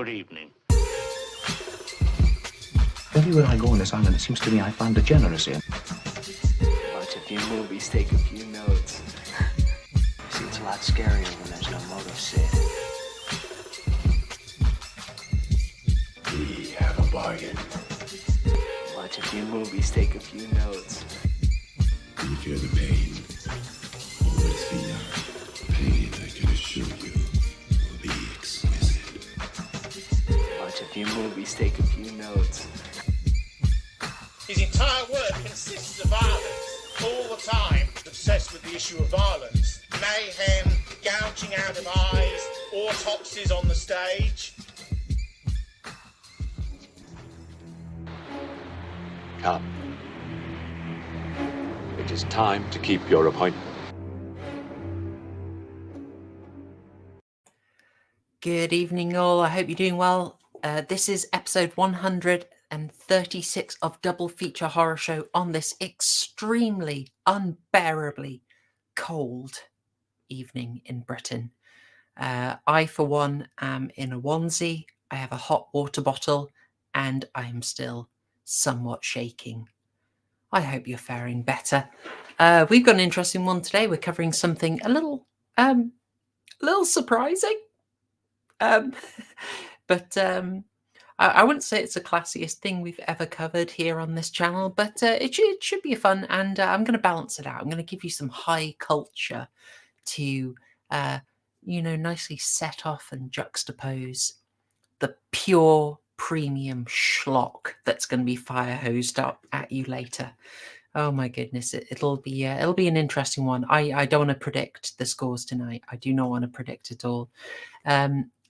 Good evening. Everywhere I go on this island, it seems to me I find degeneracy. Watch a few movies, take a few notes. See, it's a lot scarier when there's no motive, Sid. We have a bargain. Watch a few movies, take a few notes. Do you feel the pain? Always fear. Pain, I can assure you, will be exquisite. Watch a few movies, take a few notes. His entire work consists of violence, all the time, obsessed with the issue of violence. Mayhem, gouging out of eyes, autopsies on the stage. Come. It is time to keep your appointment. Good evening, all. I hope you're doing well. This is episode 136 of Double Feature Horror Show on this extremely, unbearably cold evening in Britain. I, for one, am in a onesie. I have a hot water bottle, and I am still somewhat shaking. I hope you're faring better. We've got an interesting one today. We're covering something a little surprising. But I wouldn't say it's the classiest thing we've ever covered here on this channel, but it should be fun, and I'm going to balance it out. I'm going to give you some high culture to, nicely set off and juxtapose the pure premium schlock that's going to be fire hosed up at you later. Oh my goodness, it'll be an interesting one. I don't want to predict the scores tonight. I do not want to predict it all.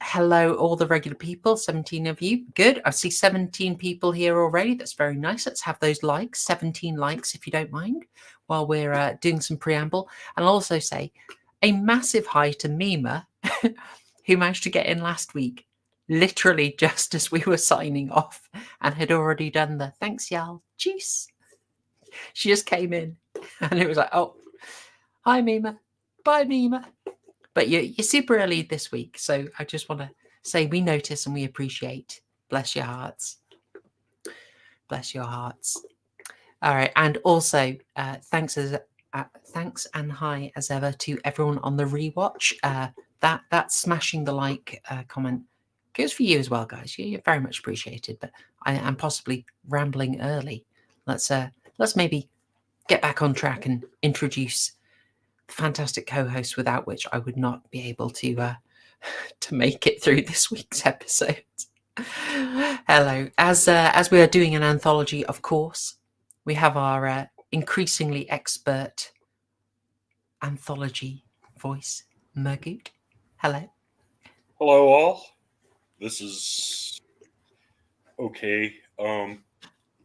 Hello, all the regular people, 17 of you. Good. I see 17 people here already. That's very nice. Let's have those likes, 17 likes, if you don't mind, while we're doing some preamble. And I'll also say a massive hi to Mima, who managed to get in last week, literally just as we were signing off, and had already done the thanks, y'all. Jeez. She just came in, and it was like, oh, hi, Mima. Bye, Mima. But you're super early this week, so I just want to say we notice and we appreciate. Bless your hearts. Bless your hearts. All right, and also thanks and hi as ever to everyone on the rewatch. That smashing the like comment goes for you as well, guys. You're very much appreciated. But I am possibly rambling early. Let's maybe get back on track and introduce fantastic co-host without which I would not be able to make it through this week's episode. Hello. As we are doing an anthology, of course, we have our increasingly expert anthology voice, Murgoot. Hello. Hello, all. This is okay. How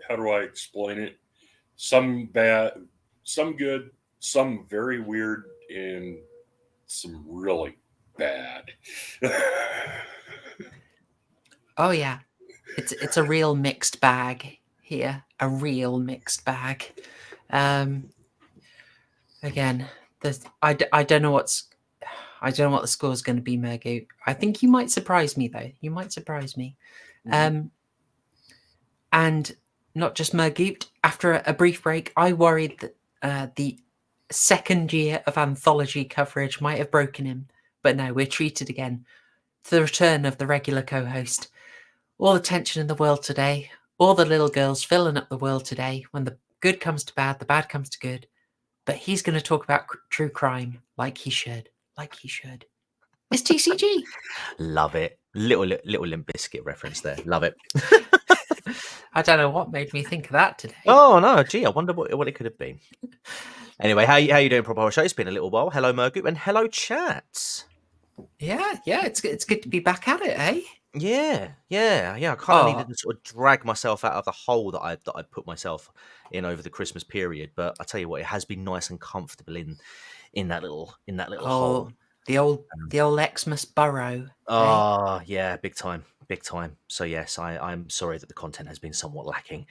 do I explain it? Some bad, some good, some very weird, and some really bad. Oh yeah, it's a real mixed bag here. A real mixed bag. Again, I don't know what the score is going to be, Murgoot. I think you might surprise me though. You might surprise me. Mm-hmm. And not just Murgoot. After a brief break, I worried that the second year of anthology coverage might have broken him, but no, we're treated again to the return of the regular co-host. All the tension in the world today, all the little girls filling up the world today. When the good comes to bad, the bad comes to good. But he's going to talk about true crime like he should. It's TCG. Love it. Little Limp Bizkit reference there. Love it. I don't know what made me think of that today. Oh no, gee, I wonder what it could have been. Anyway, how you doing, Proper Horror Show? It's been a little while. Hello, Murgoot, and hello, chat. Yeah, it's good to be back at it, eh? Yeah. I kind of needed to sort of drag myself out of the hole that I put myself in over the Christmas period. But I tell you what, it has been nice and comfortable in that little hole. The old Xmas burrow. Oh, yeah, big time. So yes, I'm sorry that the content has been somewhat lacking.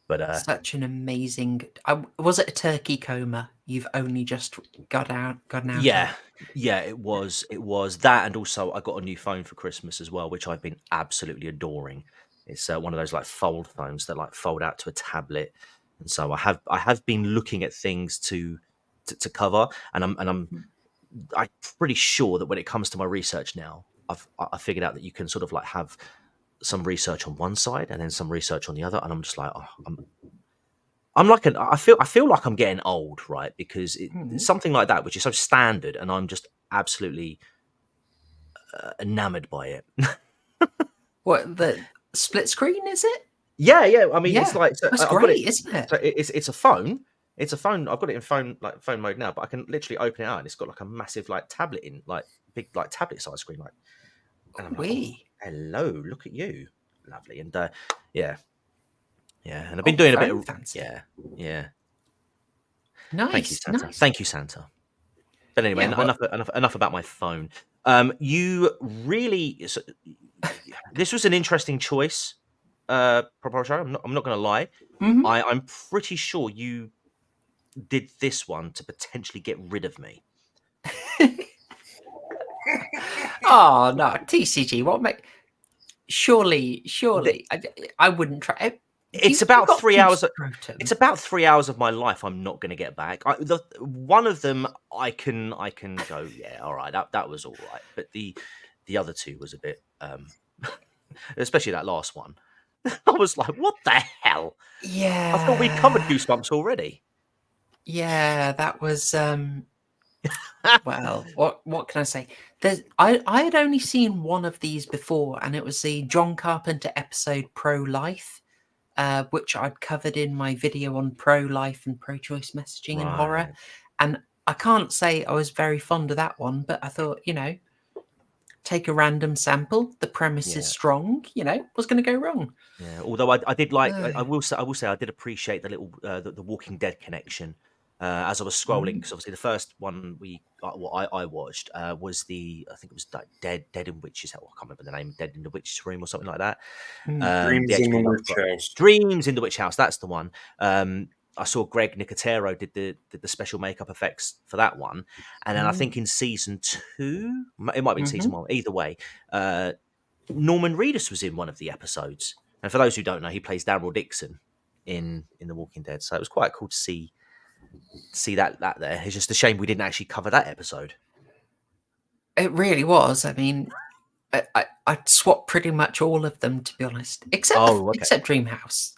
But such an amazing. Was it a turkey coma? You've only just gotten out. yeah, Of? yeah, it was that, and also I got a new phone for Christmas as well, which I've been absolutely adoring. It's one of those like fold phones that like fold out to a tablet, and so I have been looking at things to cover, and I'm pretty sure that when it comes to my research now, I figured out that you can sort of like have some research on one side and then some research on the other, and I'm just like, oh, I'm like I feel like I'm getting old, right? Because it's something like that, which is so standard, and I'm just absolutely enamored by it. What, the split screen, is it? Yeah. I mean, it's like it's great, isn't it? So it's a phone. It's a phone. I've got it in phone mode now, but I can literally open it out, and it's got like a massive like tablet in like big like tablet size screen, like. And I'm like, oh, hello, look at you, lovely, and yeah, and I've been doing a bit of fancy. yeah. Nice, Thank you, Santa. nice. Thank you, Santa. But anyway, enough about my phone. You really, this was an interesting choice, Horrorshow. I'm not going to lie. Mm-hmm. I'm pretty sure you did this one to potentially get rid of me. Oh no, TCG. What make? Surely, I wouldn't try it. It's about 3 hours. It's about 3 hours of my life I'm not going to get back. One of them I can go, yeah, all right, that was all right. But the other two was a bit, especially that last one. I was like, what the hell? Yeah, I thought we covered Goosebumps already. Yeah, that was. Well, what can I say? I had only seen one of these before, and it was the John Carpenter episode Pro-Life, which I'd covered in my video on pro-life and pro-choice messaging in horror. And I can't say I was very fond of that one, but I thought, take a random sample. The premise is strong. What's going to go wrong? Yeah. Although I did like, I will say I did appreciate the little the Walking Dead connection. As I was scrolling, because obviously the first one I watched was I think it was like Dead in Witch's House. I can't remember the name, Dead in the Witch's Room or something like that. Dreams in the Witch House. Dreams in the Witch House. That's the one. I saw Greg Nicotero did the special makeup effects for that one, and then I think in season 2, it might be in season 1. Either way, Norman Reedus was in one of the episodes, and for those who don't know, he plays Daryl Dixon in The Walking Dead. So it was quite cool to see that there. It's just a shame we didn't actually cover that episode. It really was. I mean, I'd swap pretty much all of them, to be honest, except Dreamhouse.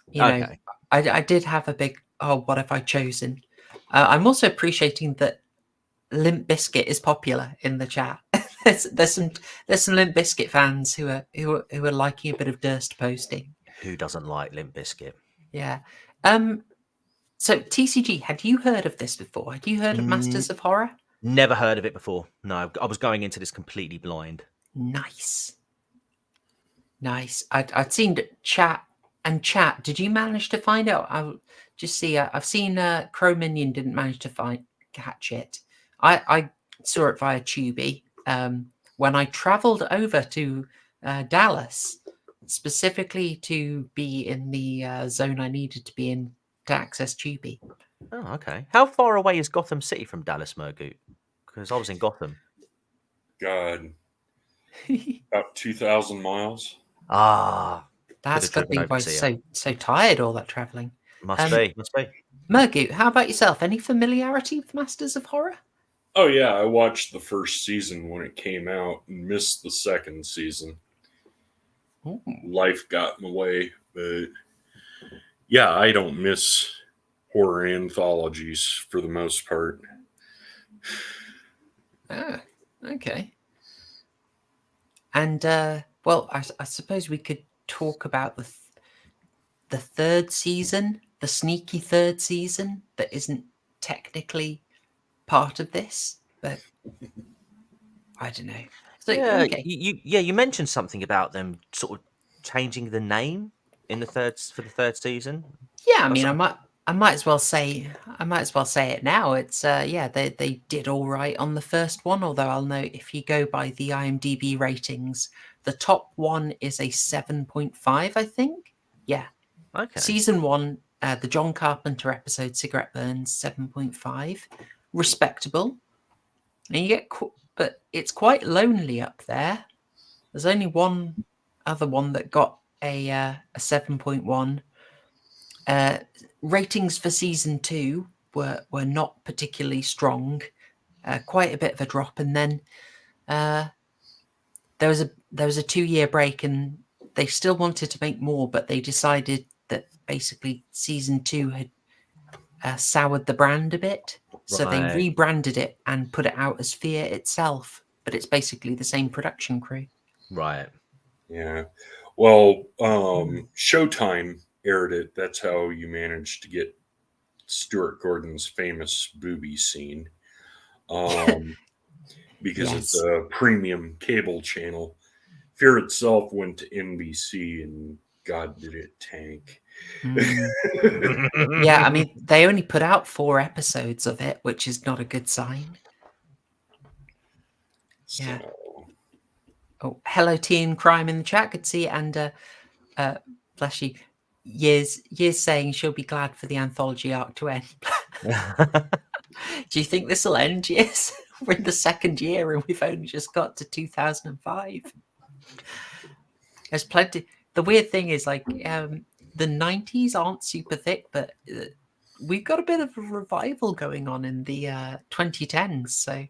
I did have a big what have I chosen? I'm also appreciating that Limp Bizkit is popular in the chat. there's some Limp Bizkit fans who are liking a bit of Durst posting. Who doesn't like Limp Bizkit? Yeah. So, TCG, had you heard of this before? Had you heard of Masters of Horror? Never heard of it before. No, I was going into this completely blind. Nice. I'd seen chat. Did you manage to find out? I'll just see. I've seen Crow Minion didn't manage to catch it. I saw it via Tubi when I travelled over to Dallas, specifically to be in the zone I needed to be in to access Tubi. Oh, okay. How far away is Gotham City from Dallas, Murgoot? Because I was in Gotham. God, about 2,000 miles. That's got to be why so tired all that travelling. Must be. Murgoot, how about yourself? Any familiarity with Masters of Horror? Oh yeah, I watched the first season when it came out and missed the second season. Ooh. Life got in the way, but yeah, I don't miss horror anthologies for the most part. Okay. And well, I suppose we could talk about the third season, the sneaky third season that isn't technically part of this, but I don't know. So, yeah, okay. You mentioned something about them sort of changing the name for the third season. Yeah, I mean, I might as well say it now. It's they did all right on the first one, although I'll note if you go by the IMDb ratings, the top one is a 7.5, I think. Yeah. Okay. Season 1 The John Carpenter episode, Cigarette Burns, 7.5. Respectable. And you get, but it's quite lonely up there. There's only one other one that got a 7.1. Ratings for season 2 were not particularly strong. Quite a bit of a drop, and then there was a 2-year break, and they still wanted to make more, but they decided that basically season 2 had soured the brand a bit, so they rebranded it and put it out as Fear itself, but it's basically the same production crew. Right. Yeah. Well, Showtime aired it. That's how you managed to get Stuart Gordon's famous booby scene. Because it's a premium cable channel. Fear itself went to NBC, and God, did it tank. Yeah, I mean, they only put out 4 episodes of it, which is not a good sign. So. Yeah. Oh, hello, Teen Crime in the chat. Good to see you. And bless you. Years saying she'll be glad for the anthology arc to end. Do you think this will end? Yes. We're in the 2nd year and we've only just got to 2005. There's plenty. The weird thing is, like, the 90s aren't super thick, but we've got a bit of a revival going on in the 2010s. So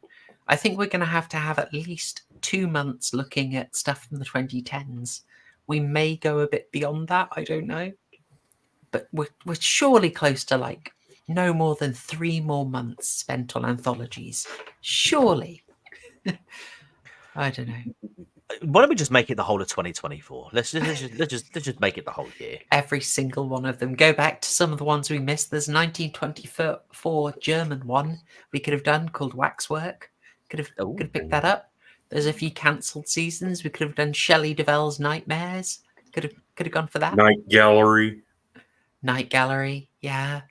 I think we're going to have at least 2 months looking at stuff from the 2010s. We may go a bit beyond that. I don't know. But we're surely close to, like, no more than 3 more months spent on anthologies. Surely. I don't know. Why don't we just make it the whole of 2024? Let's just make it the whole year. Every single one of them. Go back to some of the ones we missed. There's a 1924 German one we could have done called Waxwork. Could have picked that up. There's a few cancelled seasons. We could have done Shelley Duvall's Nightmares. Could have gone for that. Night Gallery, yeah.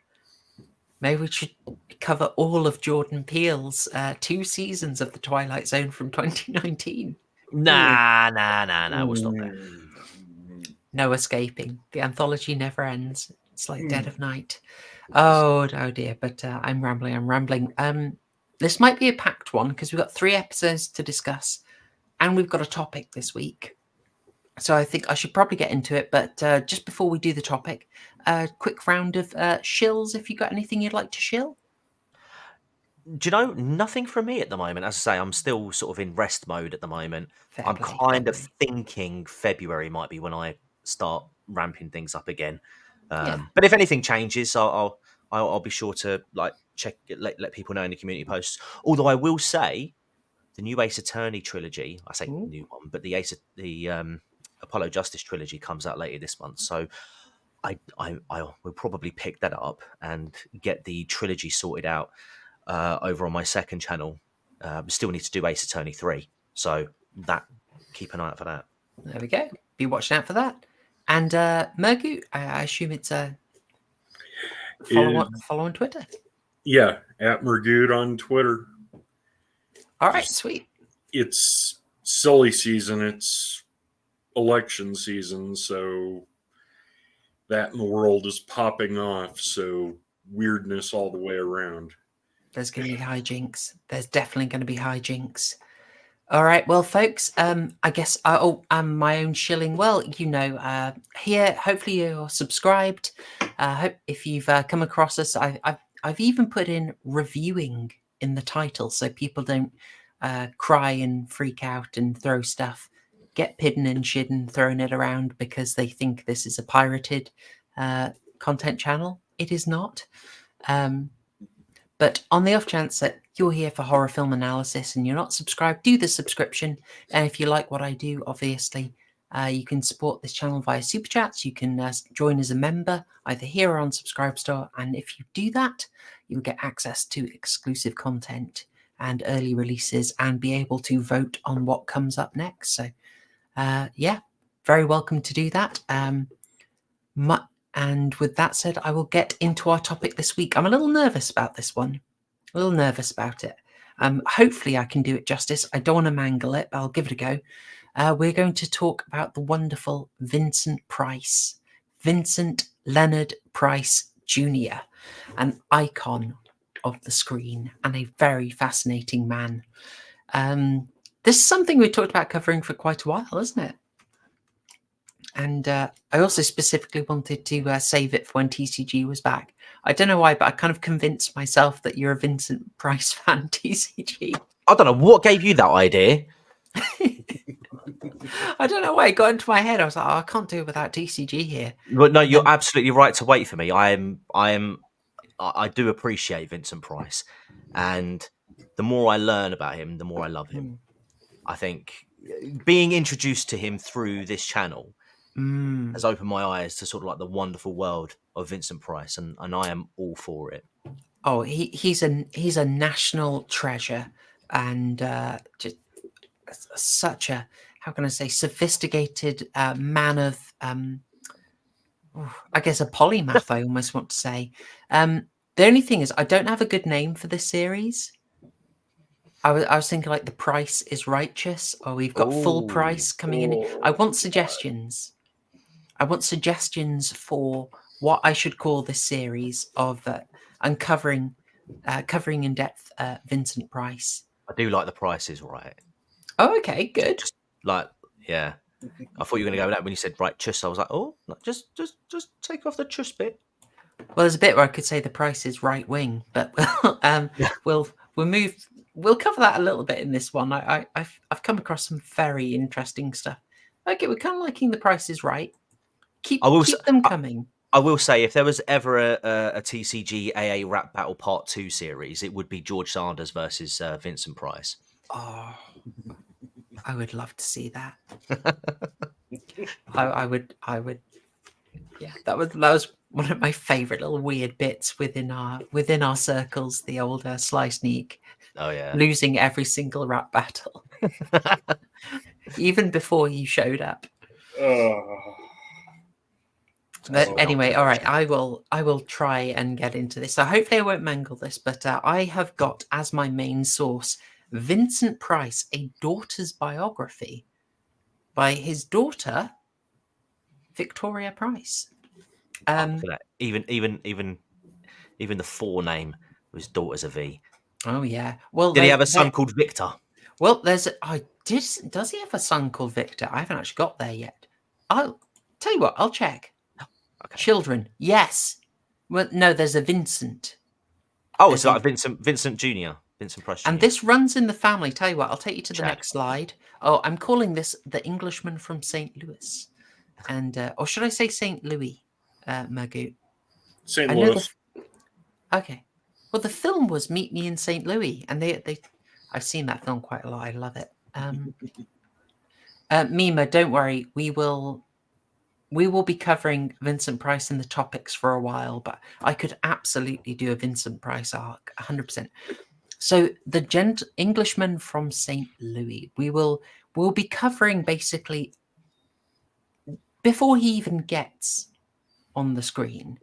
Maybe we should cover all of Jordan Peele's 2 seasons of The Twilight Zone from 2019. Nah. We'll stop there. No escaping. The anthology never ends. It's like Dead of Night. Oh dear. But I'm rambling. This might be a packed one because we've got 3 episodes to discuss, and we've got a topic this week. So I think I should probably get into it. But just before we do the topic, a quick round of shills. If you got anything you'd like to shill? Do you know, nothing from me at the moment. As I say, I'm still sort of in rest mode at the moment. I'm kind of thinking February might be when I start ramping things up again. But if anything changes, I'll be sure to check, let people know in the community posts. Although I will say, the new Ace Attorney trilogy, I say new one, but the Apollo Justice trilogy comes out later this month. So I will probably pick that up and get the trilogy sorted out over on my second channel. Still need to do Ace Attorney 3. So keep an eye out for that. There we go. Be watching out for that. And Murgoot, I assume it's follow on Twitter. Yeah, at Murgoot on Twitter. All right, sweet. It's silly season. It's election season, so that in the world is popping off. So weirdness all the way around. There's going to be hijinks. There's definitely going to be hijinks. All right, well, folks, I guess my own shilling. Well, here, hopefully you're subscribed. Hope if you've come across us, I've even put in reviewing in the title so people don't cry and freak out and throw stuff, get pidden and shidden, throwing it around because they think this is a pirated content channel. It is not. But on the off chance that you're here for horror film analysis and you're not subscribed, do the subscription. And if you like what I do, obviously, you can support this channel via Super Chats. You can join as a member, either here or on Subscribestar. And if you do that, you'll get access to exclusive content and early releases and be able to vote on what comes up next. So, very welcome to do that. And with that said, I will get into our topic this week. I'm a little nervous about this one. A little nervous about it. Hopefully I can do it justice. I don't want to mangle it, but I'll give it a go. We're going to talk about the wonderful Vincent Price. Vincent Leonard Price Jr., an icon of the screen and a very fascinating man. This is something we talked about covering for quite a while, isn't it? And I also specifically wanted to save it for when TCG was back. I don't know why, but I kind of convinced myself that you're a Vincent Price fan, TCG. I don't know what gave you that idea. I don't know why it got into my head. I was like, I can't do it without TCG here. But no, you're absolutely right to wait for me. I do appreciate Vincent Price, and the more I learn about him, the more I love him. I think being introduced to him through this channel has opened my eyes to sort of like the wonderful world of Vincent Price, and I am all for it. Oh, he's a national treasure, and just such a, how can I say, sophisticated man of, I guess, a polymath. I almost want to say. The only thing is, I don't have a good name for this series. I was thinking like The Price is Righteous, or we've got Full Price coming in. I want suggestions. I want suggestions for what I should call this series of uncovering, covering in depth Vincent Price. I do like The Price is Right. Oh, okay, good. Just like, yeah. I thought you were going to go with that when you said righteous. I was like, oh, no, just take off the chus bit. Well, there's a bit where I could say The Price is right wing, but we'll move. We'll cover that a little bit in this one. I've come across some very interesting stuff. Okay, we're kind of liking The Price is Right. Keep them coming. I will say, if there was ever a TCG AA Rap Battle Part 2 series, it would be George Sanders versus Vincent Price. Oh, I would love to see that. I would. Yeah, that was one of my favourite little weird bits within our circles. The old Sly Sneak. Oh yeah, losing every single rap battle, even before you showed up. But anyway, all right, I will try and get into this. So hopefully I won't mangle this, but I have got as my main source Vincent Price, A Daughter's Biography by his daughter Victoria Price. Even the forename of his daughter's a V. Oh yeah. Well, did he have a son called Victor? Well, does he have a son called Victor? I haven't actually got there yet. I'll tell you what, I'll check. Okay. Children, yes. Well, no, there's a Vincent. Oh, it's like Vincent Jr. Vincent Price Jr. And this runs in the family. Tell you what, I'll take you to the next slide. Oh, I'm calling this The Englishman from St. Louis. And or should I say St. Louis, Murgoot? St. Louis. Okay. Well, the film was Meet Me in St. Louis, and they I've seen that film quite a lot. I love it. Mima, don't worry. We will be covering Vincent Price in the topics for a while, but I could absolutely do a Vincent Price arc, 100%. So the Englishman from St. Louis, we'll be covering basically before he even gets on the screen.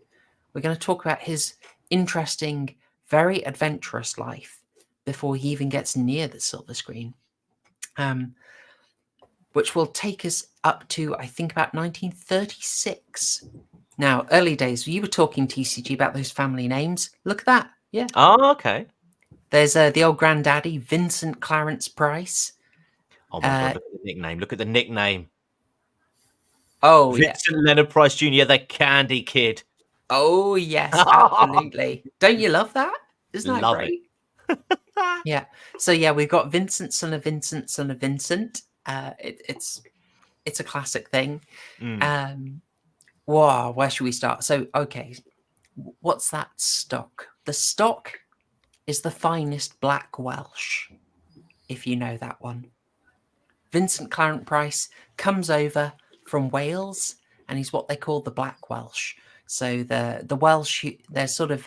We're going to talk about his interesting, very adventurous life before he even gets near the silver screen, which will take us up to, I think, about 1936. Now, early days, you were talking, TCG, about those family names. Look at that. Yeah. Oh, okay. There's the old granddaddy, Vincent Clarence Price. Oh, my God, look at the nickname. Look at the nickname. Oh, Vincent Leonard Price Jr., the Candy Kid. Oh, yes, absolutely. Don't you love that? Isn't that love great? Yeah. So, yeah, we've got Vincent, son of Vincent, son of Vincent. It's a classic thing. Wow, where should we start? So, okay, what's that stock? The stock is the finest black Welsh, if you know that one. Vincent Clarence Price comes over from Wales, and he's what they call the Black Welsh. So the Welsh, they're sort of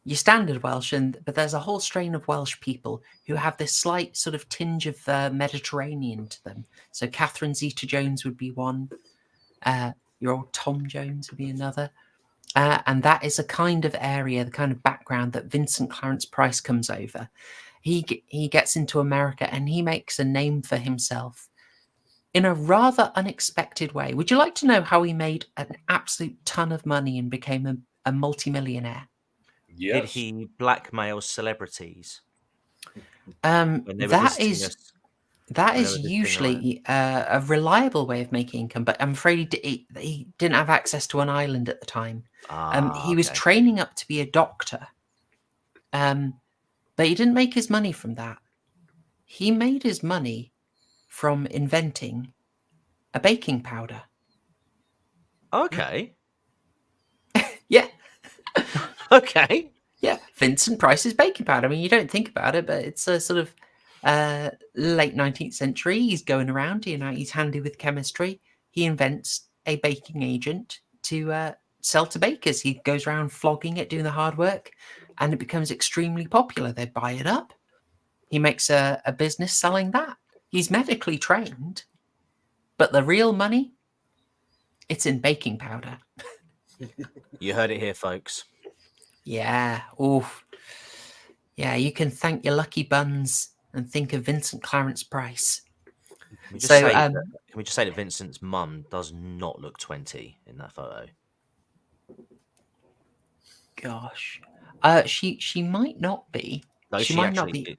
your standard Welsh, but there's a whole strain of Welsh people who have this slight sort of tinge of Mediterranean to them. So Catherine Zeta-Jones would be one. Your old Tom Jones would be another. And that is a kind of area, the kind of background that Vincent Clarence Price comes over. He gets into America and he makes a name for himself in a rather unexpected way. Would you like to know how he made an absolute ton of money and became a multimillionaire. Yes. Did he blackmail celebrities when they were That visiting is us? that when they is were visiting usually a reliable way of making income, but I'm afraid he didn't have access to an island at the time. He was Okay. training up to be a doctor, but he didn't make his money from that. He made his money from inventing a baking powder. Okay. Yeah. Okay. Yeah, Vincent Price's baking powder. I mean, you don't think about it, but it's a sort of late 19th century. He's going around, he's handy with chemistry. He invents a baking agent to sell to bakers. He goes around flogging it, doing the hard work, and it becomes extremely popular. They buy it up. He makes a business selling that. He's medically trained, but the real money, it's in baking powder. You heard it here, folks. Yeah. Oof. Yeah, you can thank your lucky buns and think of Vincent Clarence Price. Can we just, So, say that Vincent's mum does not look 20 in that photo? Gosh, she might not be. No, she she might not actually. be.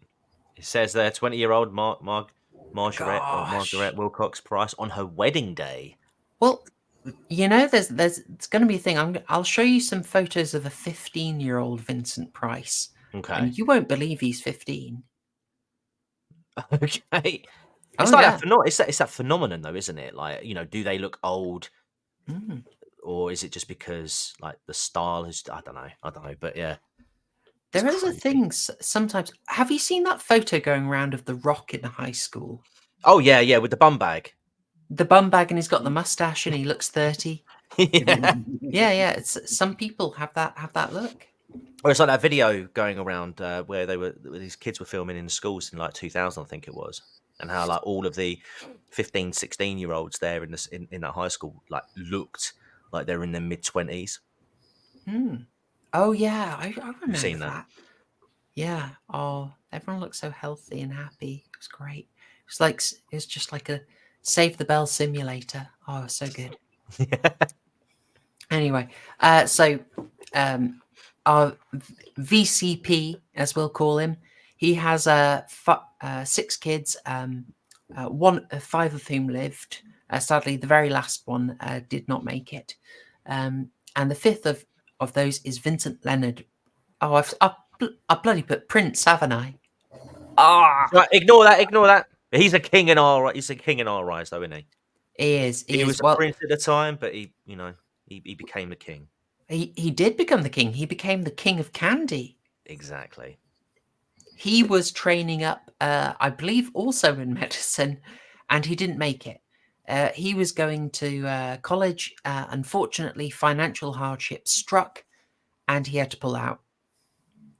It says there, 20-year-old Margaret Wilcox Price on her wedding day. Well, there's going to be a thing. I'll show you some photos of a 15-year-old Vincent Price, Okay. and you won't believe he's 15. Okay. Oh, It's like yeah. it's that phenomenon, though, isn't it? Like, do they look old, or is it just because like the style is? I don't know, but yeah. There is a thing sometimes. Have you seen that photo going around of The Rock in high school? Oh yeah, with the bum bag. The bum bag, and he's got the mustache, and he looks 30. Yeah. Yeah. It's some people have that look. Or it's like that video going around where these kids were filming in the schools in like 2000, I think it was, and how like all of the 15, 16-year-olds there in that high school like looked like they're in their mid-20s. Oh yeah, I remember You've seen that. Yeah. Oh, everyone looked so healthy and happy. It was great. It was just like a Save the Bell simulator. Oh, so good. Anyway, so our VCP, as we'll call him, he has 6 kids. 5 of whom lived. Sadly, the very last one did not make it. And the 5th of those is Vincent Leonard. Oh, I bloody put Prince, haven't I? Right, ignore that. He's a king in our eyes, though, isn't he? He is. He was a prince at the time, but he became the king. He did become the king. He became the king of candy. Exactly. He was training up, I believe, also in medicine, and he didn't make it. He was going to college. Unfortunately, financial hardship struck, and he had to pull out.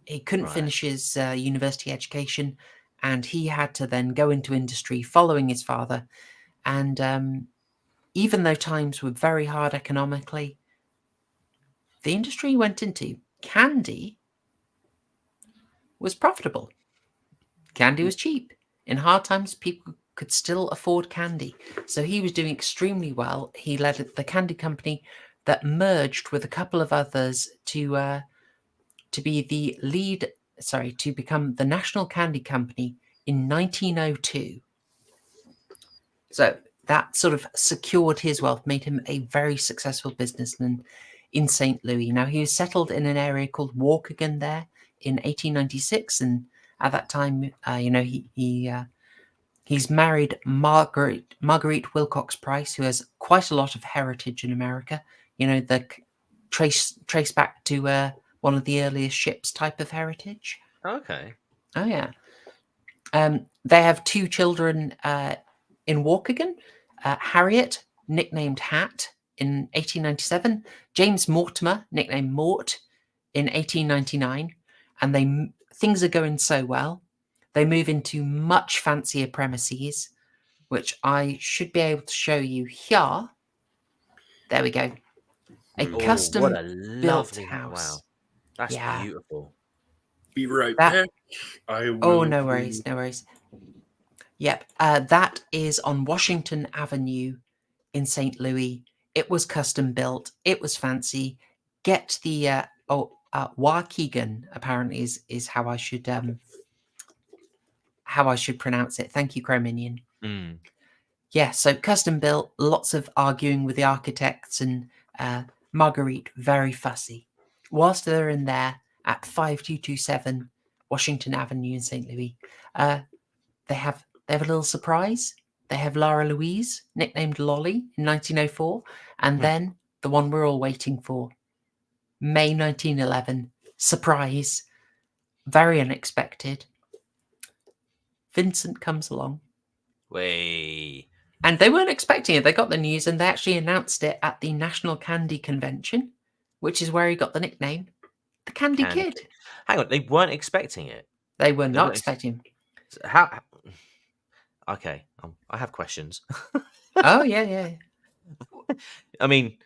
He couldn't finish his university education, and he had to then go into industry following his father. And even though times were very hard economically, the industry he went into, candy, was profitable. Candy was cheap. In hard times, people could still afford candy. So he was doing extremely well. He led the candy company that merged with a couple of others to become the National Candy Company in 1902. So that sort of secured his wealth, made him a very successful businessman in St. Louis. Now, he was settled in an area called Waukegan there in 1896, and at that time, he's married Marguerite Wilcox Price, who has quite a lot of heritage in America. The trace back to one of the earliest ships type of heritage. Okay. Oh yeah. They have 2 children in Waukegan. Harriet, nicknamed Hat, in 1897. James Mortimer, nicknamed Mort, in 1899. And things are going so well, they move into much fancier premises, which I should be able to show you here. There we go. A custom what a built lovely house. Wow, that's beautiful. Be right back. I will. Oh, no worries. Yep, that is on Washington Avenue in St. Louis. It was custom built. It was fancy. get the Waukegan apparently is how I should pronounce it. Thank you, Crominion. Yeah, so custom built, lots of arguing with the architects, and Marguerite very fussy. Whilst they're in there at 5227 Washington Avenue in St. Louis, they have a little surprise. They have Lara Louise, nicknamed Lolly, in 1904, and then the one we're all waiting for, May 1911. Surprise, very unexpected. Vincent comes along. Way. And they weren't expecting it. They got the news and they actually announced it at the National Candy Convention, which is where he got the nickname, the Candy Kid. Hang on, they weren't expecting it. They were not expecting him. How? Okay, I have questions. Oh, yeah. I mean,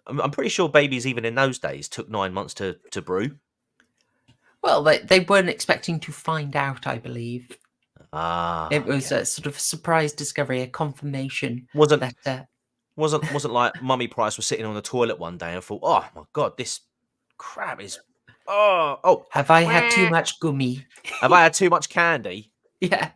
I'm pretty sure babies, even in those days, took 9 months to brew. Well, they weren't expecting to find out, I believe. It was okay. a sort of surprise discovery, a confirmation. Wasn't like Mummy Price was sitting on the toilet one day and thought, "Oh my god, this crab is Have I had too much gummy? Have I had too much candy?" Yeah.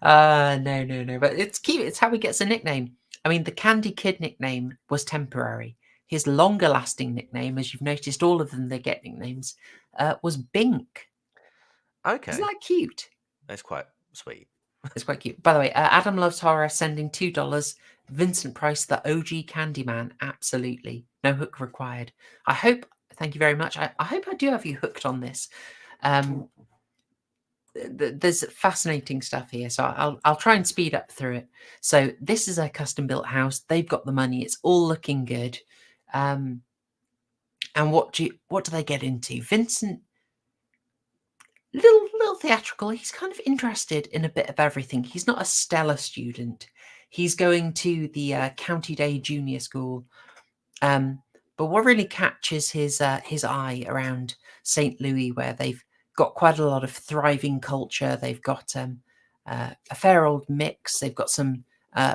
No. But it's cute. It's how he gets a nickname. I mean, the Candy Kid nickname was temporary. His longer-lasting nickname, as you've noticed, all of them they get nicknames, was Bink. Okay. Isn't that cute? That's quite sweet. It's quite cute. By the way, Adam Loves Horror sending $2. Vincent Price, the OG Candyman. Absolutely. No hook required. I hope, thank you very much. I hope I do have you hooked on this. There's fascinating stuff here, so I'll try and speed up through it. So this is a custom built house. They've got the money. It's all looking good. And what do they get into? Vincent, little theatrical. He's kind of interested in a bit of everything. He's not a stellar student. He's going to the County Day Junior School. But what really catches his eye around St. Louis, where they've got quite a lot of thriving culture. They've got a fair old mix. They've got some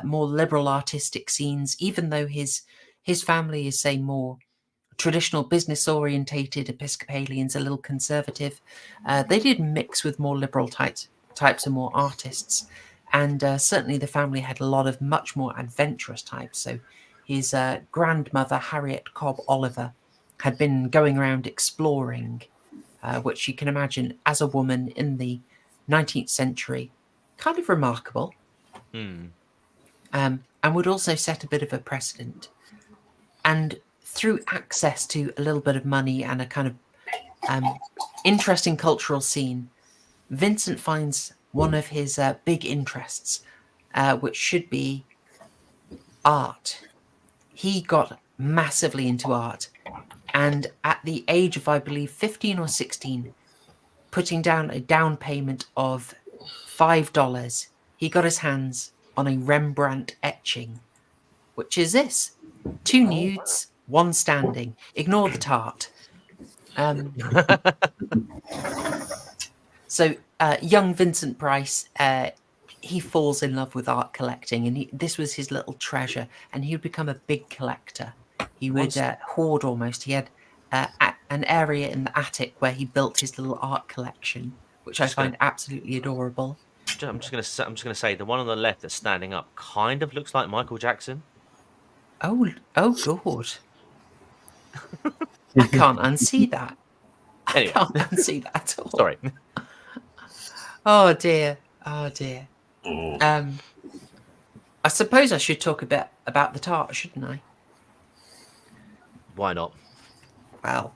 more liberal artistic scenes, even though his family is, say, more traditional business orientated. Episcopalians, a little conservative. They did mix with more liberal types and more artists. And certainly the family had a lot of much more adventurous types. So his grandmother, Harriet Cobb Oliver, had been going around exploring, which you can imagine as a woman in the 19th century, kind of remarkable. And would also set a bit of a precedent. And through access to a little bit of money and a kind of interesting cultural scene, Vincent finds one of his big interests, which should be art. He got massively into art. And at the age of, I believe, 15 or 16, putting down a down payment of $5, he got his hands on a Rembrandt etching, which is this: 2 nudes, 1 standing. Ignore the tart. So young Vincent Price, he falls in love with art collecting, and this was his little treasure, and he would become a big collector. He would hoard almost. He had an area in the attic where he built his little art collection, which I find absolutely adorable. I'm just gonna say the one on the left that's standing up kind of looks like Michael Jackson. Oh, God! I can't unsee that. Anyway. I can't unsee that at all. Sorry. Oh dear. I suppose I should talk a bit about the tart, shouldn't I? Why not? Well,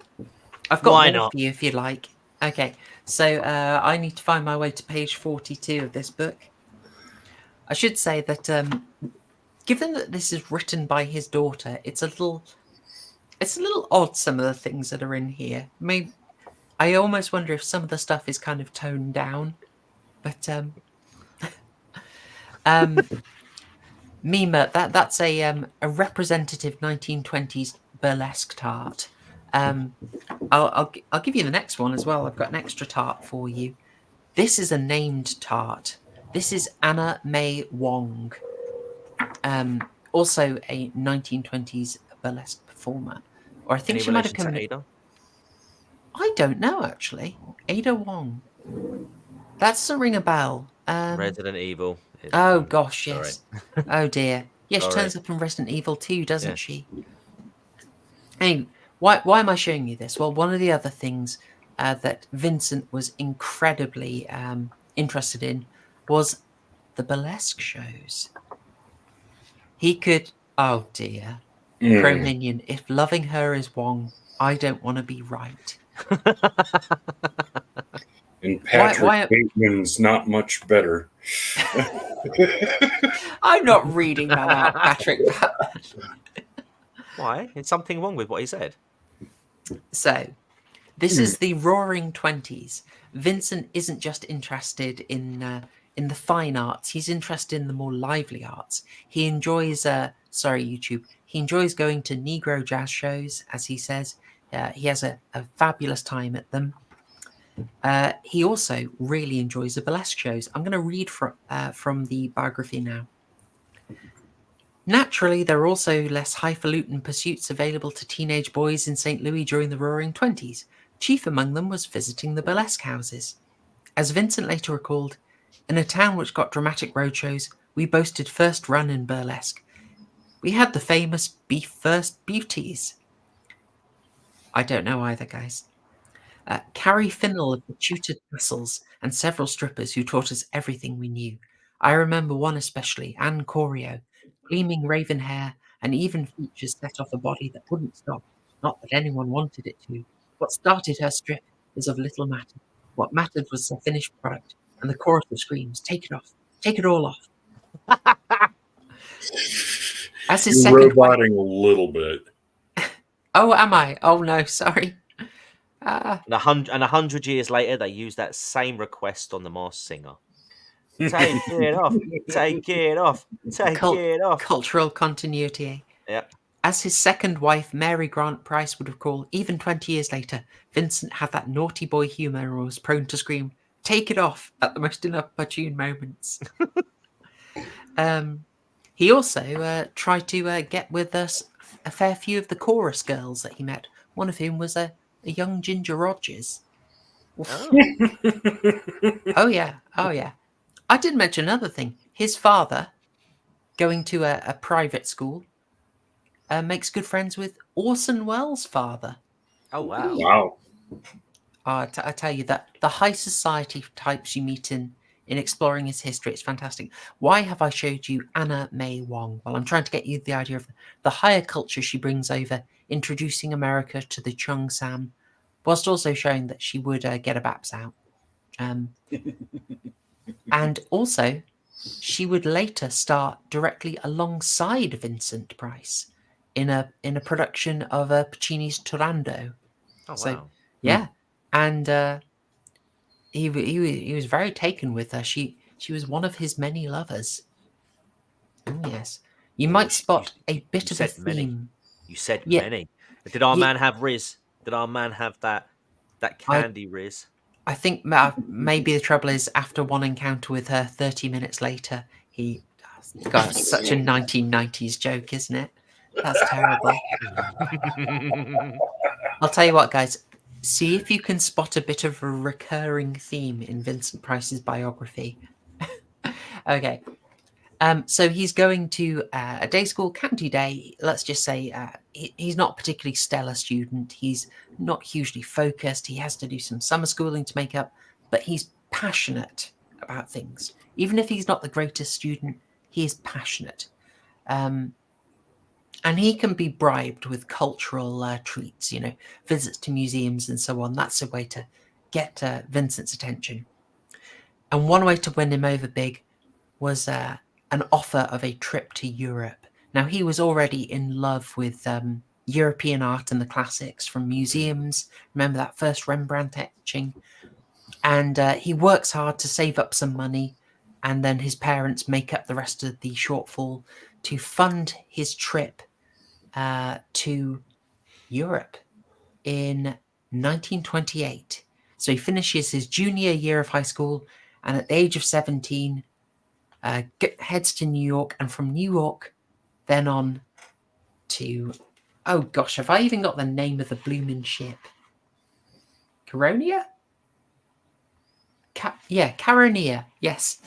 I've got more for you if you like. Okay, so I need to find my way to page 42 of this book. I should say that given that this is written by his daughter, it's a little odd, some of the things that are in here. I mean, I almost wonder if some of the stuff is kind of toned down, but Mima, that's a representative 1920s burlesque tart. I'll give you the next one as well. I've got an extra tart for you. This is a named tart. This is Anna May Wong. also a 1920s burlesque performer. Or I think Any she might have relation come to in. Ada? I don't know, actually. Ada Wong. That doesn't ring a bell. Resident Evil. Oh, gosh, Sorry. yes. Oh, dear. Yeah, she Sorry. turns up in Resident Evil 2, doesn't Yeah. she? Anyway, why am I showing you this? Well, one of the other things that Vincent was incredibly interested in was the burlesque shows. He could... Oh, dear. Pro-Minion, if loving her is Wong, I don't want to be right. And Patrick Bateman's not much better. I'm not reading that out, Patrick. Why? Is something wrong with what he said? So, this is the Roaring Twenties. Vincent isn't just interested in the fine arts; he's interested in the more lively arts. He enjoys, sorry, YouTube. He enjoys going to Negro jazz shows, as he says. He has a fabulous time at them. He also really enjoys the burlesque shows. I'm going to read from the biography now. Naturally, there are also less highfalutin pursuits available to teenage boys in St. Louis during the Roaring Twenties. Chief among them was visiting the burlesque houses. As Vincent later recalled, in a town which got dramatic roadshows, we boasted first run in burlesque. We had the famous Beef First Beauties. I don't know either, guys. Carrie Finnell of the Tutored Castles and several strippers who taught us everything we knew. I remember one especially, Anne Corio, gleaming raven hair and even features set off a body that wouldn't stop, not that anyone wanted it to. What started her strip is of little matter. What mattered was the finished product and the chorus of screams, take it off, take it all off. As his You're second roboting a little bit. Oh, am I? Oh, no, sorry. And 100 years later, they use that same request on The Masked Singer. Take it off. Take it off. Take it off. Cultural continuity. Yep. As his second wife, Mary Grant Price, would recall, even 20 years later, Vincent had that naughty boy humour and was prone to scream, take it off, at the most inopportune moments. He also tried to get with us a fair few of the chorus girls that he met, one of whom was a young Ginger Rogers. Oh, yeah. Oh, yeah. I did mention another thing. His father, going to a private school, makes good friends with Orson Welles' father. Oh, wow. Wow. I tell you that the high society types you meet in exploring his history, it's fantastic. Why have I showed you Anna May Wong? Well, I'm trying to get you the idea of the higher culture she brings over, introducing America to the Chung Sam, whilst also showing that she would get a BAPS out. And also, she would later start directly alongside Vincent Price in a production of Puccini's Turandot. Oh, wow. So, yeah. And he was very taken with her. She was one of his many lovers. Oh, yes. You might spot a bit of a theme. Many. You said many. Did our man have Riz? Did our man have that candy Riz? I think maybe the trouble is after one encounter with her 30 minutes later, he got such a 1990s joke, isn't it? That's terrible. I'll tell you what, guys. See if you can spot a bit of a recurring theme in Vincent Price's biography. Okay. So he's going to a day school, county day. Let's just say he's not a particularly stellar student. He's not hugely focused. He has to do some summer schooling to make up, but he's passionate about things. Even if he's not the greatest student, he is passionate. And he can be bribed with cultural treats, visits to museums and so on. That's a way to get Vincent's attention. And one way to win him over big was an offer of a trip to Europe. Now, he was already in love with European art and the classics from museums. Remember that first Rembrandt etching? And he works hard to save up some money, and then his parents make up the rest of the shortfall to fund his trip to Europe in 1928. So he finishes his junior year of high school, and at the age of 17, heads to New York, and from New York then on to, oh gosh, have I even got the name of the blooming ship? Caronia? Caronia, yes.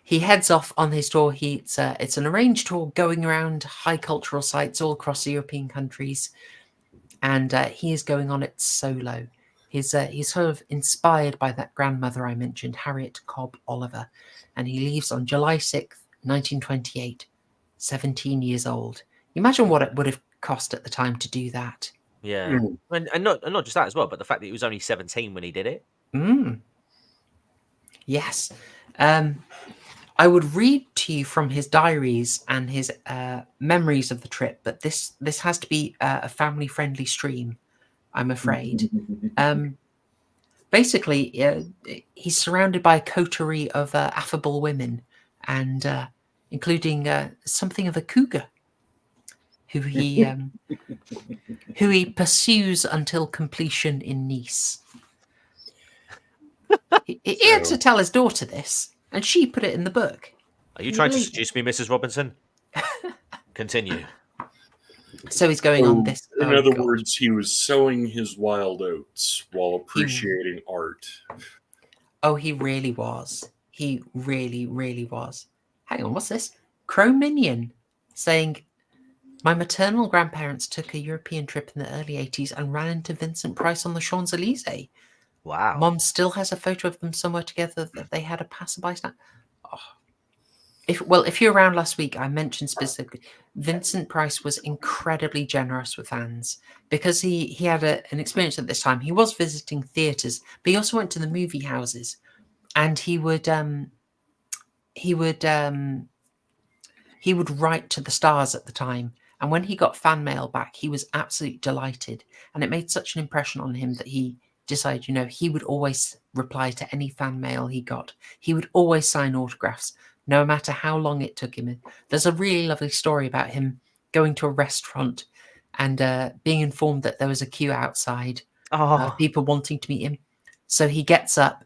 He heads off on his tour. It's an arranged tour going around high cultural sites all across the European countries, and he is going on it solo. He's sort of inspired by that grandmother I mentioned, Harriet Cobb Oliver, and he leaves on July 6th, 1928, 17 years old. Imagine what it would have cost at the time to do that. Yeah, and not just that as well, but the fact that he was only 17 when he did it. Yes. I would read to you from his diaries and his memories of the trip, but this has to be a family-friendly stream, I'm afraid. Basically, he's surrounded by a coterie of affable women, and including something of a cougar, who he pursues until completion in Nice. He had to tell his daughter this, and she put it in the book. Are you trying to seduce me, Mrs. Robinson? Continue. So he's going on this. In other words, he was sowing his wild oats while appreciating art. Oh, he really was. He really, really was. Hang on, what's this? Cro-Minion saying, my maternal grandparents took a European trip in the early 80s and ran into Vincent Price on the Champs-Elysees. Wow. Mom still has a photo of them somewhere together that they had a passerby snap. Oh. If you're around last week, I mentioned specifically Vincent Price was incredibly generous with fans because he had an experience at this time. He was visiting theatres, but he also went to the movie houses, and he would write to the stars at the time. And when he got fan mail back, he was absolutely delighted, and it made such an impression on him that he decided, he would always reply to any fan mail he got. He would always sign autographs, no matter how long it took him. There's a really lovely story about him going to a restaurant and being informed that there was a queue outside, people wanting to meet him. So he gets up,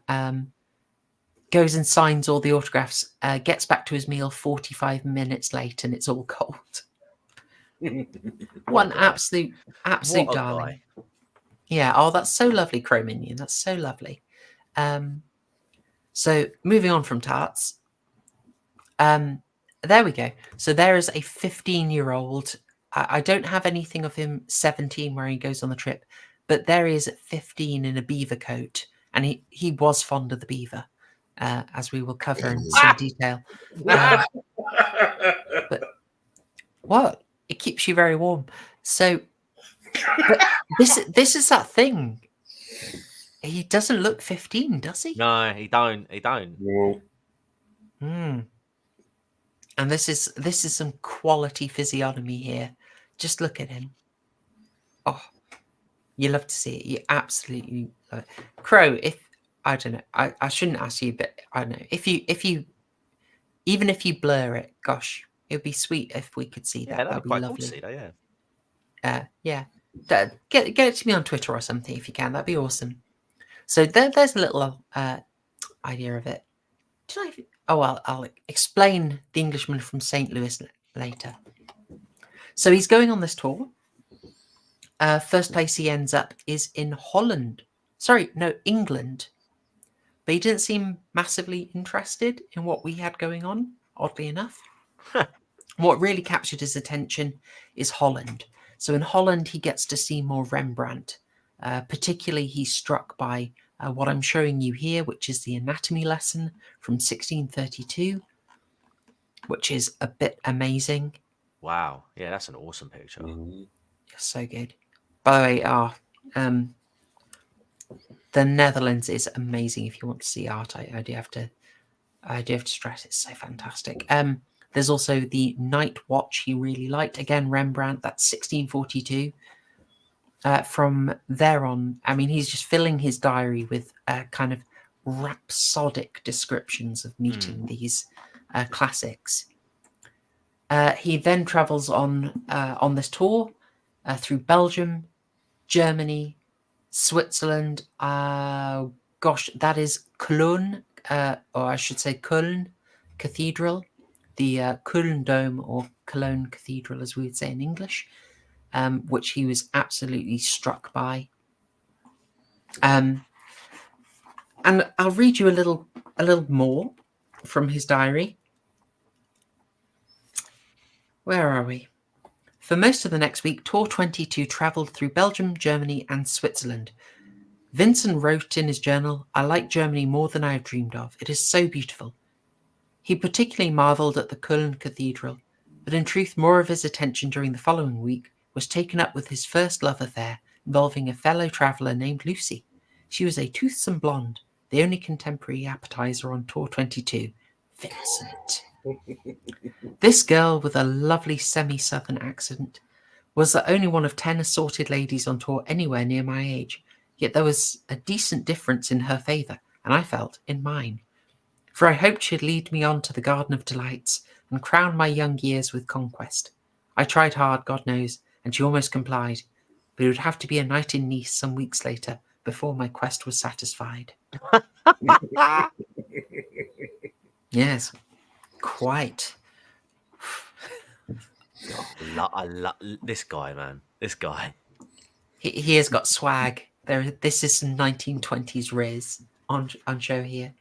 goes and signs all the autographs, gets back to his meal 45 minutes late, and it's all cold. One absolute darling. Guy. Yeah, oh, that's so lovely, Cro-Minion. That's so lovely. So moving on from tarts. There we go. So there is a 15-year-old. I don't have anything of him 17 where he goes on the trip, but there he is at 15 in a beaver coat, and he was fond of the beaver, as we will cover in some detail. But what? It keeps you very warm. So this is that thing. He doesn't look 15, does he? No, he don't. No. And this is some quality physiognomy here. Just look at him. Oh, you love to see it. You absolutely love it. Crow, I don't know, I shouldn't ask you, but I don't know. If you even if you blur it, gosh, it would be sweet if we could see that. Yeah, that'd be quite lovely. cool to see that, yeah. Get it to me on Twitter or something if you can. That'd be awesome. So there's a little idea of it. I'll explain The Englishman from St. Louis later. So he's going on this tour. First place he ends up is in Holland. Sorry, no, England. But he didn't seem massively interested in what we had going on, oddly enough. What really captured his attention is Holland. So in Holland, he gets to see more Rembrandt. Particularly, he's struck by what I'm showing you here, which is the anatomy lesson from 1632, which is a bit amazing. Wow. Yeah, that's an awesome picture. Mm-hmm. So good. By the way, the Netherlands is amazing. If you want to see art, I do have to stress it's so fantastic. There's also the Night Watch he really liked. Again, Rembrandt, that's 1642. From there on, I mean, he's just filling his diary with kind of rhapsodic descriptions of meeting these classics. He then travels on this tour through Belgium, Germany, Switzerland. Gosh, that is Cologne, or I should say Köln Cathedral, the Köln Dome, or Cologne Cathedral, as we would say in English, which he was absolutely struck by. And I'll read you a little more from his diary. Where are we? For most of the next week, Tour 22 travelled through Belgium, Germany, and Switzerland. Vincent wrote in his journal, "I like Germany more than I have dreamed of. It is so beautiful." He particularly marvelled at the Cologne Cathedral, but in truth more of his attention during the following week was taken up with his first love affair involving a fellow traveller named Lucy. She was a toothsome blonde, the only contemporary appetizer on Tour 22. Vincent. This girl with a lovely semi-southern accent was the only one of 10 assorted ladies on tour anywhere near my age, yet there was a decent difference in her favour, and I felt in mine. For I hoped she'd lead me on to the Garden of Delights and crown my young years with conquest. I tried hard, God knows, and she almost complied, but it would have to be a night in Nice some weeks later before my quest was satisfied. Yes, quite. I love this guy, man. This guy. He has got swag. This is some 1920s riz on show here.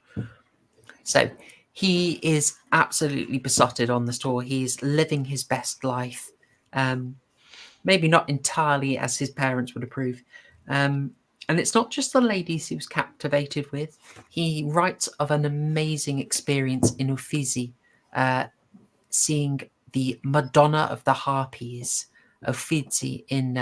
So he is absolutely besotted on this tour. He's living his best life. Maybe not entirely as his parents would approve. And it's not just the ladies he was captivated with. He writes of an amazing experience in Uffizi, seeing the Madonna of the Harpies, Uffizi in...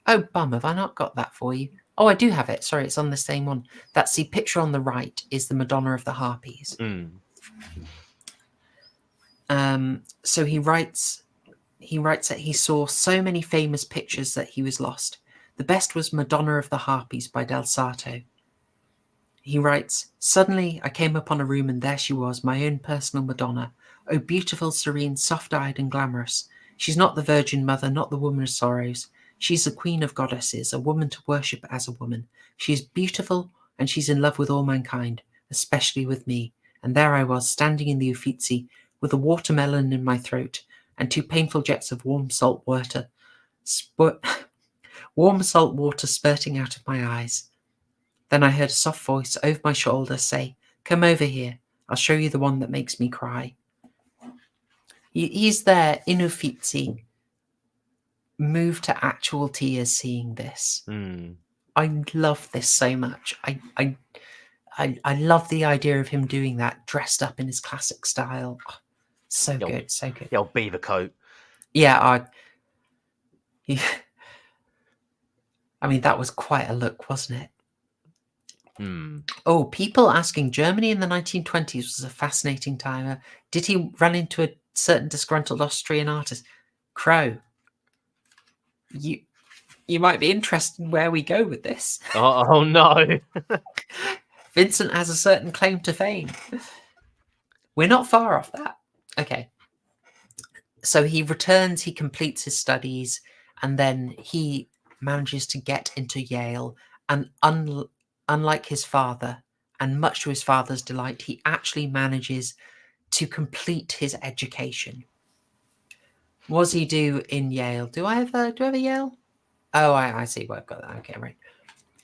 oh, bum, have I not got that for you? Oh, I do have it. Sorry, it's on the same one. That's the picture on the right is the Madonna of the Harpies. So he writes that he saw so many famous pictures that he was lost. The best was Madonna of the Harpies by Del Sarto. He writes, "Suddenly I came upon a room and there she was, my own personal Madonna. Oh, beautiful, serene, soft-eyed and glamorous. She's not the Virgin Mother, not the woman of sorrows. She's the queen of goddesses, a woman to worship as a woman. She is beautiful and she's in love with all mankind, especially with me. And there I was, standing in the Uffizi, with a watermelon in my throat and 2 painful jets of warm salt water spurting out of my eyes. Then I heard a soft voice over my shoulder say, 'Come over here. I'll show you the one that makes me cry.'" He's there in Uffizi, moved to actual tears seeing this. I love this so much. I love the idea of him doing that, dressed up in his classic style. Oh, so good, so good. The old beaver coat. Yeah, I mean, that was quite a look, wasn't it? Oh, people asking, Germany in the 1920s was a fascinating time. Did he run into a certain disgruntled Austrian artist? Crow, you might be interested in where we go with this. Oh no. Vincent has a certain claim to fame. We're not far off that. Okay. So he returns, he completes his studies, and then he manages to get into Yale. And unlike his father, and much to his father's delight, he actually manages to complete his education. What does he do in Yale? Do I have a Yale? Oh, I see. Well, I've got that. Okay, right.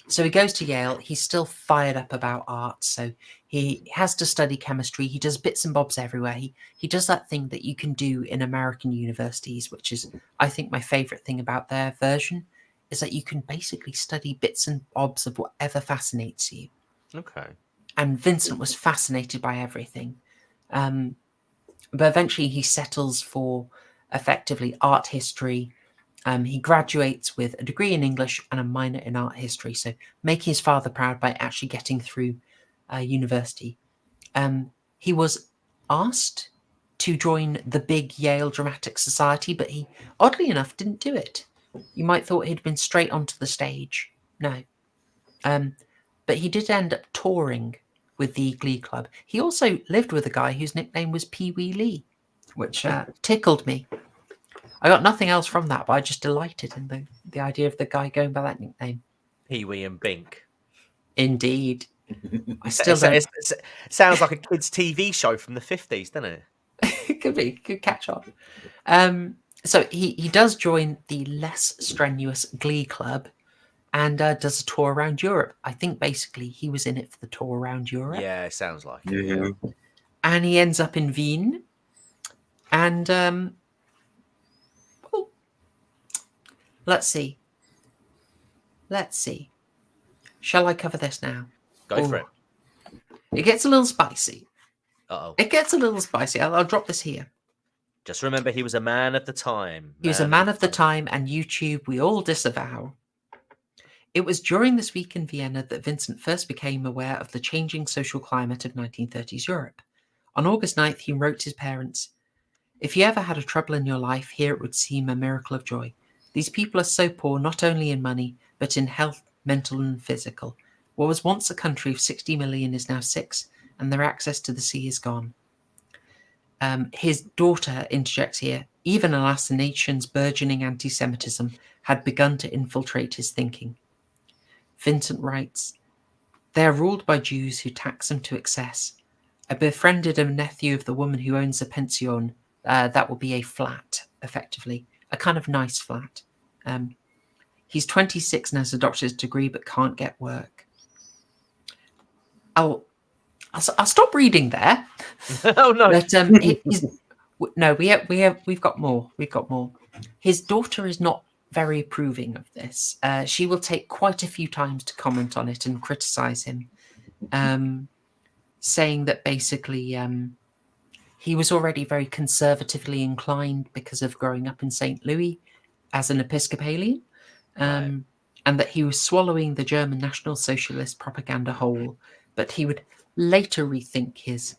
So he goes to Yale. He's still fired up about art. So he has to study chemistry. He does bits and bobs everywhere. He does that thing that you can do in American universities, which is, I think, my favorite thing about their version, is that you can basically study bits and bobs of whatever fascinates you. Okay. And Vincent was fascinated by everything. But eventually he settles for effectively art history. He graduates with a degree in English and a minor in art history, so making his father proud by actually getting through university. He was asked to join the big Yale Dramatic Society, but he, oddly enough, didn't do it. You might thought he'd been straight onto the stage. No. But he did end up touring with the Glee Club. He also lived with a guy whose nickname was Pee Wee Lee, which tickled me. I got nothing else from that, but I just delighted in the idea of the guy going by that nickname. Pee Wee and Bink. Indeed. I still don't... Sounds like a kid's TV show from the 50s, doesn't it? could catch on. So he does join the less strenuous Glee Club and does a tour around Europe. I think basically he was in it for the tour around Europe. Yeah, it sounds like it. Yeah. And he ends up in Wien. And well, let's see. Shall I cover this now? Go for it. It gets a little spicy. Uh-oh. It gets a little spicy. I'll drop this here. Just remember, he was a man of the time. He was a man of the time, and YouTube we all disavow. It was during this week in Vienna that Vincent first became aware of the changing social climate of 1930s Europe. On August 9th, he wrote his parents, "If you ever had a trouble in your life, here it would seem a miracle of joy. These people are so poor, not only in money, but in health, mental and physical. What was once a country of 60 million is now 6, and their access to the sea is gone." His daughter interjects here, "Even alas, the nation's burgeoning anti-Semitism had begun to infiltrate his thinking." Vincent writes, "They are ruled by Jews who tax them to excess. I befriended a nephew of the woman who owns a pension. That will be a flat, effectively, a kind of nice flat. He's 26 and has a doctor's degree but can't get work." I'll stop reading there. Oh no! But we've got more. His daughter is not very approving of this. She will take quite a few times to comment on it and criticize him, saying that basically he was already very conservatively inclined because of growing up in St. Louis as an Episcopalian, and that he was swallowing the German National Socialist propaganda whole, but he would later rethink his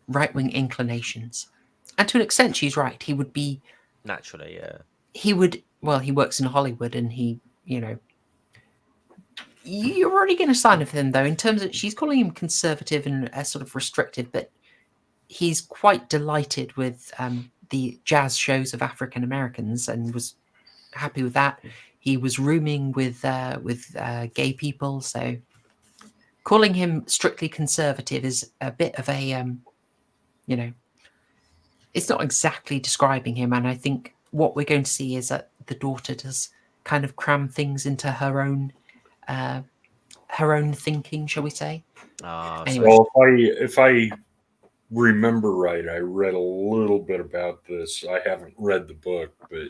right-wing inclinations. And to an extent, she's right. He would be... Naturally, yeah. He works in Hollywood and you're already getting a sign of him, though, in terms of she's calling him conservative and sort of restricted, but he's quite delighted with the jazz shows of African Americans and was happy with that. He was rooming with gay people, so calling him strictly conservative is a bit of a, it's not exactly describing him. And I think what we're going to see is that the daughter does kind of cram things into her own thinking, shall we say? Anyway. Well, if I remember right, I read a little bit about this. I haven't read the book, but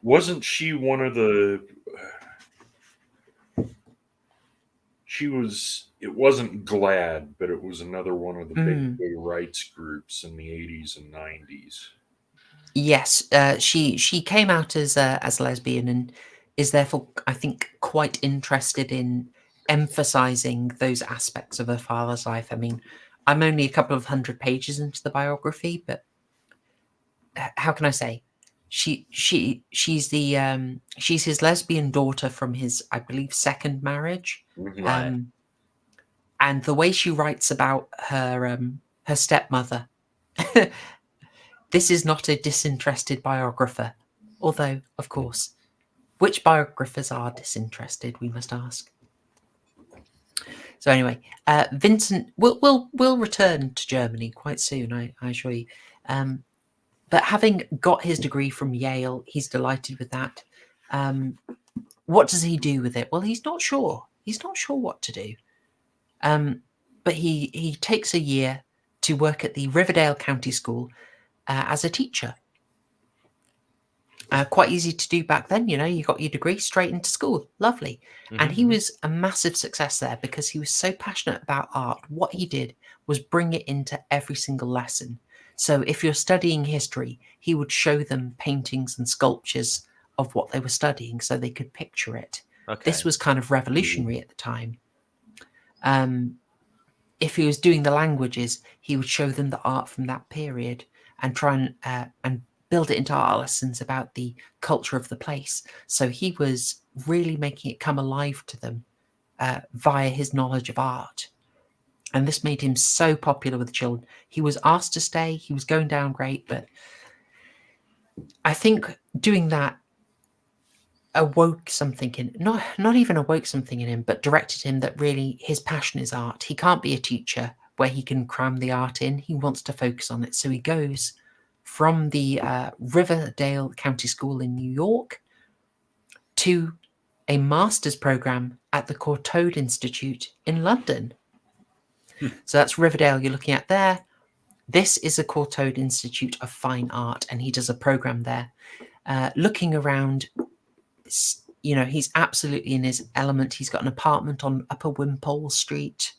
wasn't she one of the... it wasn't GLAAD, but it was another one of the big gay rights groups in the 80s and 90s. Yes, she came out as lesbian and is therefore, I think, quite interested in emphasizing those aspects of her father's life. I mean, I'm only a couple of 100 pages into the biography, but how can I say? She's his lesbian daughter from his, I believe, second marriage. Right. And the way she writes about her stepmother, this is not a disinterested biographer. Although, of course, which biographers are disinterested, we must ask. So anyway, Vincent will return to Germany quite soon, I assure you. But having got his degree from Yale, he's delighted with that. What does he do with it? Well, he's not sure. He's not sure what to do. But he takes a year to work at the Riverdale County School as a teacher. Quite easy to do back then, you got your degree straight into school. Lovely. Mm-hmm. And he was a massive success there because he was so passionate about art. What he did was bring it into every single lesson. So if you're studying history, he would show them paintings and sculptures of what they were studying so they could picture it. Okay. This was kind of revolutionary at the time. If he was doing the languages, he would show them the art from that period and try and build it into art lessons about the culture of the place. So he was really making it come alive to them via his knowledge of art. And this made him so popular with the children. He was asked to stay. He was going down great. But I think doing that awoke something in, not even awoke something in him, but directed him that really his passion is art. He can't be a teacher where he can cram the art in. He wants to focus on it. So he goes from the Riverdale County School in New York to a master's program at the Courtauld Institute in London. So that's Riverdale you're looking at there. This is a Courtauld Institute of Fine Art, and he does a program there. Looking around, you know, he's absolutely in his element. He's got an apartment on Upper Wimpole Street,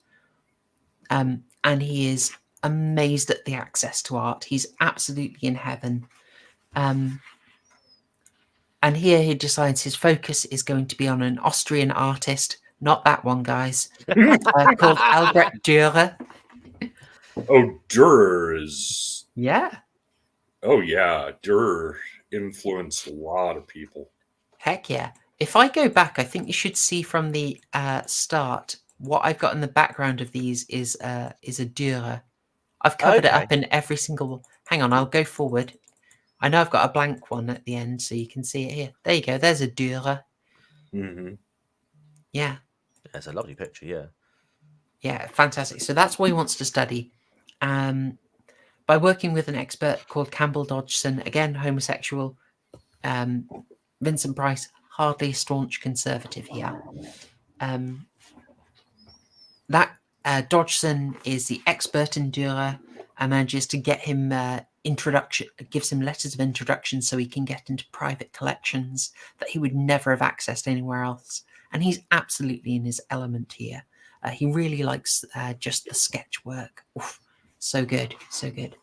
and he is amazed at the access to art. He's absolutely in heaven. And here he decides his focus is going to be on an Austrian artist, not that one, guys, called Albrecht Dürer. Oh, Dürer is... Yeah. Oh, yeah. Dürer influenced a lot of people. Heck yeah. If I go back, I think you should see from the start, what I've got in the background of these is a Dürer. I've covered it up in every single... Hang on, I'll go forward. I know I've got a blank one at the end, so you can see it here. There you go. There's a Dürer. Mm-hmm. Yeah. That's a lovely picture, yeah. Yeah, fantastic. So that's what he wants to study. By working with an expert called Campbell Dodgson, again, homosexual, Vincent Price, hardly a staunch conservative here. Dodgson is the expert in Dürer and manages to get him gives him letters of introduction so he can get into private collections that he would never have accessed anywhere else. And he's absolutely in his element here. He really likes just the sketch work. Oof, so good, so good.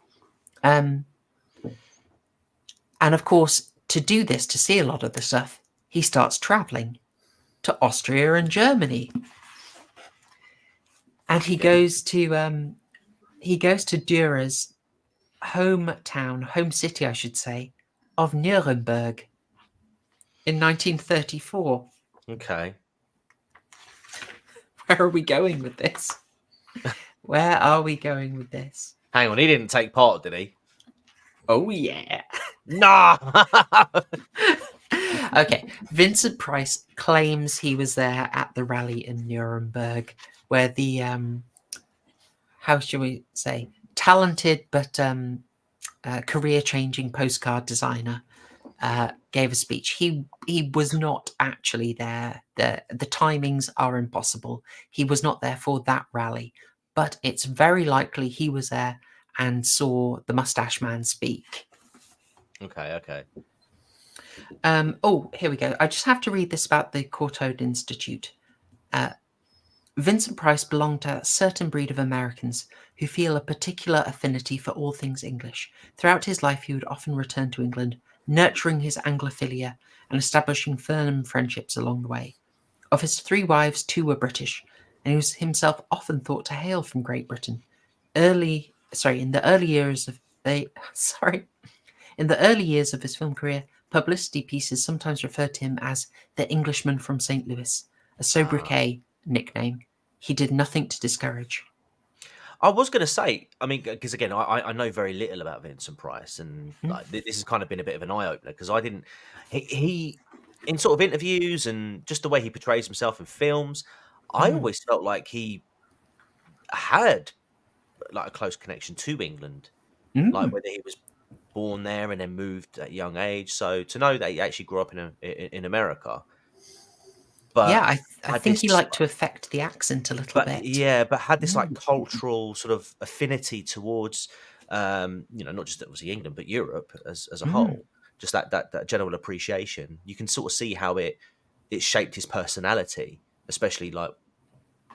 And of course, to do this, to see a lot of the stuff, he starts traveling to Austria and Germany. And he goes to Dürer's home city, I should say, of Nuremberg in 1934. Okay. Where are we going with this? Where are we going with this? Hang on, he didn't take part, did he? Oh, yeah. Nah! Okay, Vincent Price claims he was there at the rally in Nuremberg, where the, how shall we say, talented but career-changing postcard designer gave a speech. He was not actually there. The timings are impossible. He was not there for that rally, but it's very likely he was there and saw the Mustache Man speak. Okay. Oh, here we go. I just have to read this about the Courtauld Institute. Vincent Price belonged to a certain breed of Americans who feel a particular affinity for all things English. Throughout his life, he would often return to England, nurturing his Anglophilia and establishing firm friendships along the way. Of his 3 wives, 2 were British, and he was himself often thought to hail from Great Britain. In the early years of his film career, publicity pieces sometimes referred to him as the Englishman from St. Louis, a sobriquet nickname he did nothing to discourage. I was going to say, I mean, because again, I know very little about Vincent Price, and like, this has kind of been a bit of an eye opener because I didn't. He in sort of interviews and just the way he portrays himself in films, I always felt like he had like a close connection to England, like whether he was born there and then moved at a young age. So to know that he actually grew up in America. But yeah, I think he liked to affect the accent a little bit. Yeah, but had this like cultural sort of affinity towards, not just obviously England, but Europe as a whole. Just that general appreciation. You can sort of see how it shaped his personality, especially like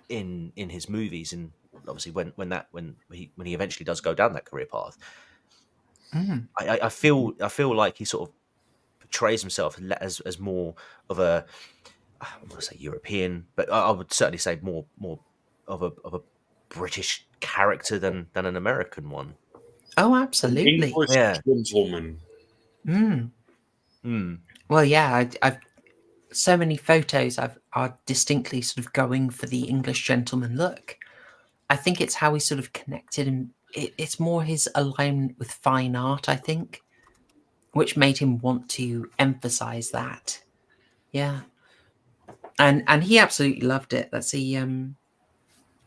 in his movies, and obviously when he eventually does go down that career path. I feel like he sort of portrays himself as more of a, I want to say European, but I would certainly say more of a British character than an American one. Oh, absolutely. English gentleman. Well, yeah, I've so many photos are distinctly sort of going for the English gentleman look. I think it's how he sort of connected, and it's more his alignment with fine art, I think, which made him want to emphasize that. Yeah. And he absolutely loved it. Let's see.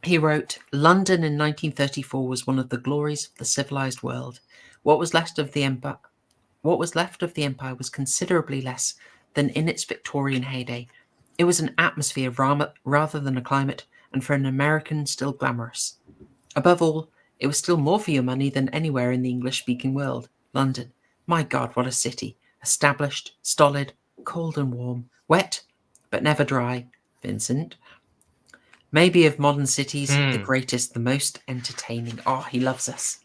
He wrote, London in 1934 was one of the glories of the civilized world. What was left of the empire was considerably less than in its Victorian heyday. It was an atmosphere rather than a climate, and for an American, still glamorous. Above all, it was still more for your money than anywhere in the English-speaking world. London. My God, what a city. Established, stolid, cold and warm, wet, but never dry. Vincent. Maybe of modern cities, the greatest, the most entertaining. Oh, he loves us.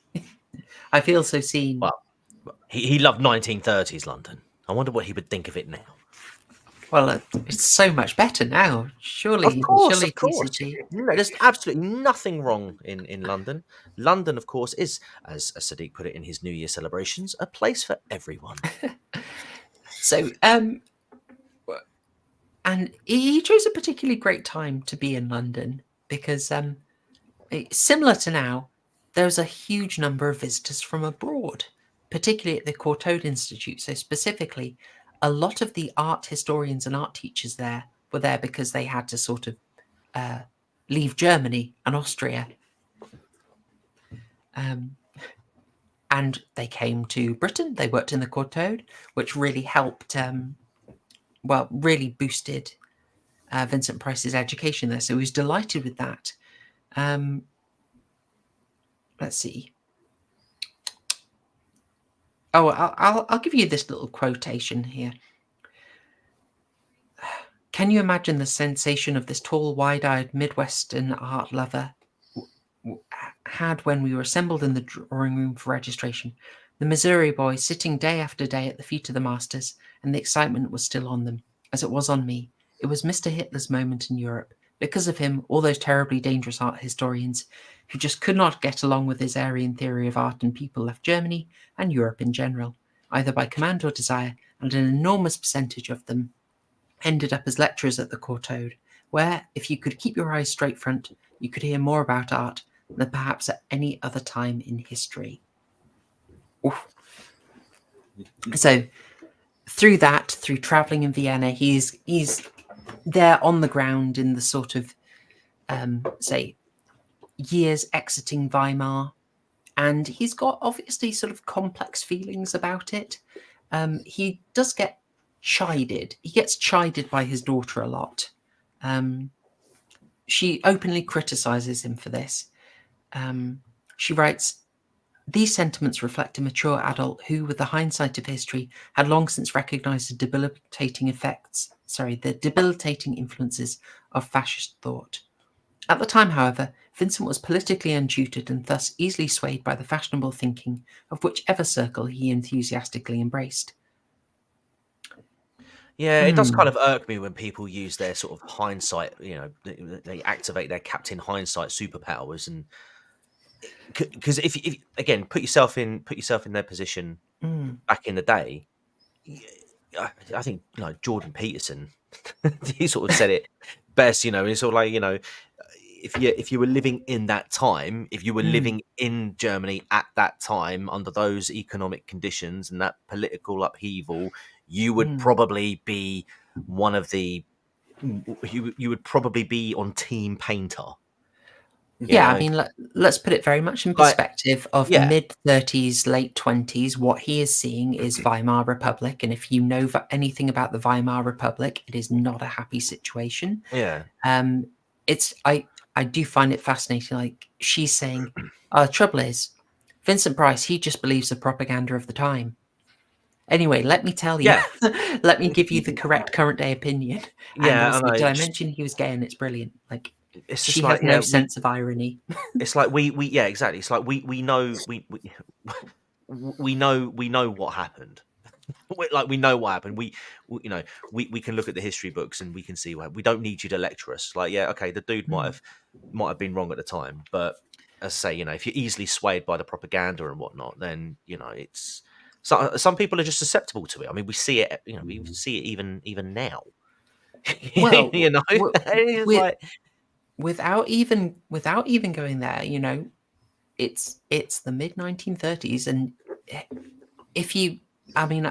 I feel so seen. Well, he loved 1930s London. I wonder what he would think of it now. Well, it's so much better now. Surely, Of course. TCG. There's absolutely nothing wrong in London. London, of course, is, as Sadiq put it in his New Year celebrations, a place for everyone. So, and he chose a particularly great time to be in London because, similar to now, there's a huge number of visitors from abroad, particularly at the Courtauld Institute. So specifically, a lot of the art historians and art teachers there were there because they had to sort of leave Germany and Austria. And they came to Britain. They worked in the Courtauld, which really helped, really boosted Vincent Price's education there. So he was delighted with that. Let's see. Oh, I'll give you this little quotation here. Can you imagine the sensation of this tall, wide-eyed Midwestern art lover had when we were assembled in the drawing room for registration? The Missouri boys sitting day after day at the feet of the masters, and the excitement was still on them, as it was on me. It was Mr. Hitler's moment in Europe. Because of him, all those terribly dangerous art historians who just could not get along with his Aryan theory of art and people left Germany and Europe in general, either by command or desire, and an enormous percentage of them ended up as lecturers at the Courtauld, where, if you could keep your eyes straight front, you could hear more about art than perhaps at any other time in history. Oof. So, through travelling in Vienna, he's there on the ground in the sort of, years exiting Weimar, and he's got obviously sort of complex feelings about it. He does get chided. He gets chided by his daughter a lot. She openly criticizes him for this. She writes, these sentiments reflect a mature adult who, with the hindsight of history, had long since recognized the debilitating influences of fascist thought. At the time, however, Vincent was politically untutored and thus easily swayed by the fashionable thinking of whichever circle he enthusiastically embraced. Yeah, it does kind of irk me when people use their sort of hindsight, they activate their Captain Hindsight superpowers, and because if again put yourself in their position back in the day, I think Jordan Peterson, he sort of said it best. It's sort of like if you were living in that time, if you were living in Germany at that time under those economic conditions and that political upheaval, you would probably be one of the. You would probably be on Team Painter. Yeah, I mean, let's put it very much in perspective of mid-30s, late 20s. What he is seeing is Weimar Republic, and if you know anything about the Weimar Republic, it is not a happy situation. Yeah. I do find it fascinating. Like, she's saying, the trouble is, Vincent Price, he just believes the propaganda of the time. Anyway, let me tell you, let me give you the correct current day opinion. Yeah, and also, did I mention he was gay? And it's brilliant. Like, it's she has no sense of irony. It's like we exactly. It's like we know we know what happened. We know what happened. We can look at the history books and we can see we don't need you to lecture us. Like, yeah, okay, the dude might have been wrong at the time, but as I say, if you're easily swayed by the propaganda and whatnot, then it's some people are just susceptible to it. I mean, we see it. We see it even now. Well, without even going there, it's the mid 1930s, and if you. I mean,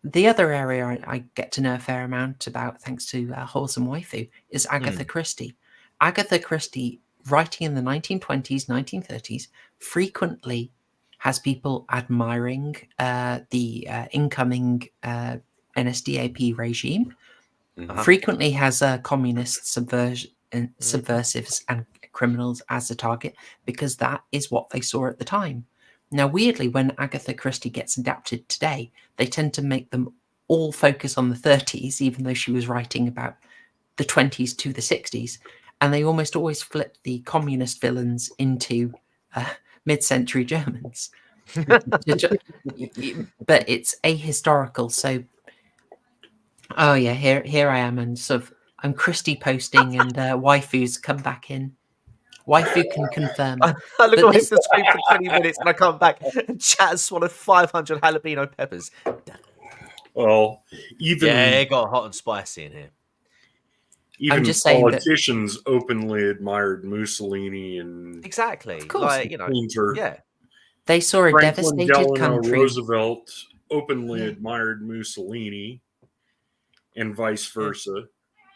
the other area I get to know a fair amount about, thanks to Wholesome Waifu, is Agatha Christie. Agatha Christie writing in the 1920s, 1930s, frequently has people admiring the incoming NSDAP regime, frequently has communist subversives and criminals as a target, because that is what they saw at the time. Now, weirdly, when Agatha Christie gets adapted today, they tend to make them all focus on the 30s, even though she was writing about the 20s to the 60s. And they almost always flip the communist villains into mid-century Germans. But it's ahistorical. So, oh yeah, here I am, and sort of I'm Christie posting, and waifus come back in. Waifu can confirm. I look away from the screen for 20 minutes and I come back and chat has swallowed 500 jalapeno peppers. Well, even it got hot and spicy in here. Even I'm just saying politicians openly admired Mussolini and exactly, of course, like, you know, Winter. yeah. They saw a Franklin devastated Delano country. Roosevelt openly admired Mussolini, and vice versa.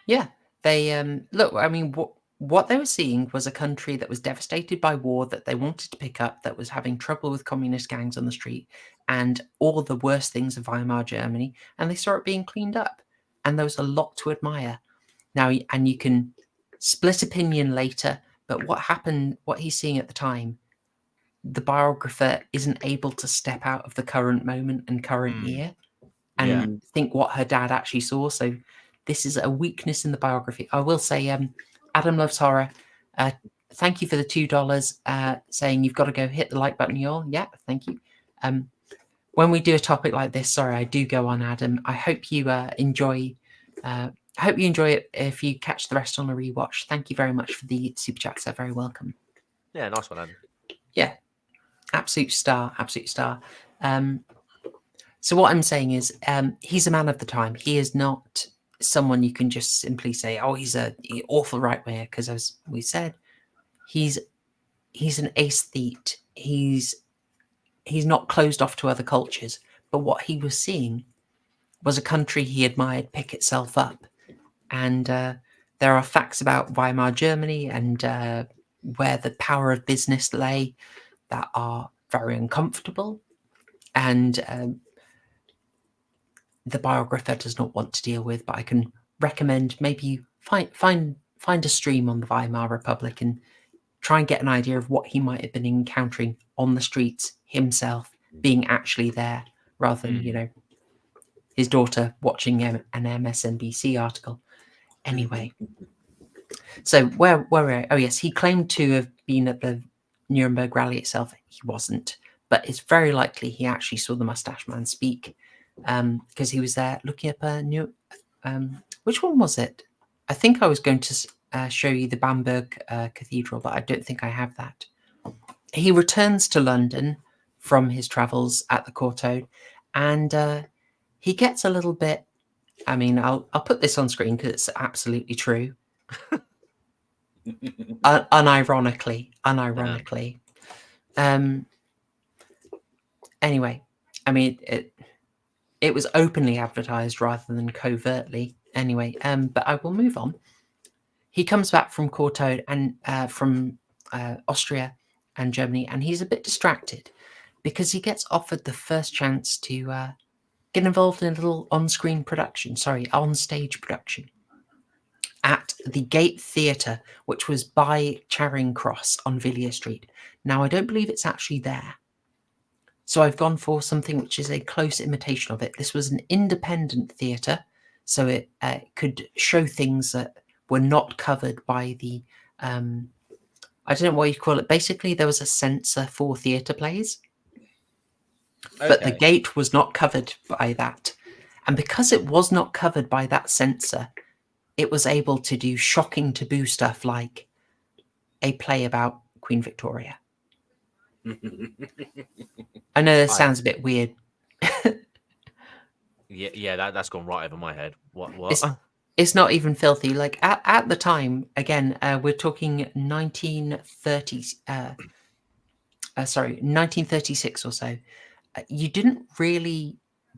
Yeah, they look. I mean, what they were seeing was a country that was devastated by war, that they wanted to pick up, that was having trouble with communist gangs on the street, and all the worst things of Weimar Germany, and they saw it being cleaned up, and there was a lot to admire. Now, and you can split opinion later, but what happened, what he's seeing at the time, the biographer isn't able to step out of the current moment and current year and think what her dad actually saw. So this is a weakness in the biography. I will say, Adam Loves Horror, thank you for the $2, saying you've got to go hit the like button, y'all. Yeah, thank you. When we do a topic like this, sorry, I do go on, Adam. I hope you enjoy. I hope you enjoy it. If you catch the rest on a rewatch, thank you very much for the super chats. They're very welcome. Yeah, nice one, Adam. Yeah, absolute star, absolute star. So what I'm saying is, he's a man of the time. He is not someone you can just simply say, "Oh, he's an awful right winger," because as we said, he's an aesthete. He's not closed off to other cultures. But what he was seeing was a country he admired pick itself up. And there are facts about Weimar Germany and where the power of business lay that are very uncomfortable. And the biographer does not want to deal with, but I can recommend maybe you find a stream on the Weimar Republic and try and get an idea of what he might have been encountering on the streets himself, being actually there, rather than, you know, his daughter watching an MSNBC article. Anyway, so where were we? Oh yes, he claimed to have been at the Nuremberg rally itself. He wasn't, but it's very likely he actually saw the Mustache Man speak, because he was there looking up a new. Which one was it? I think I was going to show you the Bamberg Cathedral, but I don't think I have that. He returns to London from his travels at the Courtauld, and he gets a little bit. I mean, I'll put this on screen because it's absolutely true. Unironically. Anyway, I mean, it was openly advertised rather than covertly. Anyway, but I will move on. He comes back from Courtauld and from Austria and Germany, and he's a bit distracted because he gets offered the first chance to get involved in a little on-stage production at the Gate Theatre, which was by Charing Cross on Villiers Street. Now, I don't believe it's actually there. So I've gone for something which is a close imitation of it. This was an independent theatre, so it could show things that were not covered by the... I don't know what you call it. Basically, there was a censor for theatre plays. Okay. But the Gate was not covered by that. And because it was not covered by that censor, it was able to do shocking taboo stuff like a play about Queen Victoria. I know that sounds a bit weird. that's gone right over my head. What? It's not even filthy. Like at the time, again, we're talking 1936 or so. You didn't really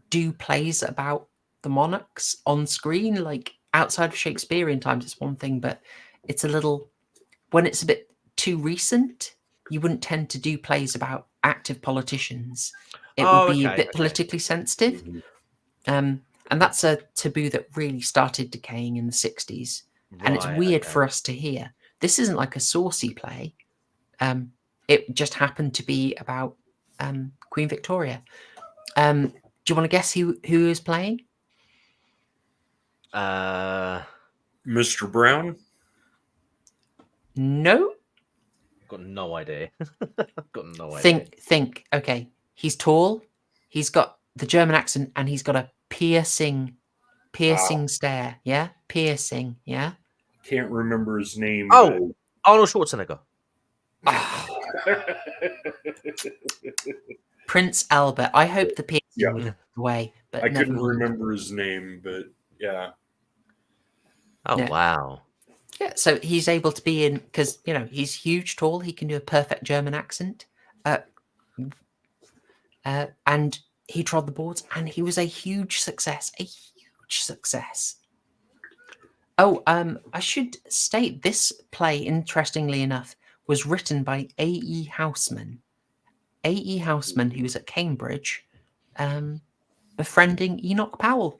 do plays about the monarchs on screen. Like outside of Shakespearean times, it's one thing, but it's a little, when it's a bit too recent, you wouldn't tend to do plays about active politicians. It Oh, would be a okay, bit okay. politically sensitive. Mhm. And that's a taboo that really started decaying in the 60s. And it's Right, weird okay. for us to hear. This isn't like a saucy play. It just happened to be about Queen Victoria. Do you want to guess who is playing? Mr. Brown? No. Got no idea. Got no idea. Think. Okay, he's tall. He's got the German accent, and he's got a piercing stare. Yeah, piercing. Yeah. Can't remember his name. Oh, Arnold Schwarzenegger. Prince Albert. I hope the piercing Yeah. was away, but I never couldn't mind. remember his name, but yeah. Oh, Yeah. wow. Yeah, so he's able to be in, because he's huge, tall. He can do a perfect German accent, and he trod the boards, and he was a huge success. A huge success. Oh, I should state this play, interestingly enough, was written by A.E. Houseman. A.E. Houseman, who was at Cambridge, befriending Enoch Powell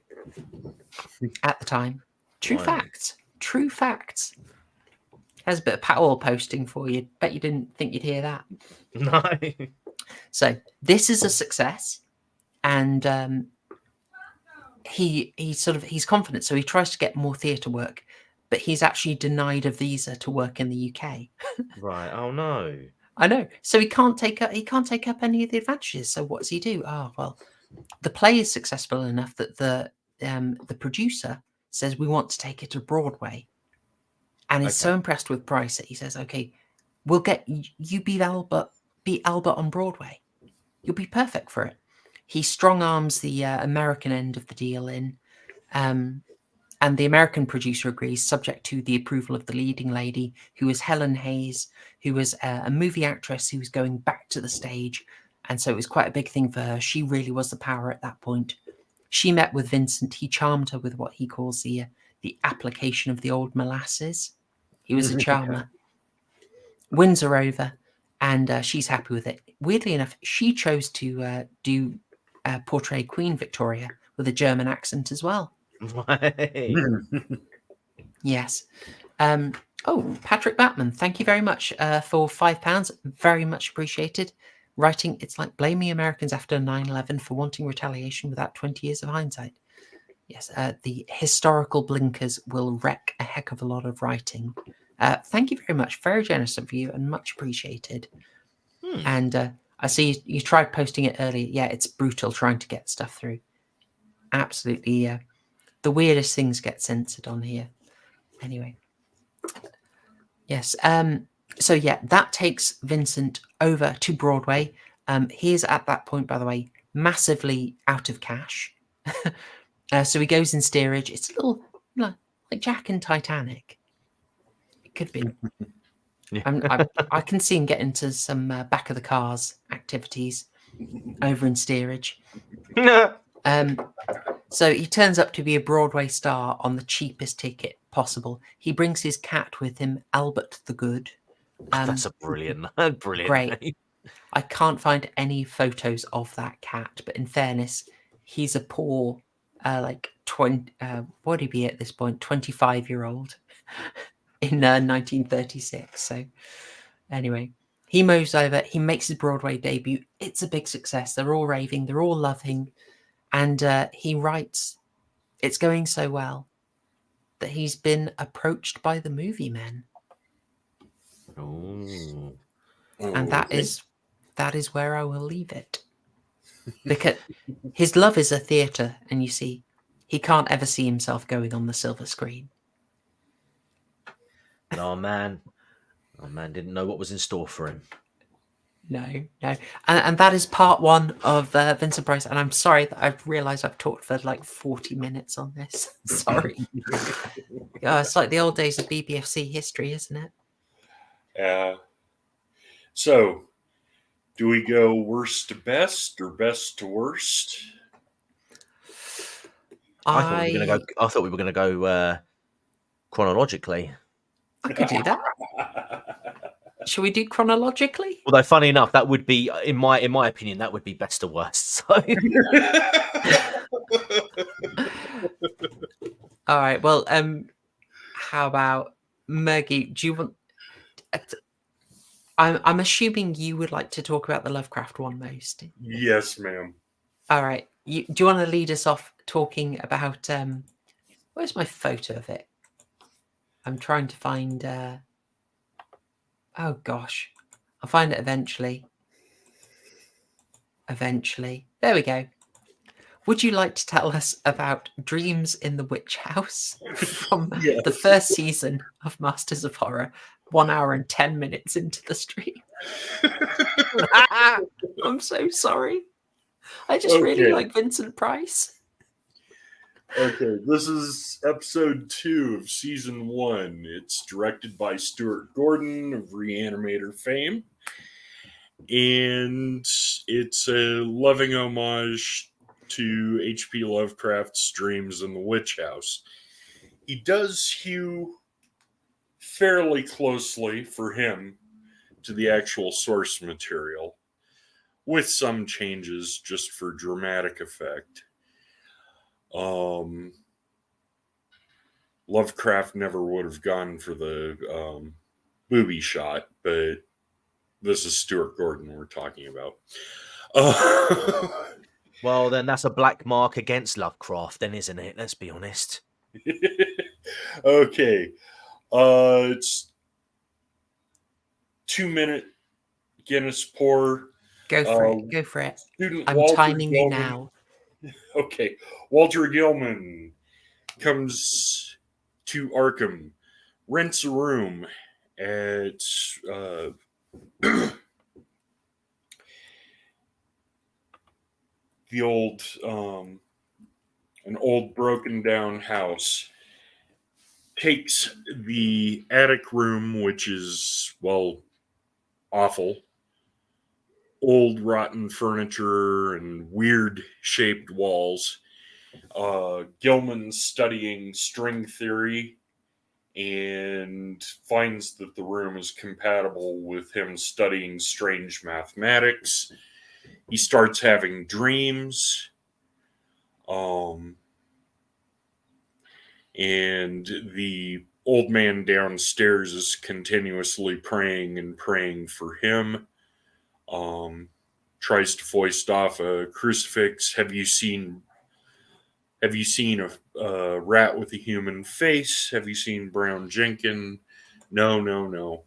at the time. True Wow. facts. True facts. There's a bit of Powell posting for you. Bet you didn't think you'd hear that. No. So this is a success, and he's confident. So he tries to get more theatre work, but he's actually denied a visa to work in the UK. Right. Oh no. I know. So he can't take up any of the advantages. So what does he do? Oh well, the play is successful enough that the producer says we want to take it to Broadway, and he's so impressed with price that he says, "Okay, we'll get you be Albert on Broadway. You'll be perfect for it." He strong arms the American end of the deal in, and the American producer agrees, subject to the approval of the leading lady, who is Helen Hayes, who was a movie actress who was going back to the stage. And so it was quite a big thing for her. She really was the power at that point. She met with Vincent. He charmed her with what he calls the application of the old molasses. He was a charmer. Wins her over, and she's happy with it. Weirdly enough, she chose to portray Queen Victoria with a German accent as well. Yes. Patrick Batman, thank you very much for £5. Very much appreciated. Writing, it's like blaming Americans after 9/11 for wanting retaliation without 20 years of hindsight. Yes, the historical blinkers will wreck a heck of a lot of writing. Thank you very much. Very generous of you and much appreciated. And I see you tried posting it earlier. Yeah, it's brutal trying to get stuff through. Absolutely. The weirdest things get censored on here. Anyway. Yes. So yeah, that takes Vincent over to Broadway. He's at that point, by the way, massively out of cash. So he goes in steerage. It's a little like Jack and Titanic. It could be. Yeah. I can see him get into some back of the cars activities over in steerage. So he turns up to be a Broadway star on the cheapest ticket possible. He brings his cat with him, Albert the Good. That's a brilliant Great. name. I can't find any photos of that cat, but in fairness, he's a poor, what would he be at this point? 25-year-old in 1936. So anyway, he moves over. He makes his Broadway debut. It's a big success. They're all raving. They're all loving. And he writes, it's going so well that he's been approached by the movie men. Oh. And that is where I will leave it. Because his love is a theatre, and you see, he can't ever see himself going on the silver screen. No, man didn't know what was in store for him. No. And that is part one of Vincent Price. And I'm sorry that I've realised I've talked for like 40 minutes on this. Sorry. It's like the old days of BBFC history, isn't it? So, do we go worst to best or best to worst? I thought we were going to go chronologically. I could do that. Shall we do chronologically? Although, funny enough, that would be, in my opinion, that would be best to worst. So. All right. Well, how about Murgoot? Do you want? I'm assuming you would like to talk about the Lovecraft one most. Yes, ma'am. All right. Do you want to lead us off talking about? Where's my photo of it? I'm trying to find. Oh gosh, I'll find it eventually. Eventually, there we go. Would you like to tell us about Dreams in the Witch House from the first season of Masters of Horror, 1 hour and 10 minutes into the stream? I'm so sorry. I just really like Vincent Price. Okay, this is episode 2 of season 1. It's directed by Stuart Gordon of Reanimator fame. And it's a loving homage to H.P. Lovecraft's Dreams in the Witch House. He does hew fairly closely for him to the actual source material, with some changes just for dramatic effect. Lovecraft never would have gone for the booby shot, but this is Stuart Gordon we're talking about. Well, then that's a black mark against Lovecraft, then, isn't it? Let's be honest. Okay. It's 2-minute Guinness pour. Go for it. Go for it. I'm Walter timing you Gilman. now. Okay. Walter Gilman comes to Arkham, rents a room at the old an old broken down house, takes the attic room, which is, well, awful, old rotten furniture and weird shaped walls. Gilman's studying string theory and finds that the room is compatible with him studying strange mathematics. He starts having dreams. And the old man downstairs is continuously praying and praying for him. Tries to foist off a crucifix. Have you seen a rat with a human face? Have you seen Brown Jenkin? No.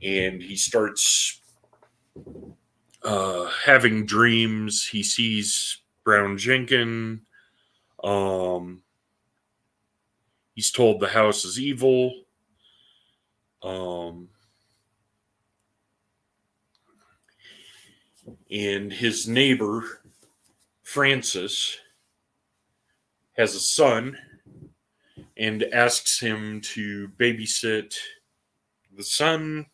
And he starts having dreams. He sees Brown Jenkin. He's told the house is evil. And his neighbor, Francis, has a son and asks him to babysit the son,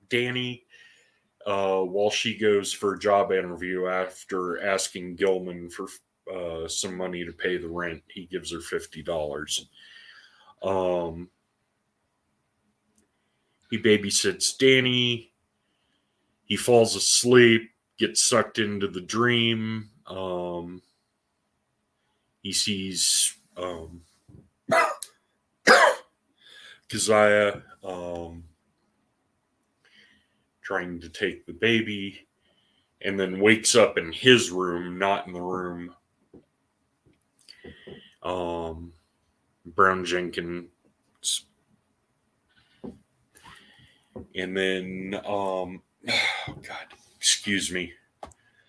Danny, while she goes for a job interview after asking Gilman for some money to pay the rent. He gives her $50. He babysits Danny. He falls asleep, gets sucked into the dream. He sees Keziah trying to take the baby, and then wakes up in his room, not in the room. Brown Jenkins. And then, oh God, excuse me.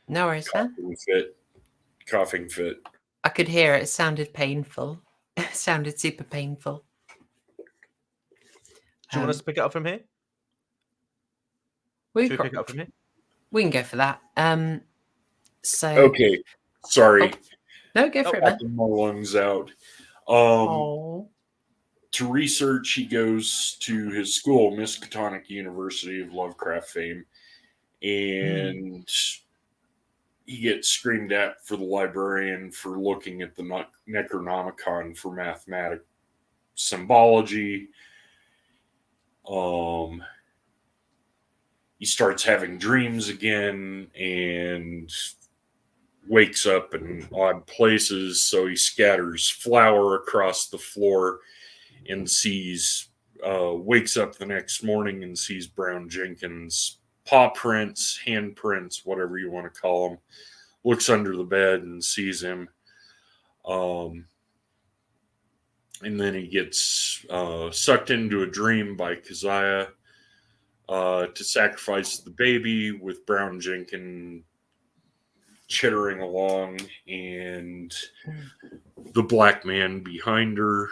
No worries, man. Coughing fit. I could hear it. It sounded painful. It sounded super painful. Do you want us to pick it up from here? We Should we pick it up from here? We can go for that. So okay, sorry. Oh. No, go for it, man. My lungs out. To research, he goes to his school, Miskatonic University of Lovecraft fame, and he gets screamed at for the librarian for looking at the Necronomicon for mathematic symbology. he starts having dreams again and wakes up in odd places. So he scatters flour across the floor and wakes up the next morning and sees Brown Jenkins' paw prints, handprints, whatever you want to call them. Looks under the bed and sees him. And then he gets sucked into a dream by Keziah to sacrifice the baby, with Brown Jenkins chittering along and the black man behind her.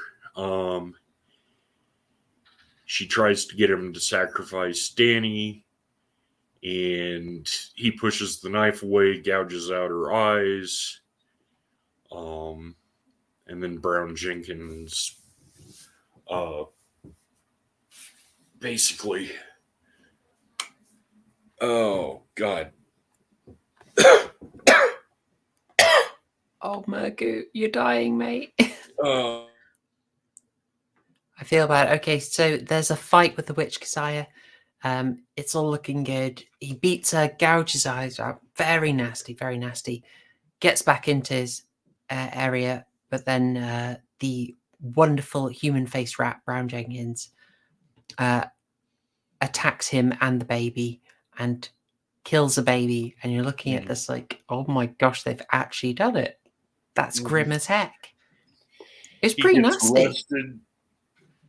She tries to get him to sacrifice Danny, and he pushes the knife away, gouges out her eyes. And then Brown Jenkins basically, oh God. Oh, Murgoot, you're dying, mate. I feel bad. Okay, so there's a fight with the witch Keziah. It's all looking good. He beats her, gouges her eyes out. Very nasty, very nasty. Gets back into his area, but then the wonderful human-faced rat, Brown Jenkins, attacks him and the baby and kills the baby. And you're looking at this like, oh my gosh, they've actually done it. That's grim as heck. It's pretty nasty. Arrested,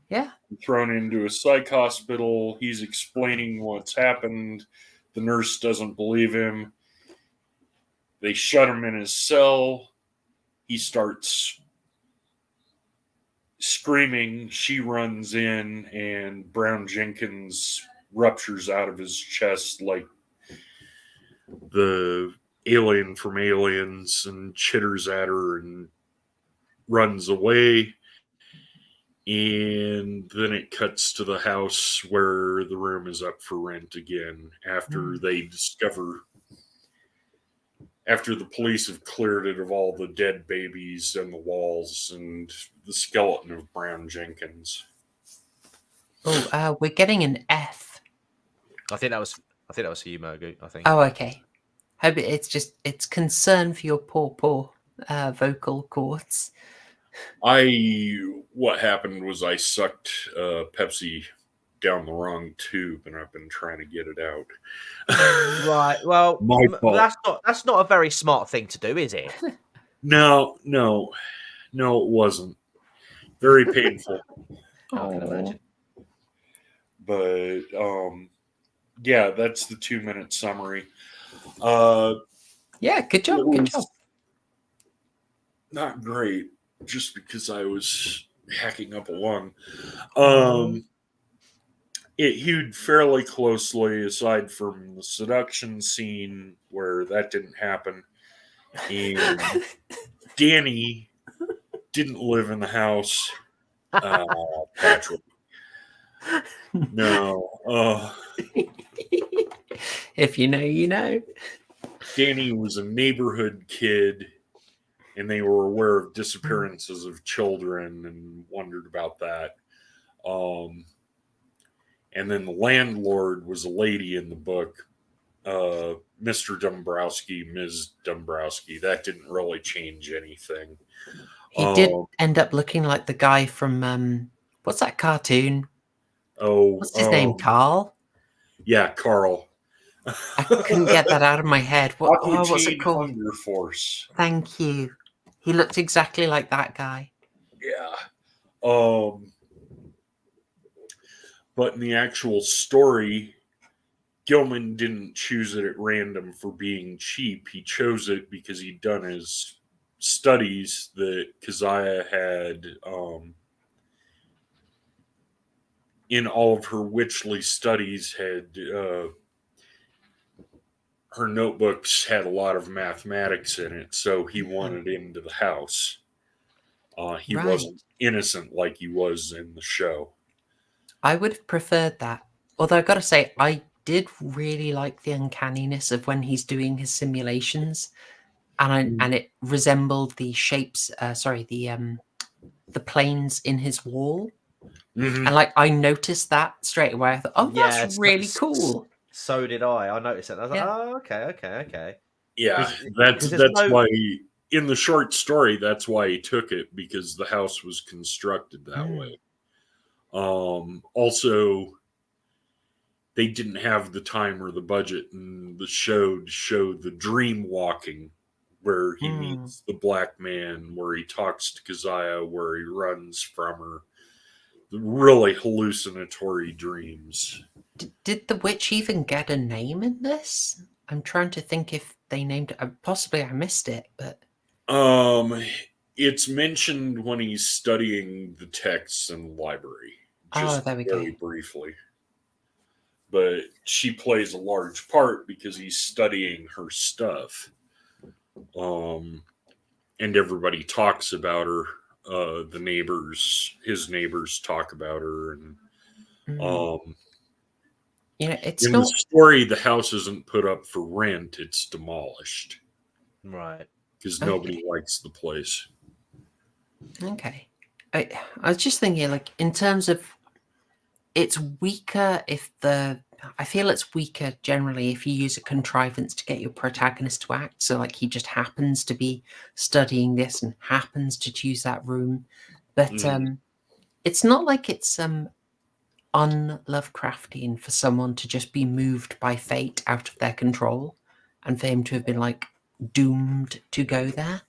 yeah. Thrown into a psych hospital. He's explaining what's happened. The nurse doesn't believe him. They shut him in his cell. He starts screaming. She runs in, and Brown Jenkins ruptures out of his chest like the alien from Aliens and chitters at her and runs away. And then it cuts to the house where the room is up for rent again after they discover, after the police have cleared it of all the dead babies and the walls and the skeleton of Brown Jenkins. Oh, we're getting an F. I think that was for you, Murgoot. I think. Oh, okay. Hope it's concern for your poor vocal cords. What happened was I sucked Pepsi down the wrong tube, and I've been trying to get it out. Right. Well, My fault. That's not a very smart thing to do, is it? No, it wasn't. Very painful. I can imagine. But yeah, that's the 2-minute summary. Yeah, good job. Good job. Not great, just because I was hacking up a lung. It hewed fairly closely, aside from the seduction scene where that didn't happen. And Danny didn't live in the house. Patrick. No. If you know, you know. Danny was a neighborhood kid, and they were aware of disappearances of children and wondered about that. And then the landlord was a lady in the book, Mr. Dombrowski, Ms. Dombrowski. That didn't really change anything. He did end up looking like the guy from, what's that cartoon? What's his name? Carl? Yeah, Carl. I couldn't get that out of my head. What's it called? Hunger Force. Thank you. He looked exactly like that guy. Yeah. But in the actual story, Gilman didn't choose it at random for being cheap. He chose it because he'd done his studies that Keziah had in all of her witchly studies had her notebooks had a lot of mathematics in it, so he wanted into the house. He wasn't innocent like he was in the show. I would have preferred that. Although I've got to say, I did really like the uncanniness of when he's doing his simulations, and it resembled the shapes. The planes in his wall, and like I noticed that straight away. I thought, oh, that's really cool. So did I. I noticed it. I was like, Yeah. oh, okay. Yeah, 'Cause there's that's no- why in the short story, that's why he took it, because the house was constructed that way. Also, they didn't have the time or the budget in the show to show the dream walking, where he meets the black man, where he talks to Keziah, where he runs from her. The really hallucinatory dreams. Did the witch even get a name in this? I'm trying to think if they named it. Possibly I missed it, but It's mentioned when he's studying the texts in the library, just there we very go. briefly. But she plays a large part because he's studying her stuff. And everybody talks about her. His neighbors talk about her, and it's in not. the story, the house isn't put up for rent; it's demolished, Right. because nobody likes the place. Okay. I was just thinking, like, in terms of, it's weaker if I feel it's weaker generally if you use a contrivance to get your protagonist to act. So, like, he just happens to be studying this and happens to choose that room. But it's not like it's un-Lovecraftian for someone to just be moved by fate out of their control and for him to have been, like, doomed to go there.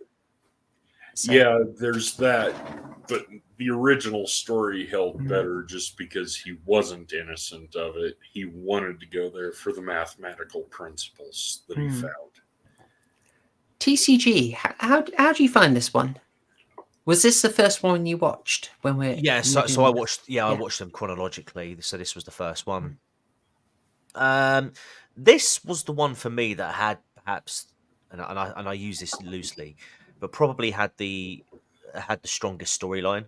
So, Yeah, there's that, but the original story held better just because he wasn't innocent of it. He wanted to go there for the mathematical principles that he found. TCG, how do you find this one? Was this the first one you watched when we're? Yeah, so I watched. I watched them chronologically. So this was the first one. This was the one for me that had perhaps, and I use this loosely, but probably had the strongest storyline,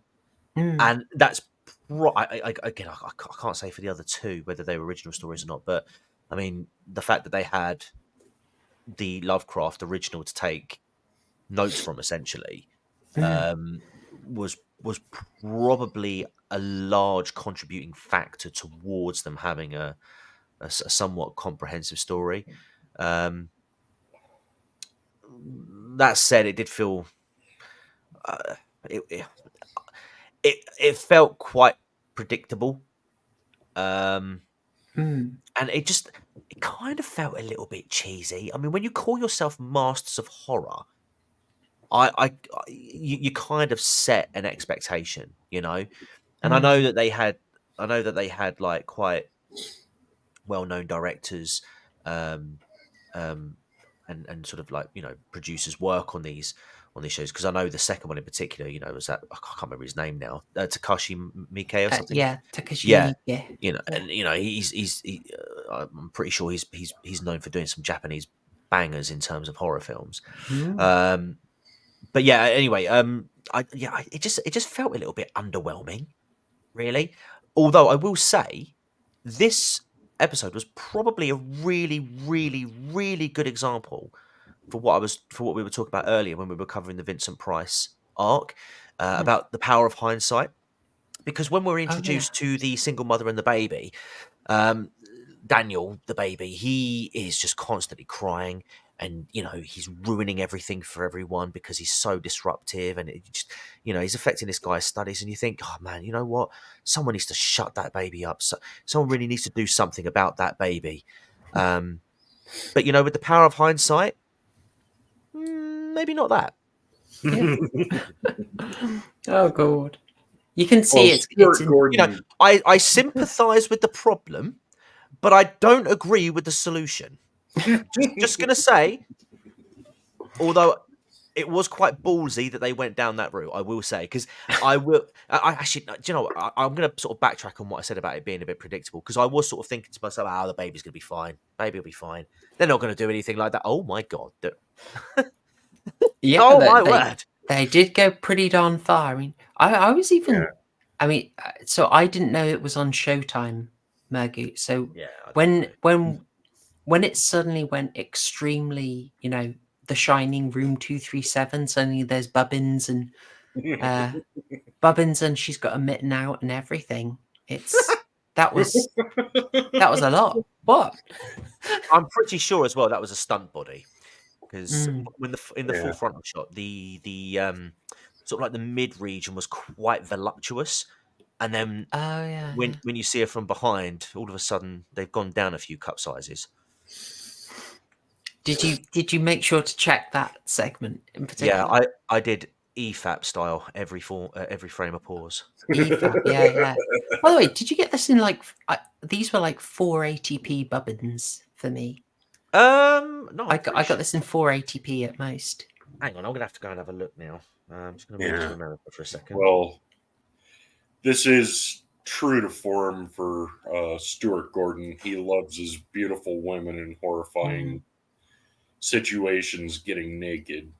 and that's I can't say for the other two whether they were original stories or not, but I mean the fact that they had the Lovecraft original to take notes from essentially was probably a large contributing factor towards them having a somewhat comprehensive story. That said, it did feel it felt quite predictable, and it kind of felt a little bit cheesy. I mean, when you call yourself masters of horror, you kind of set an expectation, you know, and I know that they had like quite well-known directors, and sort of like, you know, producers work on these shows, because I know the second one in particular, you know, was that I can't remember his name now, Takeshi Miike or something. Takeshi. Yeah, you know, and you know I'm pretty sure he's known for doing some Japanese bangers in terms of horror films. But yeah, anyway, it just felt a little bit underwhelming, really. Although I will say, this episode was probably a really, really, really good example for what we were talking about earlier when we were covering the Vincent Price arc, about the power of hindsight. Because when we're introduced to the single mother and the baby, Daniel, the baby, he is just constantly crying, and you know, he's ruining everything for everyone because he's so disruptive, and it just, you know, he's affecting this guy's studies. And you think, oh man, you know what? Someone needs to shut that baby up. Someone really needs to do something about that baby. But you know, with the power of hindsight, maybe not that. Oh god, you can see it's you know, I sympathise with the problem, but I don't agree with the solution. just gonna say, although it was quite ballsy that they went down that route, I will say, because I actually, do you know what? I'm going to sort of backtrack on what I said about it being a bit predictable, because I was sort of thinking to myself, the baby's going to be fine. Baby will be fine. They're not going to do anything like that. Oh my god. Yeah. Oh my word. They did go pretty darn far. I mean, I was even. Yeah. I mean, so I didn't know it was on Showtime, Murgoot. So when it suddenly went extremely, you know, The Shining, Room 237, suddenly there's Bubbins and she's got a mitten out and everything. That was a lot. What? I'm pretty sure as well that was a stunt body, because Mm. when in the full frontal shot, the sort of like the mid region was quite voluptuous, and then Oh yeah. when you see her from behind, all of a sudden they've gone down a few cup sizes. Did you make sure to check that segment in particular? Yeah, I did EFAP style every frame of pause. EFAP, yeah. By the way, did you get this in like these were like 480p bubbins for me? No, I got this in 480p at most. Hang on, I'm gonna have to go and have a look now. I'm just gonna move to America for a second. Well, this is true to form for Stuart Gordon. He loves his beautiful women in horrifying situations getting naked.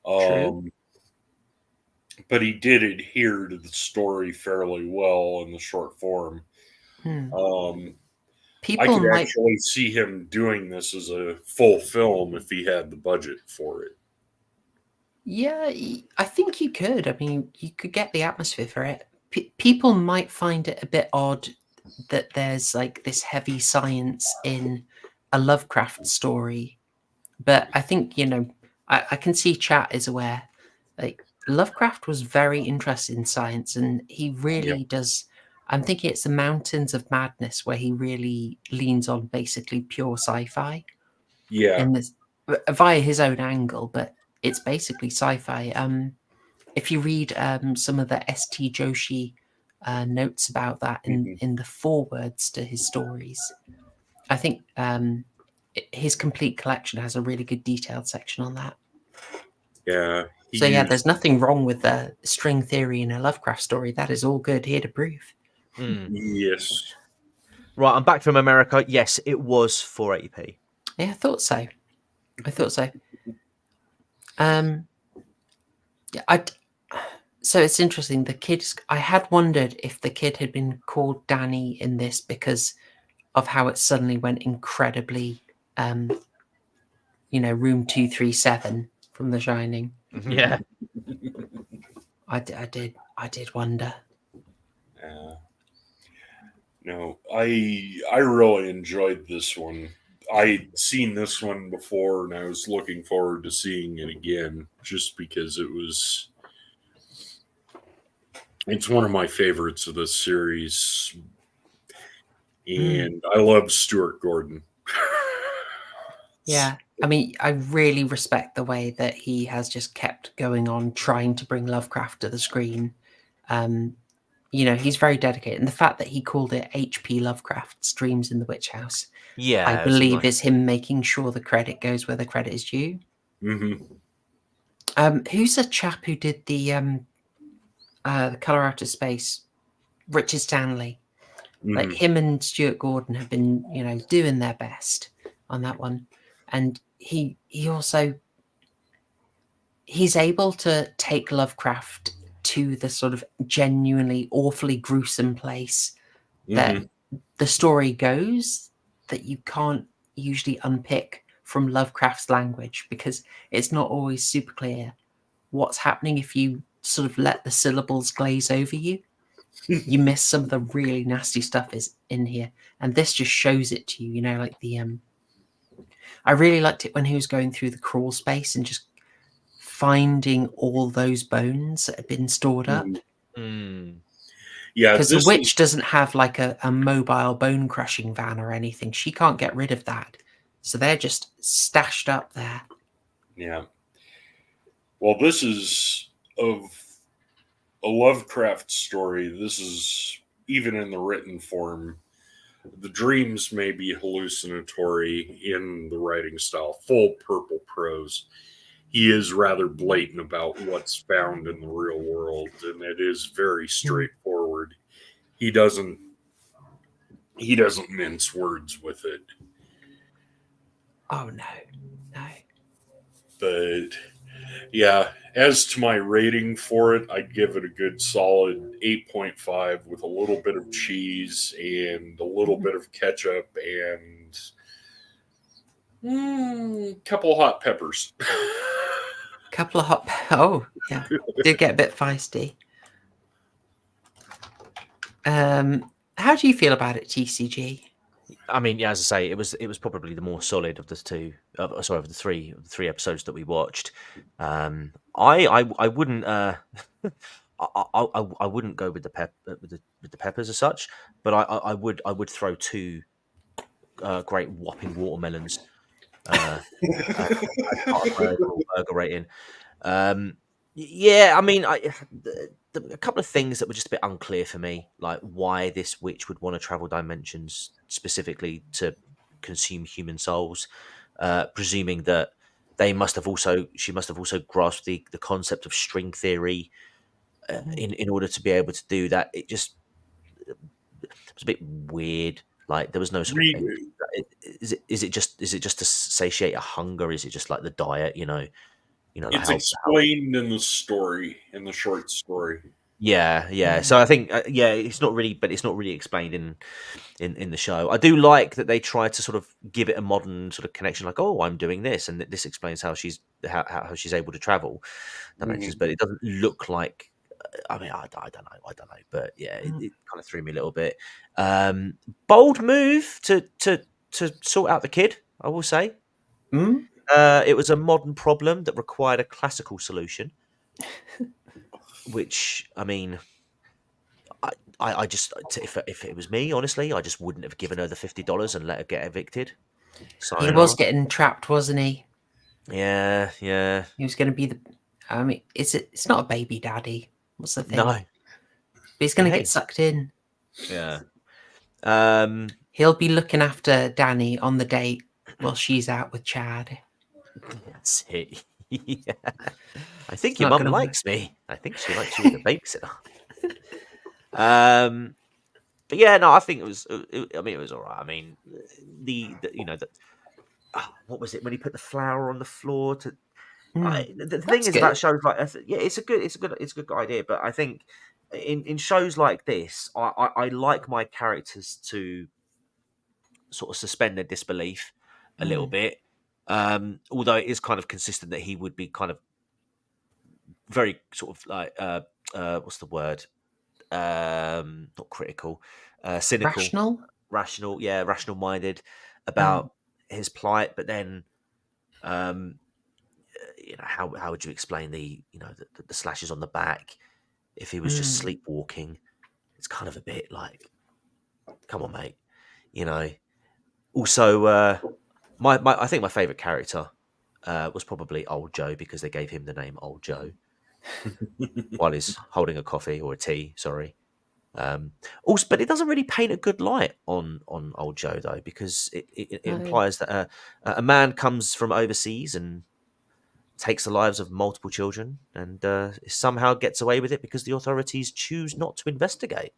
True. But he did adhere to the story fairly well in the short form. I could actually see him doing this as a full film if he had the budget for it. Yeah, I think you could. I mean, you could get the atmosphere for it. People might find it a bit odd that there's like this heavy science in a Lovecraft story, but I think, you know, I can see chat is aware. Like, Lovecraft was very interested in science, and he really does. I'm thinking it's the Mountains of Madness where he really leans on basically pure sci-fi. Yeah. In this, via his own angle, but it's basically sci-fi. If you read some of the St. Joshi notes about that in the forewords to his stories, I think his complete collection has a really good detailed section on that. Yeah. So yeah, there's nothing wrong with the string theory in a Lovecraft story. That is all good. Here to prove. Yes. Right, I'm back from America. Yes, it was 480p. Yeah, I thought so. So it's interesting. The kids. I had wondered if the kid had been called Danny in this because of how it suddenly went incredibly, room 237 from The Shining. Yeah, I did wonder. No, I really enjoyed this one. I'd seen this one before, and I was looking forward to seeing it again, just because it's one of my favorites of this series, and I love Stuart Gordon. Yeah, I mean, I really respect the way that he has just kept going on trying to bring Lovecraft to the screen. He's very dedicated, and the fact that he called it H.P. Lovecraft's Dreams in the Witch House, I believe is him making sure the credit goes where the credit is due. Who's a chap who did the Color Out of Space? Richard Stanley. Like, him and Stuart Gordon have been, doing their best on that one, and he's able to take Lovecraft to the sort of genuinely awfully gruesome place that the story goes, that you can't usually unpick from Lovecraft's language, because it's not always super clear what's happening if you sort of let the syllables glaze over you. You miss some of the really nasty stuff is in here, and this just shows it to you. Like I really liked it when he was going through the crawl space and just finding all those bones that had been stored up. Yeah, because the witch doesn't have like a mobile bone crushing van or anything. She can't get rid of that, so they're just stashed up there. Yeah. Well, this is of a Lovecraft story. This is, even in the written form, the dreams may be hallucinatory in the writing style, full purple prose. He is rather blatant about what's found in the real world, and it is very straightforward. He doesn't mince words with it. Oh no. But yeah, as to my rating for it, I'd give it a good solid 8.5 with a little bit of cheese and a little bit of ketchup and a couple of hot peppers. Oh, yeah. Did get a bit feisty. How do you feel about it, TCG? I mean, yeah, as I say, it was probably the more solid of the two. Of the three episodes that we watched. I wouldn't I wouldn't go with the peppers as such, but I would throw two great whopping watermelons as part of my overall burger rating. Yeah, I mean, a couple of things that were just a bit unclear for me, like why this witch would want to travel dimensions specifically to consume human souls, presuming that she must have also grasped the concept of string theory in order to be able to do that. It was a bit weird. Like there was no sort of is it just to satiate a hunger? Is it just like the diet? It's explained in the story, in the short story. Yeah. So I think it's not really explained in the show. I do like that they try to sort of give it a modern sort of connection, like, oh, I'm doing this, and this explains how she's able to travel dimensions. But it doesn't look like. I mean, I don't know, but yeah, it kind of threw me a little bit. Bold move to sort out the kid, I will say. It was a modern problem that required a classical solution. Which, I mean, I just, if it was me, honestly, I just wouldn't have given her the $50 and let her get evicted. He was getting trapped, wasn't he? Yeah. He was going to be I mean, it's not a baby daddy. What's the thing? No. But he's going to get sucked in. Yeah. He'll be looking after Danny on the date while she's out with Chad. That's it. Yeah. I think your mum likes me. I think she likes you as a babysitter. But yeah, no, I think it was. I mean, it was all right. I mean, what was it when he put the flour on the floor? The thing is about shows like it's a good idea. But I think in shows like this, I like my characters to sort of suspend their disbelief a little bit. Although it is kind of consistent that he would be kind of very sort of like what's the word? Not critical, cynical, rational minded about his plight. But then, how would you explain the slashes on the back if he was just sleepwalking? It's kind of a bit like, come on, mate. Also, I think my favourite character was probably Old Joe, because they gave him the name Old Joe while he's holding a coffee or a tea. Sorry. Also, but it doesn't really paint a good light on Old Joe, though, because it implies that a man comes from overseas and takes the lives of multiple children and somehow gets away with it because the authorities choose not to investigate.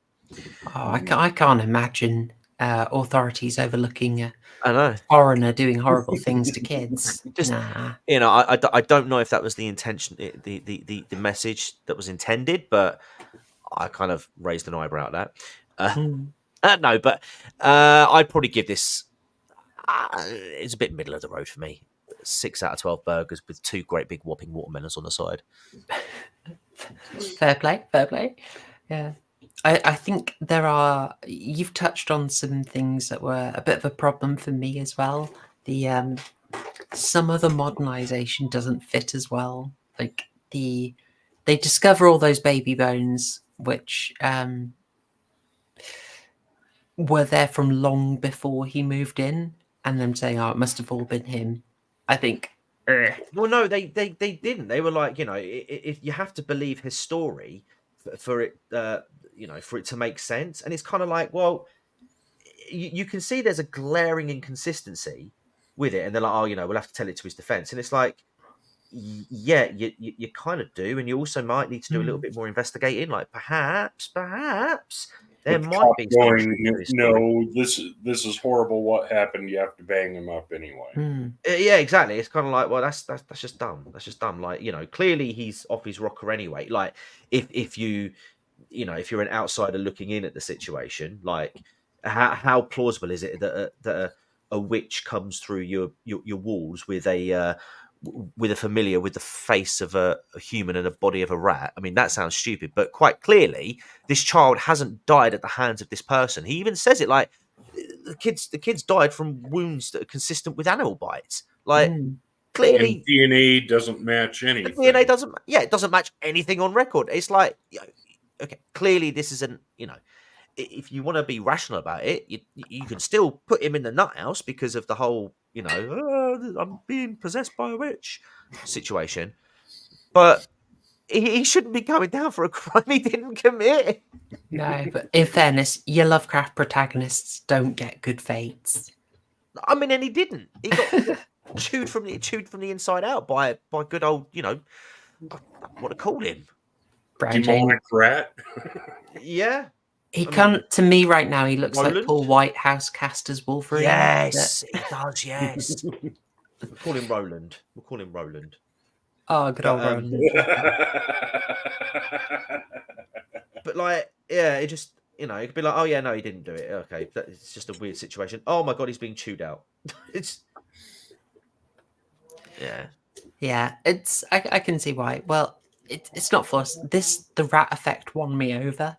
Oh, I can't imagine authorities overlooking a foreigner doing horrible things to kids. Nah. I don't know if that was the intention, the message that was intended, but I kind of raised an eyebrow at that. No, but I'd probably give this. It's a bit middle of the road for me. 6 out of 12 burgers with 2 great big whopping watermelons on the side. Fair play. Yeah. I think you've touched on some things that were a bit of a problem for me as well. Some of the modernization doesn't fit as well. Like they discover all those baby bones, which were there from long before he moved in, and them saying, "Oh, it must have all been him." I think. Well, no, they didn't. They were like, if you have to believe his story for it, for it to make sense. And it's kind of like, well, you can see there's a glaring inconsistency with it, and they're like, oh, we'll have to tell it to his defense. And it's like, yeah, you kind of do, and you also might need to do a little bit more investigating. Like perhaps there might be no, this is horrible. What happened? You have to bang him up anyway. Yeah, exactly. It's kind of like, well, that's just dumb. That's just dumb. Like, clearly he's off his rocker anyway. Like, if you're an outsider looking in at the situation, like, how plausible is it that a witch comes through your walls with a familiar with the face of a human and a body of a rat? I mean, that sounds stupid, but quite clearly, this child hasn't died at the hands of this person. He even says it like, the kids died from wounds that are consistent with animal bites. Like clearly, and DNA doesn't match anything. DNA doesn't. Yeah, it doesn't match anything on record. It's like, okay, clearly this isn't. If you want to be rational about it, you can still put him in the nut house because of the whole, I'm being possessed by a witch situation. But he shouldn't be coming down for a crime he didn't commit. No, but in fairness, your Lovecraft protagonists don't get good fates. I mean, and he didn't. He got chewed from the inside out by good old, what to call him, demonic rat. Yeah. He can't. To me, right now, he looks Roland? like Paul Whitehouse cast as Wolverine. Yes, he does. Yes. We'll call him Roland. Oh, good old Roland. But like, yeah, it just, it could be like, oh yeah, no, he didn't do it. Okay, it's just a weird situation. Oh my god, he's being chewed out. It's, yeah. It's I can see why. Well, it's not for us. The rat effect won me over.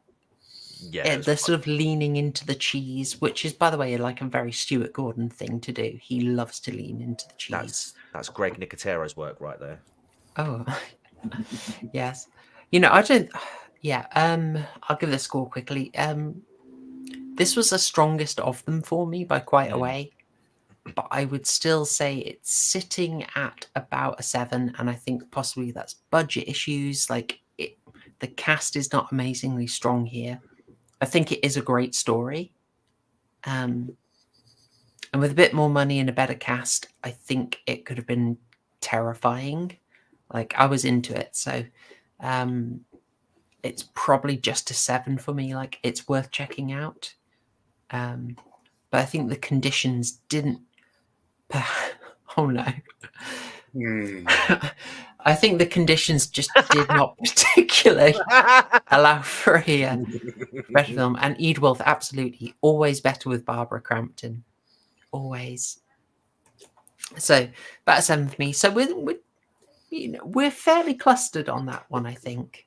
Yeah, They're sort of leaning into the cheese, which is, by the way, like a very Stuart Gordon thing to do. He loves to lean into the cheese. That's Greg Nicotero's work right there. Oh, yes. I don't. Yeah. I'll give the score quickly. This was the strongest of them for me by quite a way, but I would still say it's sitting at about a 7, and I think possibly that's budget issues. Like the cast is not amazingly strong here. I think it is a great story. And with a bit more money and a better cast, I think it could have been terrifying. Like, I was into it. So it's probably just a 7 for me. Like, it's worth checking out. But I think the conditions didn't... Oh, no. I think the conditions just did not particularly allow for a better film. And Edwulf, absolutely, always better with Barbara Crampton, always. So about a 7 for me. So we're fairly clustered on that one, I think.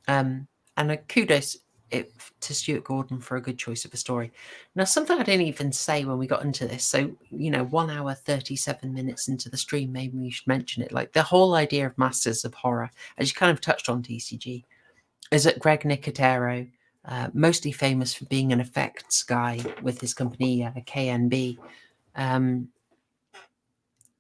And a kudos to Stuart Gordon for a good choice of a story. Now, something I didn't even say when we got into this. So, 1 hour, 37 minutes into the stream, maybe we should mention it. Like, the whole idea of Masters of Horror, as you kind of touched on, TCG, is that Greg Nicotero, mostly famous for being an effects guy with his company, KNB,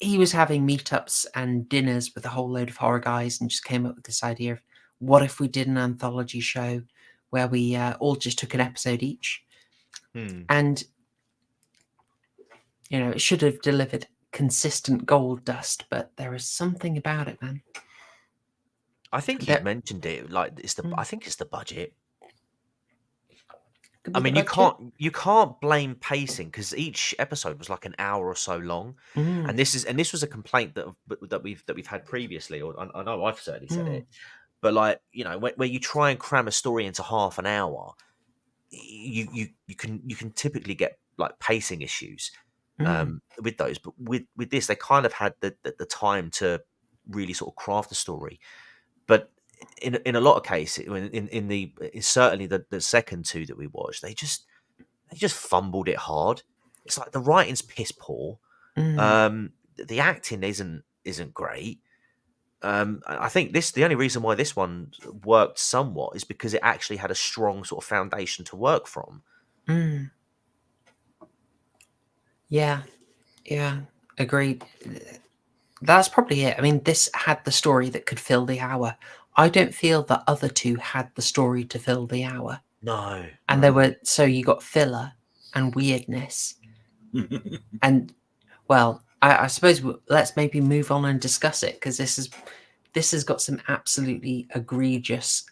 he was having meetups and dinners with a whole load of horror guys and just came up with this idea of, what if we did an anthology show where we all just took an episode each? And, it should have delivered consistent gold dust, but there is something about it, man. I think you mentioned it. Like, I think it's the budget. I mean, you can't blame pacing because each episode was like an hour or so long, and this was a complaint that we've had previously, or I know I've certainly said it. But like, where you try and cram a story into half an hour, you can typically get like pacing issues with those. But with this, they kind of had the time to really sort of craft the story. But in a lot of cases, in certainly the second 2 that we watched, they just fumbled it hard. It's like the writing's piss poor. The acting isn't great. I think the only reason why this one worked somewhat is because it actually had a strong sort of foundation to work from. Yeah, agreed. That's probably it. I mean, this had the story that could fill the hour. I don't feel the other 2 had the story to fill the hour. No. And you got filler and weirdness. And, well, I suppose let's maybe move on and discuss it, because this has got some absolutely egregious,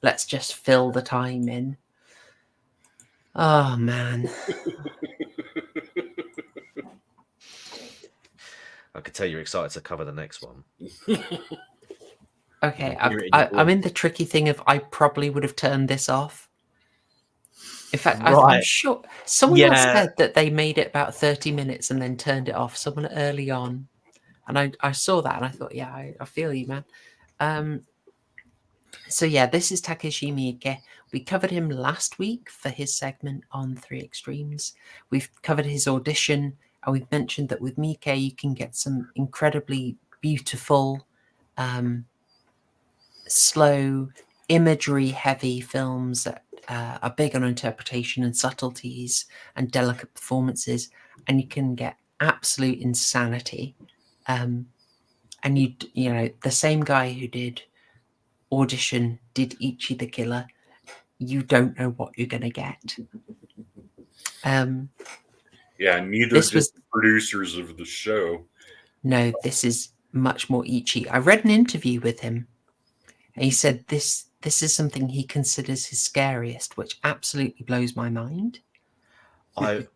let's just fill the time in. Oh, man. I could tell you're excited to cover the next one. Okay, I'm in the tricky thing of I probably would have turned this off. In fact, I'm sure someone else said that they made it about 30 minutes and then turned it off. Someone early on, and I saw that and I thought, yeah, I feel you, man. So yeah, this is Takeshi Miike. We covered him last week for his segment on Three Extremes. We've covered his audition, and we've mentioned that with Miike you can get some incredibly beautiful, slow, imagery-heavy films that are big on interpretation and subtleties and delicate performances, and you can get absolute insanity. And you know, the same guy who did Audition did Ichi the Killer. You don't know what you're going to get. Yeah, neither This did was the producers of the show. no. This is much more Ichi. I read an interview with him, and he said this is something he considers his scariest, which absolutely blows my mind. I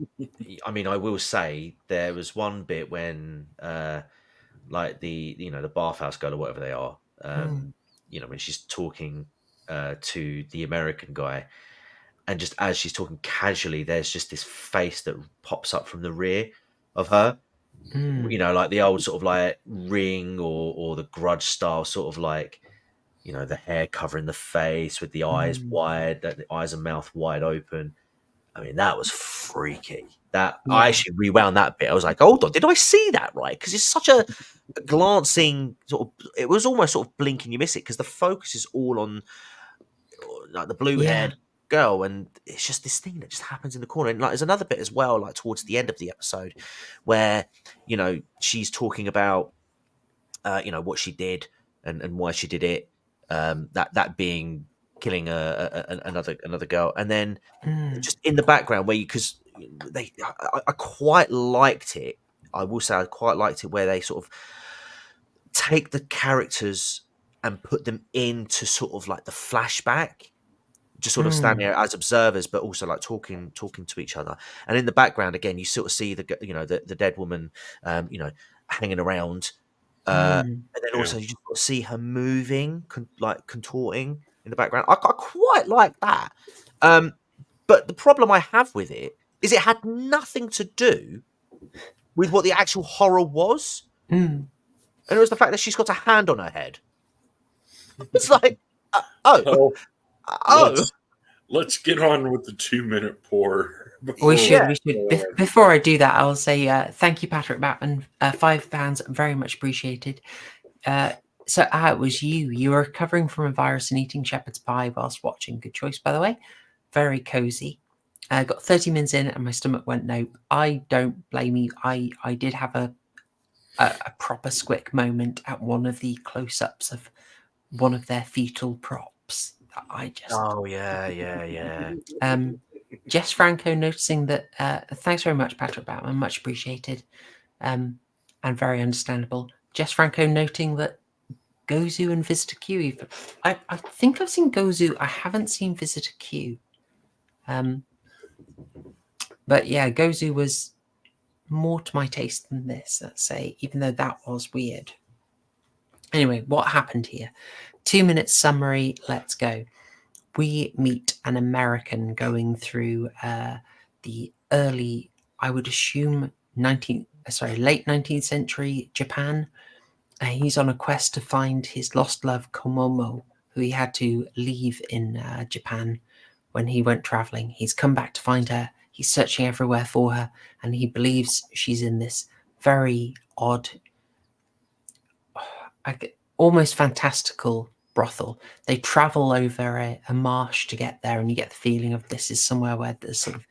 mean, I will say there was one bit when, like the bathhouse girl or whatever they are, when she's talking to the American guy, and just as she's talking casually, there's just this face that pops up from the rear of her. Like the old sort of like Ring or the Grudge style sort of like, the hair covering the face with the eyes wide, the eyes and mouth wide open. I mean, that was freaky. I actually rewound that bit. I was like, hold on, did I see that right? Because it's such a glancing sort of. It was almost sort of blink and you miss it because the focus is all on like the blue-haired girl, and it's just this thing that just happens in the corner. And like, there's another bit as well, like towards the end of the episode, where she's talking about what she did and why she did it. That being killing another girl, and then just in the background where I quite liked it. I will say I quite liked it where they sort of take the characters and put them into sort of like the flashback, just sort of standing there as observers, but also like talking to each other. And in the background again, you sort of see the dead woman, hanging around. And then also you just see her moving, contorting in the background. I quite like that. But the problem I have with it is it had nothing to do with what the actual horror was. And it was the fact that she's got a hand on her head. It's like, Let's get on with the 2-minute pour. We should. Before I do that, I'll say thank you, Patrick Batman. £5, very much appreciated. So it was you. You were recovering from a virus and eating shepherd's pie whilst watching. Good choice, by the way. Very cozy. I got 30 minutes in and my stomach went nope. I don't blame you. I did have a proper squick moment at one of the close-ups of one of their fetal props. I just. Oh yeah. Jess Franco noticing that. Thanks very much, Patrick Batman. Much appreciated, and very understandable. Jess Franco noting that Gozu and Visitor Q. I think I've seen Gozu. I haven't seen Visitor Q. But yeah, Gozu was more to my taste than this, let's say, even though that was weird. Anyway, what happened here? 2-minute summary. Let's go. We meet an American going through the early, I would assume, late 19th century Japan. He's on a quest to find his lost love, Komomo, who he had to leave in Japan when he went traveling. He's come back to find her. He's searching everywhere for her, and he believes she's in this very odd, almost fantastical brothel. They travel over a marsh to get there, and you get the feeling of this is somewhere where there's sort of,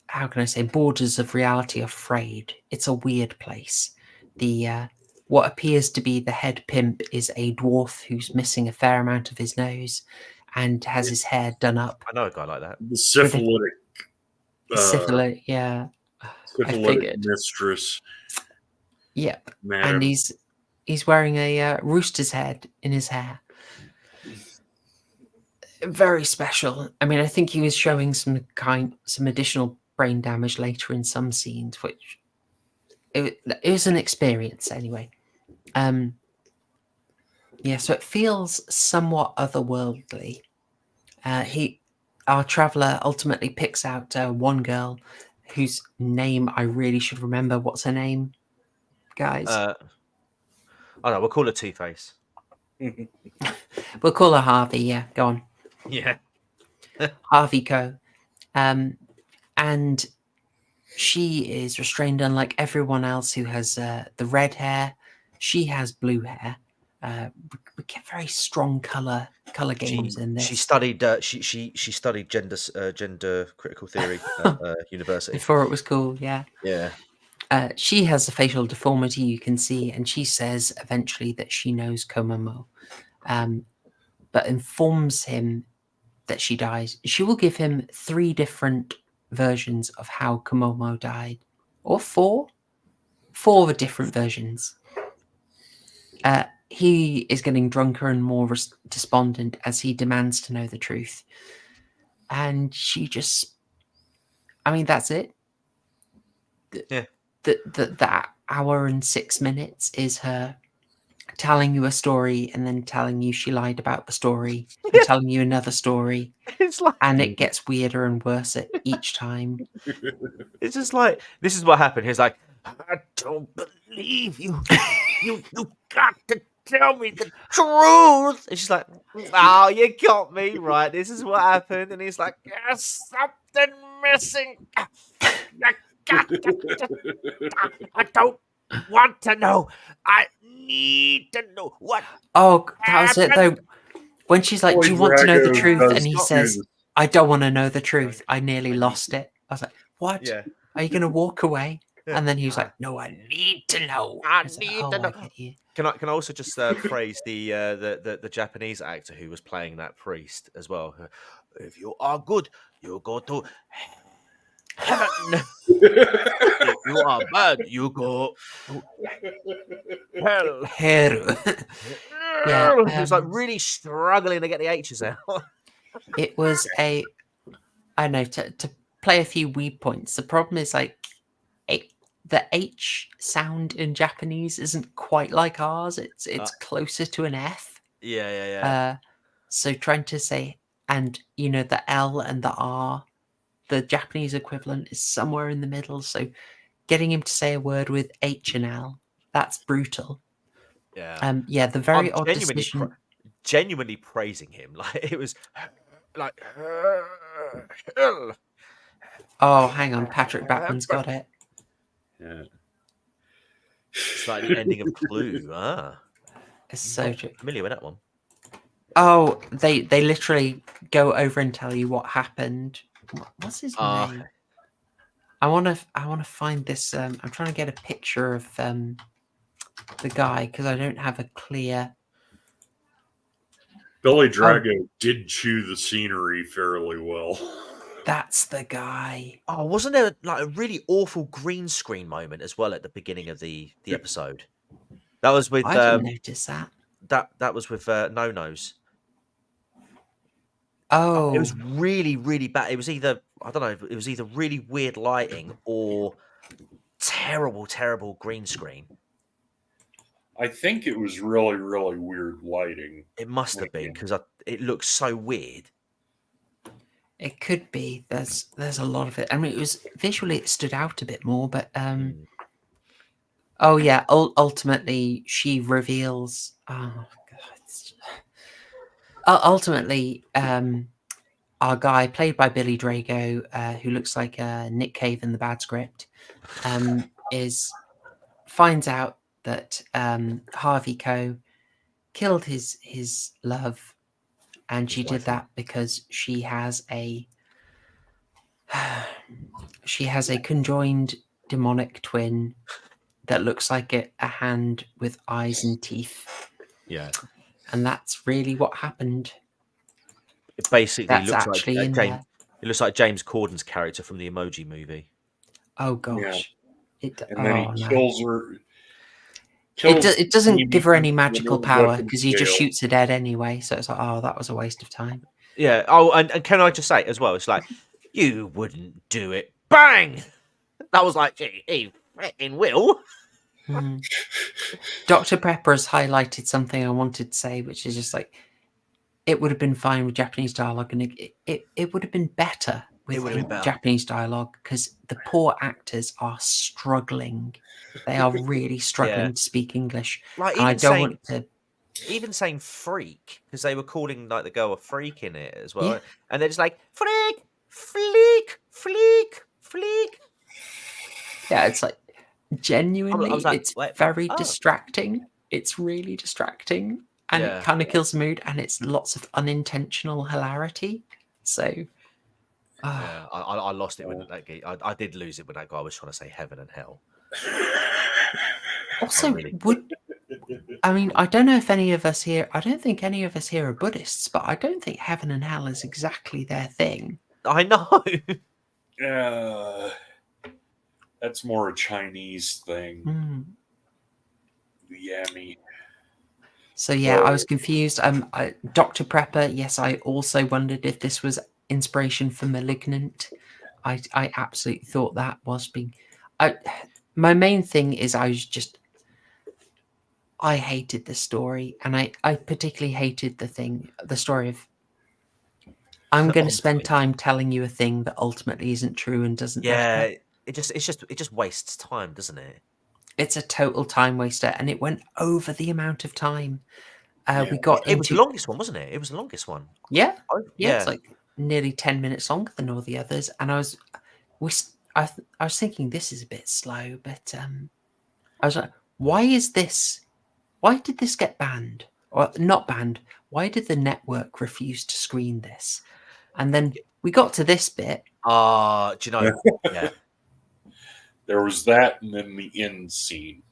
how can I say, borders of reality are frayed. It's a weird place. The what appears to be the head pimp is a dwarf who's missing a fair amount of his nose and has his hair done up. I know a guy like that. The syphilitic. Syphilitic, yeah. Syphilitic mistress. Yep. Man. And he's wearing a rooster's head in his hair. Very special. I mean, I think he was showing some additional brain damage later in some scenes, which it was an experience anyway. So it feels somewhat otherworldly. Our traveller ultimately picks out one girl whose name I really should remember. What's her name, guys? Oh no, we'll call her Two-Face. We'll call her Harvey. Yeah, go on. Yeah. Harvey Co. And she is restrained, unlike everyone else who has the red hair. She has blue hair. We get very strong color games in this. She studied she studied gender critical theory at university before it was cool. Yeah. Yeah. She has a facial deformity, you can see, and she says eventually that she knows Komomo, but informs him that she dies. She will give him 3 different versions of how Komomo died, or 4 different versions. He is getting drunker and more despondent as he demands to know the truth. And she just, I mean, that's it. Yeah. That hour and 6 minutes is her telling you a story and then telling you she lied about the story and telling you another story. It's like, and it gets weirder and worse at each time. It's just like, this is what happened. He's like, I don't believe you. You got to tell me the truth. And she's like, oh, you got me right. This is what happened. And he's like, there's something missing. I don't want to know. I need to know what. Oh, that was it though. When she's like, do you want to know the truth? And he says, I don't want to know the truth. I nearly lost it. I was like, what? Yeah. Are you going to walk away? And then he was like, no, I need to know. I need to know. Can I also just praise the Japanese actor who was playing that priest as well? If you are good, you go to heaven. If you are bad, you go to hell. Hell. Yeah, he was like really struggling to get the H's out. It was I don't know, to play a few weed points. The problem is like the H sound in Japanese isn't quite like ours. It's closer to an F. Yeah. So trying to say, and you know, the L and the R, the Japanese equivalent is somewhere in the middle. So getting him to say a word with H and L, that's brutal. Yeah. The very odd decision. Genuinely praising him, like it was like. Oh, hang on, Patrick Batman's got it. Yeah. It's like the ending of Clue. It's so true. Familiar with that one? Oh, they literally go over and tell you what happened. What's his name? I want to find this. I'm trying to get a picture of the guy because I don't have a clear. Billy Drago did chew the scenery fairly well. That's the guy. Oh, wasn't there like a really awful green screen moment as well at the beginning of the episode? That was with. I didn't notice that. That was with No Nos. Oh, it was really, really bad. It was either it was either really weird lighting or terrible, terrible green screen. I think it was really, really weird lighting. It must have been because it looks so weird. It could be. There's a lot of it. I mean, it was visually it stood out a bit more, but oh yeah. Ultimately, she reveals. Oh God. Ultimately, our guy played by Billy Drago, who looks like Nick Cave in the Bad Script, finds out that Harvey Co killed his love. And she did that because she has a conjoined demonic twin that looks like a hand with eyes and teeth. Yeah, and that's really what happened. It basically that's looks actually like in James. there. It looks like James Corden's character from the Emoji Movie. Oh gosh! Yeah. And then he kills her. It doesn't give her any magical power because he just shoots her dead anyway. So it's like, oh, that was a waste of time. Yeah. Oh, and can I just say as well? It's like you wouldn't do it. Bang! That was like he freaking will. Dr. Pepper has highlighted something I wanted to say, which is just like it would have been fine with Japanese dialogue, and it would have been better with Japanese dialogue because the poor actors are struggling. They are really struggling to speak English. Like, and I don't want to. even saying freak, because they were calling like the girl a freak in it as well, Yeah. and they're just like freak, fleek, fleek, fleek. Yeah, it's like genuinely, I was like, it's wait, very oh. distracting. It's really distracting, and Yeah. it kind of kills the mood. And it's lots of unintentional hilarity. So, Yeah, I lost it with that guy. I did lose it when that guy was trying to say heaven and hell. also, really- I mean, I don't know if any of us here. I don't think any of us here are Buddhists, but I don't think heaven and hell is exactly their thing. I know. That's more a Chinese thing. Mm. Yummy. So yeah, I was confused. Dr. Prepper. Yes, I also wondered if this was inspiration for *Malignant*. I absolutely thought that was being. My main thing is I hated the story, and I particularly hated the story of. I'm going to spend time telling you a thing that ultimately isn't true and doesn't matter. Yeah, it just wastes time, doesn't it? It's a total time waster, and it went over the amount of time. We got It was the longest one, wasn't it? It was the longest one. Yeah, Yeah. it's like nearly 10 minutes longer than all the others, and I was thinking this is a bit slow, but I was like, why did this get banned or not banned? Why did the network refuse to screen this? And then we got to this bit. Do you know? Yeah. There was that, and then the end scene.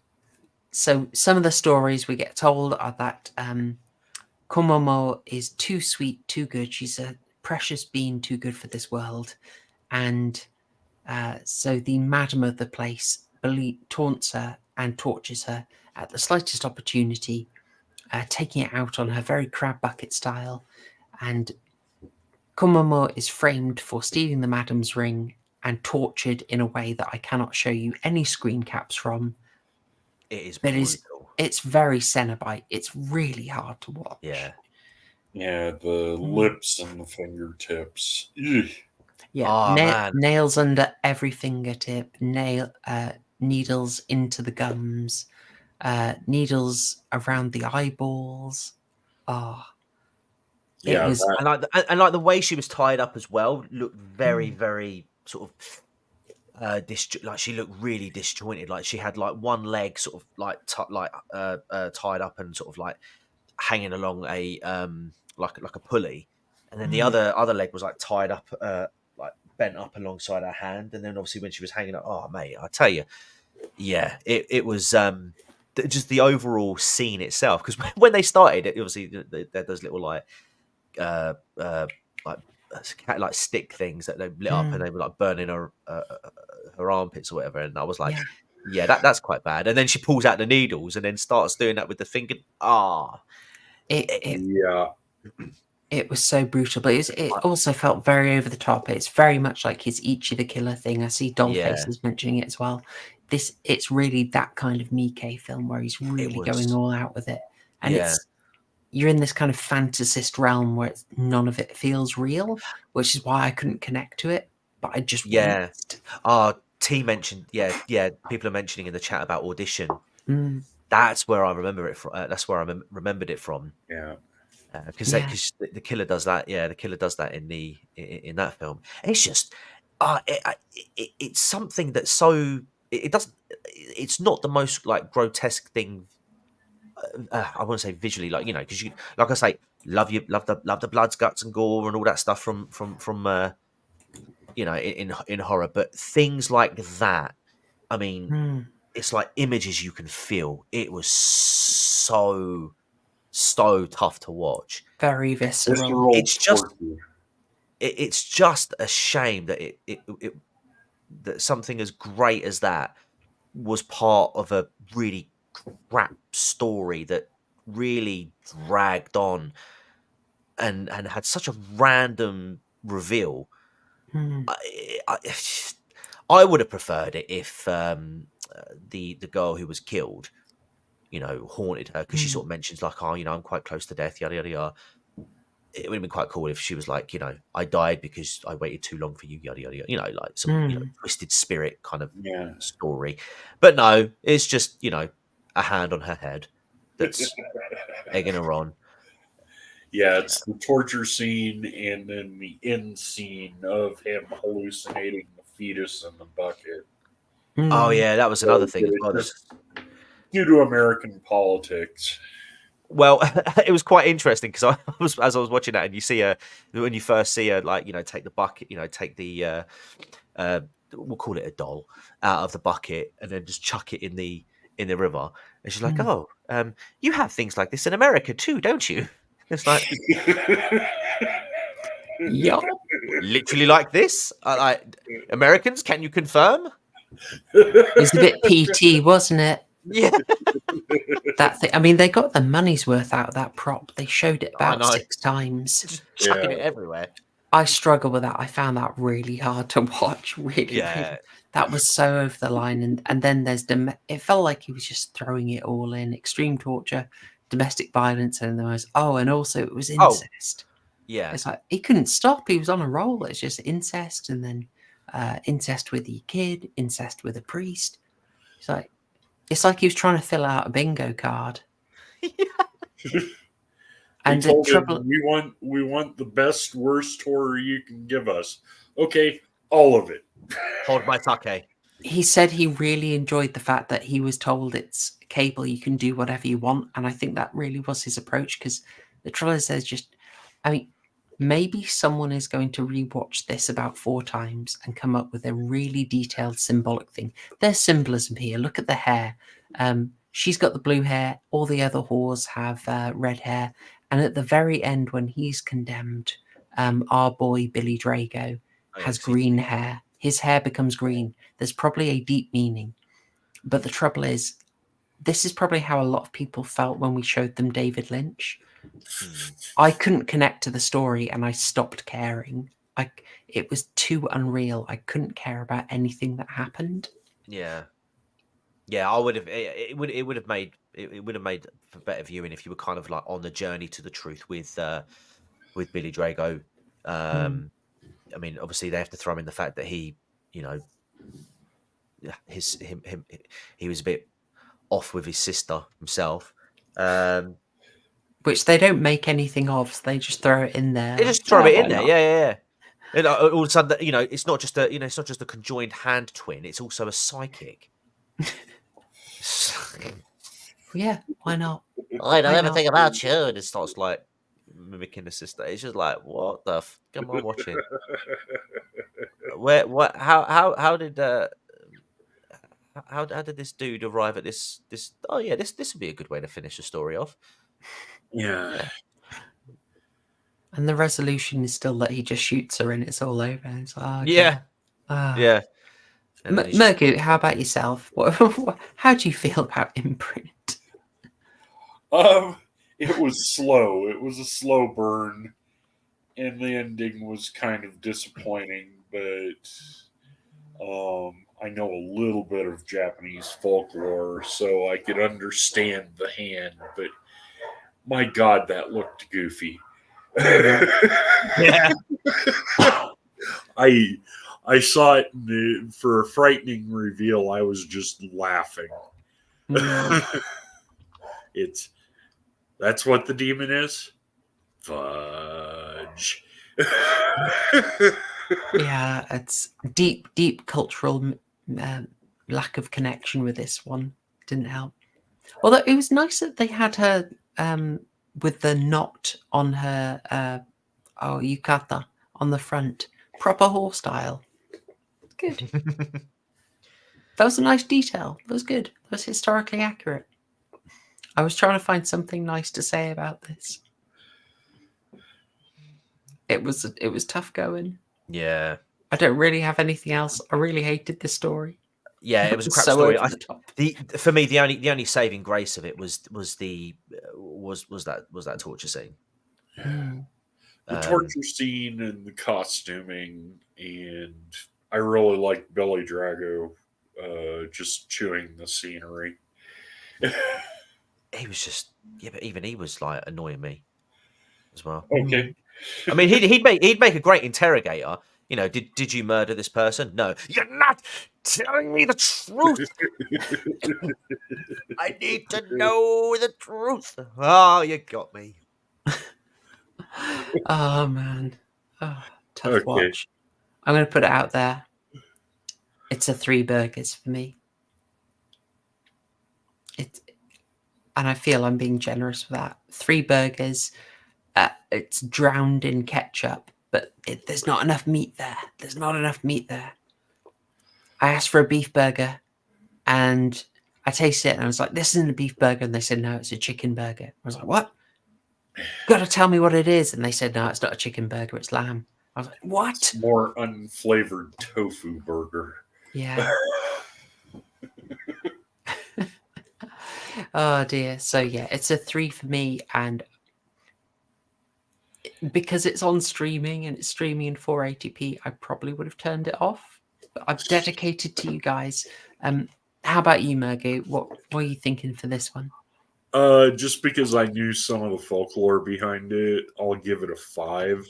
So some of the stories we get told are that Komomo is too sweet, too good. She's a precious being, too good for this world. And so the madam of the place taunts her and tortures her at the slightest opportunity, taking it out on her very crab bucket style. And Komomo is framed for stealing the madam's ring and tortured in a way that I cannot show you any screen caps from. It is But brutal. it's very Cenobite. It's really hard to watch. Yeah. Yeah, the lips and the fingertips. Ugh. Yeah, man. nails under every fingertip, needles into the gums, needles around the eyeballs. Yeah, it was. And like the way she was tied up as well looked very, very sort of like she looked really disjointed. Like she had like one leg sort of like tied up and sort of like hanging along a like a pulley, and then the other leg was like tied up like bent up alongside her hand. And then obviously when she was hanging up, oh mate, I tell you, yeah, it was just the overall scene itself. Because when they started, it obviously there those little like stick things that they lit up and they were like burning her armpits or whatever. And I was like, yeah, that's quite bad. And then she pulls out the needles and then starts doing that with the finger. It was so brutal, but it also felt very over the top. It's very much like his Ichi the Killer thing. I see Dollface mentioning it as well. It's really that kind of Miike film where he's really going all out with it. And you're in this kind of fantasist realm where none of it feels real, which is why I couldn't connect to it. But I just winced. T mentioned, people are mentioning in the chat about Audition. That's where I remember it from. That's where I remembered it from. Yeah, because the killer does that. Yeah, the killer does that in that film. It's just, it's something that's so. It doesn't. It's not the most like grotesque thing. I want to say visually, like, you know, because you, like I say, love the bloods, guts, and gore and all that stuff from you know, in horror. But things like that, I mean, it's like images you can feel. It was so tough to watch. Very visceral. It's just a shame that that something as great as that was part of a really crap story that really dragged on and had such a random reveal. I would have preferred it if the girl who was killed, you know, haunted her, because she sort of mentions like, oh, you know, I'm quite close to death, yada yada yada. It would have been quite cool if she was like, you know, I died because I waited too long for you, yada yada yada. You know, like some you know, twisted spirit kind of story. But no, it's just, you know, a hand on her head. that's egging her on. Yeah, it's the torture scene and then the end scene of him hallucinating the fetus in the bucket. Oh yeah, that was another thing as well. Just due to American politics. Well, it was quite interesting because as I was watching that, and you see her when you first see her, like, take the bucket, take the we'll call it a doll out of the bucket, and then just chuck it in the river. And she's like, "Oh, you have things like this in America too, don't you?" It's like, Yup. literally like this. Americans, can you confirm? It was a bit PT, wasn't it? Yeah. That thing. I mean, they got the money's worth out of that prop. They showed it about 6 times. Just chucking it everywhere. I struggle with that. I found that really hard to watch. Really, Yeah. that was so over the line. And then there's it felt like he was just throwing it all in. Extreme torture, domestic violence, and there was and also it was incest. Yeah. It's like he couldn't stop. He was on a roll. It's just incest, and then incest with the kid, incest with a priest. It's like he was trying to fill out a bingo card. And the trouble, we want the best, worst horror you can give us. Okay, all of it. Hold my sake. He said he really enjoyed the fact that he was told it's cable, you can do whatever you want, and I think that really was his approach. Because the trouble is, maybe someone is going to rewatch this about 4 times and come up with a really detailed symbolic thing. There's symbolism here. Look at the hair. She's got the blue hair. All the other whores have red hair. And at the very end, when he's condemned, our boy Billy Drago has green hair. His hair becomes green. There's probably a deep meaning. But the trouble is, this is probably how a lot of people felt when we showed them David Lynch. I couldn't connect to the story and I stopped caring. It was too unreal. I couldn't care about anything that happened. Yeah. I would have. It would have made for better viewing if you were kind of like on the journey to the truth with Billy Drago. I mean, obviously they have to throw in the fact that he, he was a bit off with his sister himself. Which they don't make anything of, so they just throw it in there. They just throw it in there, yeah. And all of a sudden, it's not just a conjoined hand twin; it's also a psychic. Yeah, why not? I know everything about you, and it starts like mimicking the sister. It's just like, what the? Come on, watch it. What? How did this dude arrive at this? Oh yeah, this would be a good way to finish the story off. Yeah. And the resolution is still that he just shoots her and it's all over. It's like, okay. Yeah. Yeah. Murgoot, how about yourself? How do you feel about Imprint? It was slow. It was a slow burn, and the ending was kind of disappointing. But I know a little bit of Japanese folklore, so I could understand the hand. But my God, that looked goofy. Yeah. I saw it for a frightening reveal. I was just laughing. That's what the demon is. Fudge. Yeah, it's deep cultural lack of connection with this one. Didn't help. Although it was nice that they had her with the knot on her yukata on the front, proper horse style. Good. That was a nice detail. That was good. That was historically accurate. I was trying to find something nice to say about this. It was tough going. Yeah. I don't really have anything else. I really hated this story. Yeah, it was a crap story. For me, the only saving grace of it was that torture scene. The torture scene and the costuming, and I really liked Billy Drago just chewing the scenery. He was just but even he was like annoying me as well. Okay. I mean, he'd make a great interrogator. Did you murder this person? No, you're not. telling me the truth. I need to know the truth. Oh, you got me. Oh man, tough Okay. watch. I'm going to put it out there. It's a 3 burgers for me. And I feel I'm being generous with that. 3 burgers. It's drowned in ketchup, but there's not enough meat there. There's not enough meat there. I asked for a beef burger, and I tasted it, and I was like, "This isn't a beef burger," and they said, "No, it's a chicken burger." I was like, "What? You got to tell me what it is." And they said, "No, it's not a chicken burger. It's lamb." I was like, "What?" More unflavored tofu burger. Yeah. Oh dear. So yeah, it's a 3 for me, and because it's on streaming and it's streaming in 480p, I probably would have turned it off. But I've dedicated to you guys. How about you, Murgoot? What are you thinking for this one? Just because I knew some of the folklore behind it, I'll give it a 5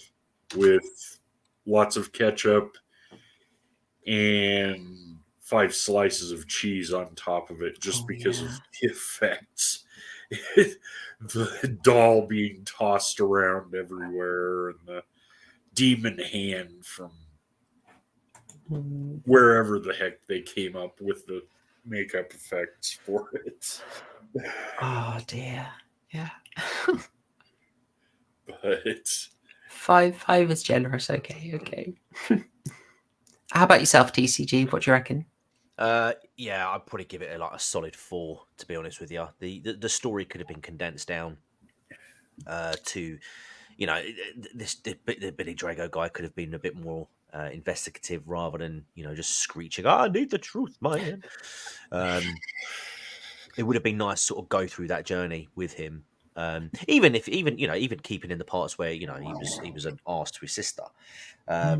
with lots of ketchup and 5 slices of cheese on top of it, just because of the effects. The doll being tossed around everywhere, and the demon hand from wherever the heck they came up with the makeup effects for it. Oh dear. Yeah. But 5 is generous. Okay. How about yourself, TCG? What do you reckon? Yeah, I'd probably give it a solid 4. To be honest with you, the story could have been condensed down to, the Billy Drago guy could have been a bit more investigative rather than just screeching, "I need the truth, man." It would have been nice to sort of go through that journey with him, even keeping in the parts where he was an arse to his sister. But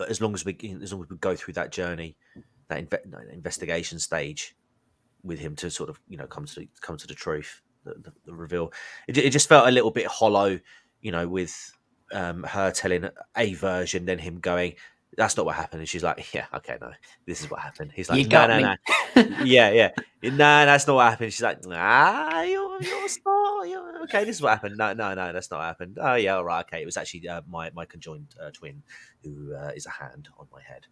as long as we go through that journey, that investigation stage with him to sort of come to the truth, the reveal, it just felt a little bit hollow, with her telling a version, then him going, "That's not what happened," and she's like, "Yeah, okay, no, this is what happened." He's like, "No, yeah, no, that's not what happened." She's like, "Nah, you're okay. This is what happened." No, that's not what happened. Oh yeah, all right, okay. It was actually my conjoined twin who is a hand on my head.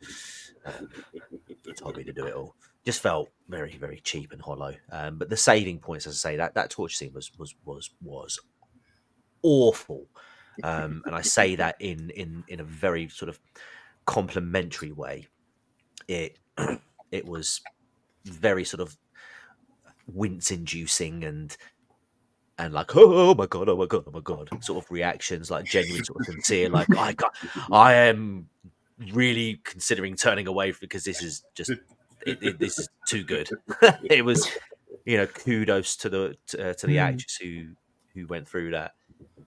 Told me to do it all. Just felt very, very cheap and hollow. But the saving points, as I say, that torture scene was awful, and I say that in a very sort of complimentary way. It was very sort of wince-inducing and like, oh my god, sort of reactions, like genuine, sort of sincere, like I am really considering turning away because this is just this is too good. It was, kudos to the actress who went through that.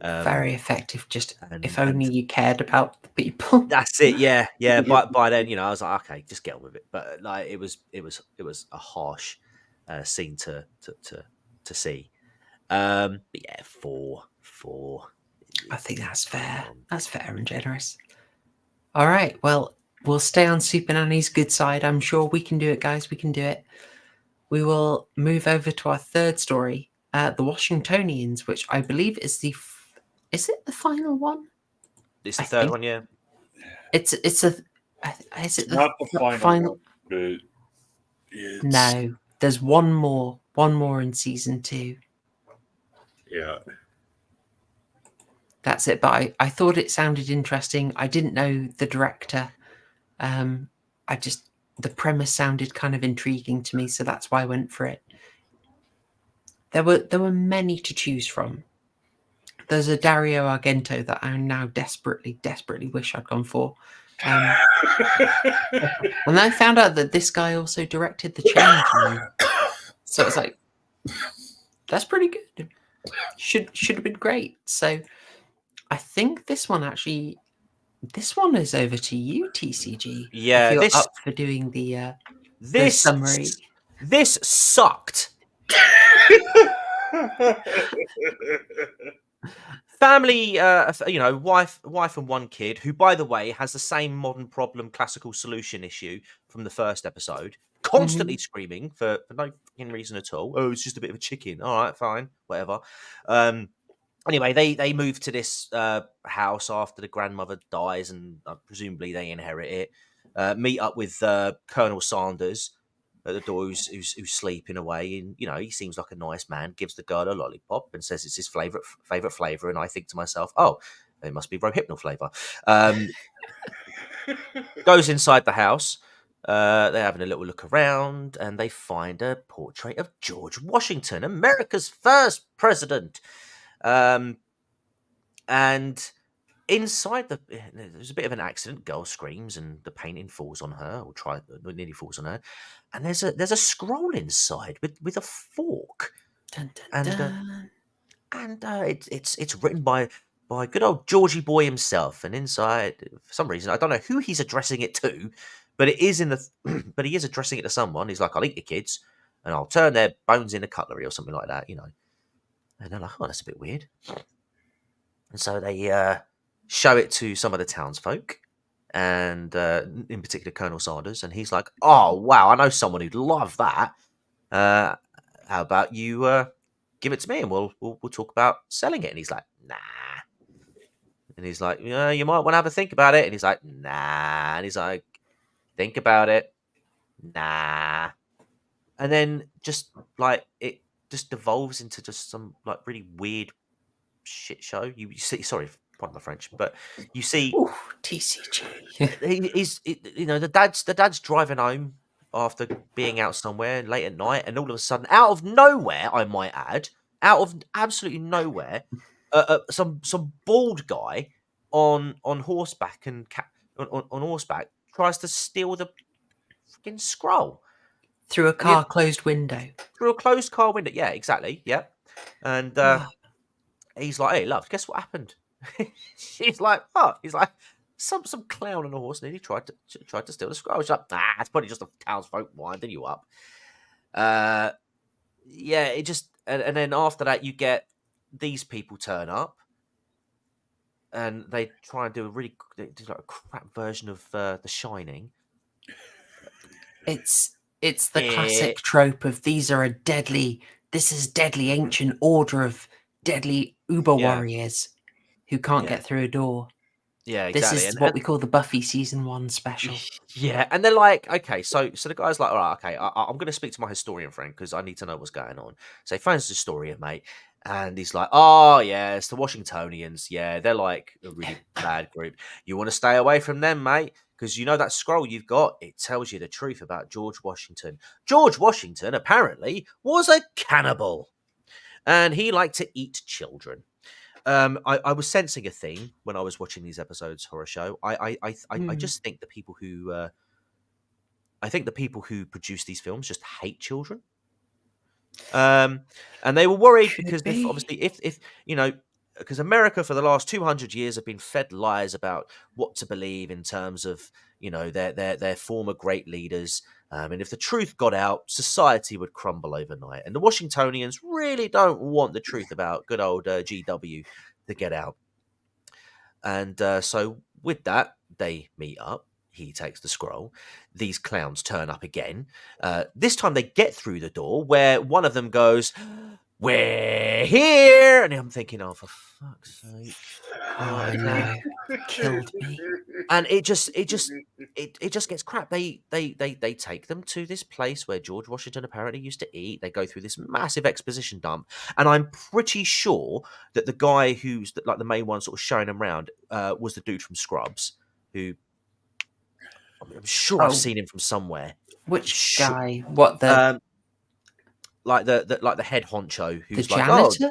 Very effective. Just if only you cared about the people. That's it. Yeah. By then, I was like, okay, just get on with it. But like, it was a harsh scene to see. But yeah, 4. I think that's fair. That's fair and generous. All right. Well, we'll stay on Super Nanny's good side. I'm sure we can do it, guys. We can do it. We will move over to our third story, the Washingtonians, which I believe is is it the final one? It's the third one, yeah. Is it not the final one, but no, there's one more in season 2. Yeah. That's it. But I thought it sounded interesting. I didn't know the director. The premise sounded kind of intriguing to me, so that's why I went for it. There were many to choose from. There's a Dario Argento that I now desperately wish I'd gone for. And I found out that this guy also directed The Changeling. So it's like, that's pretty good. Should have been great. So I think this one is over to you, TCG. Yeah, if you're up for doing the summary. This sucked. family, wife and one kid, who, by the way, has the same modern problem classical solution issue from the first episode, constantly screaming for no fucking reason at all. Oh, it's just a bit of a chicken. All right, fine, whatever. Anyway, they move to this house after the grandmother dies, and presumably they inherit it. Meet up with Colonel Sanders at the door, who's sleeping away, and he seems like a nice man. Gives the girl a lollipop and says it's his favorite flavor, and I think to myself, oh, it must be Rohypnol flavor. Goes inside the house. They're having a little look around, and they find a portrait of George Washington, America's first president. And inside there's a bit of an accident. Girl screams, and the painting falls on her, or nearly falls on her. And there's a scroll inside with a fork, dun, dun, dun. and it's written by good old Georgie boy himself. And inside, for some reason, I don't know who he's addressing it to, but it is but he is addressing it to someone. He's like, "I'll eat your kids, and I'll turn their bones into cutlery," or something like that, And they're like, "Oh, that's a bit weird." And so they show it to some of the townsfolk, and in particular Colonel Sanders, and he's like, "Oh, wow, I know someone who'd love that. How about you give it to me, and we'll talk about selling it?" And he's like, "Nah." And he's like, "Yeah, you might want to have a think about it." And he's like, "Nah." And he's like, "Think about it." Nah. And then just like it just devolves into just some like really weird shit show. You see, sorry, pardon my French, but you see, TCG. The dad's driving home after being out somewhere late at night, and all of a sudden, out of nowhere, I might add, out of absolutely nowhere, some bald guy on horseback and on horseback tries to steal the freaking scroll Through a car closed window. Through a closed car window. Yeah, exactly. Yeah. And he's like, "Hey, love, guess what happened?" She's like, "What?" He's like, some clown on a horse nearly tried to steal the scroll. She's like, "Nah, it's probably just the townsfolk winding you up." Yeah, it just and then after that you get these people turn up, and they try and do like a crap version of The Shining. It's the classic trope of this is deadly ancient order of deadly uber warriors who can't get through a door. Yeah, exactly. This is what we call the Buffy season 1 special. Yeah, and they're like, okay, so the guy's like, all right, okay, I'm going to speak to my historian friend because I need to know what's going on. So he phones the historian, mate, and he's like, "Oh, yeah, it's the Washingtonians. Yeah, they're like a really bad group. You want to stay away from them, mate, because that scroll you've got, it tells you the truth about George Washington. George Washington, apparently, was a cannibal, and he liked to eat children." I was sensing a theme when I was watching these episodes, Horror Show. I just think the people who produce these films just hate children. And they were worried because because America for the last 200 years have been fed lies about what to believe in terms of their former great leaders. And if the truth got out, society would crumble overnight. And the Washingtonians really don't want the truth about good old GW to get out. And so with that, they meet up. He takes the scroll. These clowns turn up again. This time they get through the door where one of them goes, "We're here." And I'm thinking, oh, for fuck's sake. Oh, no. Killed me. And it just gets crap. They take them to this place where George Washington apparently used to eat. They go through this massive exposition dump, and I'm pretty sure that the guy who's like the main one, sort of showing them around, was the dude from Scrubs, who I'm sure I've seen him from somewhere. Which guy? What the like the head honcho who's the like janitor?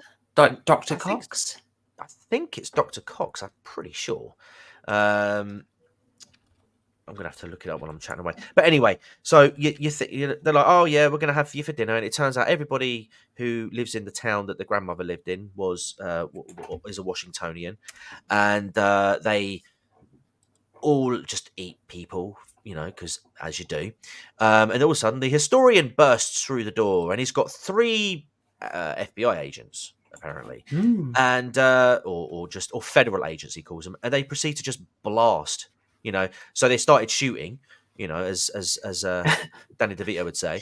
Dr. Cox? I think it's Dr. Cox. I'm pretty sure. I'm gonna have to look it up while I'm chatting away. But anyway, so they're like, "Oh yeah, we're gonna have you for dinner," and it turns out everybody who lives in the town that the grandmother lived in is a Washingtonian, and they all just eat people, because as you do. And all of a sudden, the historian bursts through the door, and he's got 3 FBI agents apparently, Hmm. and or federal agency calls them, and they proceed to just blast. So they started shooting. As Danny DeVito would say,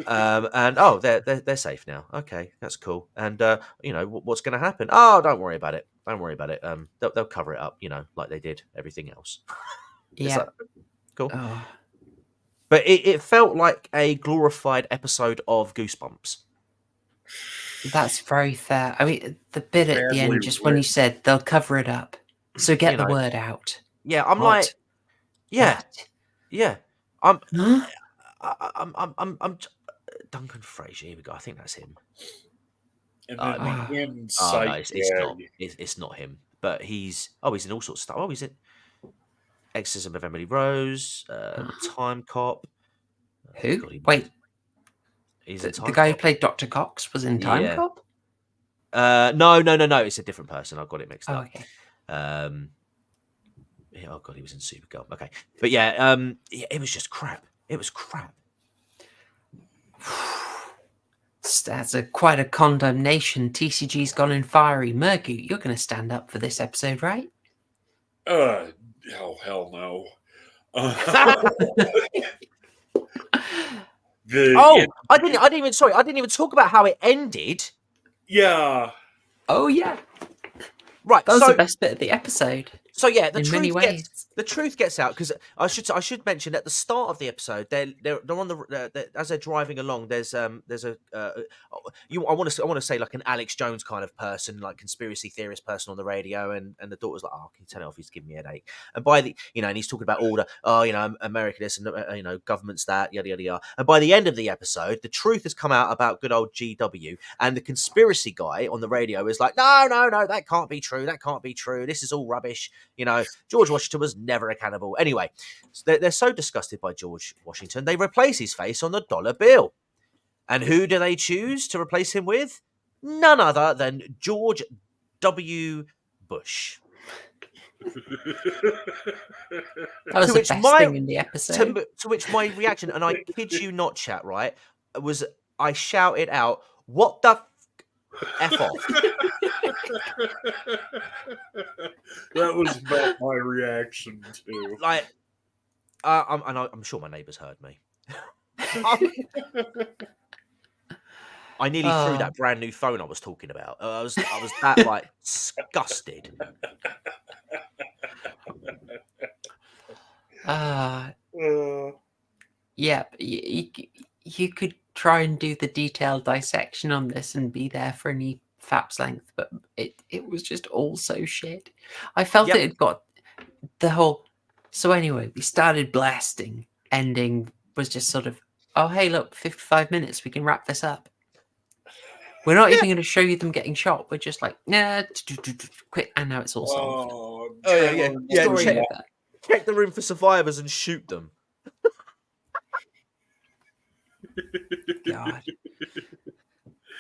and they're safe now. Okay, that's cool. And what's going to happen? Oh, don't worry about it. Don't worry about it. They'll cover it up. Like they did everything else. It's Yeah. like, cool. Oh. But it felt like a glorified episode of Goosebumps. That's very fair. I mean, the bit at the Badly end, just when you written. said they'll cover it up, so get the word out. Yeah, I'm What? like, yeah, What? yeah. I'm Huh? I'm Duncan Fraser. Here we go. I think that's him. And I then mean- the end No, sight it's not. gag. It's not him. But he's in all sorts of stuff. Oh, he's in Exorcism of Emily Rose, Time Cop. Who? God, Wait, he's in the Time guy who Cop. played Dr. Cox was in Time Yeah. Cop? No. It's a different person. I've got it mixed Oh, up. okay. Oh god, he was in Supergirl. Okay, but yeah, it was just crap. It was crap. That's quite a condemnation. TCG's gone in fiery. Murgoot, you're going to stand up for this episode, right? Oh, hell no. I didn't even talk about how it ended. Yeah. Oh, yeah. Right, That was the best bit of the episode. So yeah, in many ways. the truth gets out because I should mention at the start of the episode they're on as they're driving along. There's I want to say like an Alex Jones kind of person, like conspiracy theorist person on the radio, and the daughter's like, oh, can you turn it off? He's giving me a headache. And by the and he's talking about order. Oh, America this and government's that, yada yada yada. And by the end of the episode, the truth has come out about good old GW, and the conspiracy guy on the radio is like, no, that can't be true. That can't be true. This is all rubbish. George Washington was never a cannibal. Anyway, they're so disgusted by George Washington, they replace his face on the dollar bill. And who do they choose to replace him with? None other than George W. Bush. That was the best thing in the episode. To which my reaction, and I kid you not, chat, right, was I shouted out, what the F off? That was about my reaction too. Like, I'm sure my neighbours heard me. I nearly threw that brand new phone I was talking about. I was that like disgusted. Yeah, you could try and do the detailed dissection on this and be there for any fap's length, but it was just all so shit. I felt it had got the whole. So anyway, we started blasting. Ending was just sort of, oh hey, look, 55 minutes, we can wrap this up. We're not even going to show you them getting shot. We're just like, nah, quick, and now it's all solved. Check the room for survivors and shoot them. God.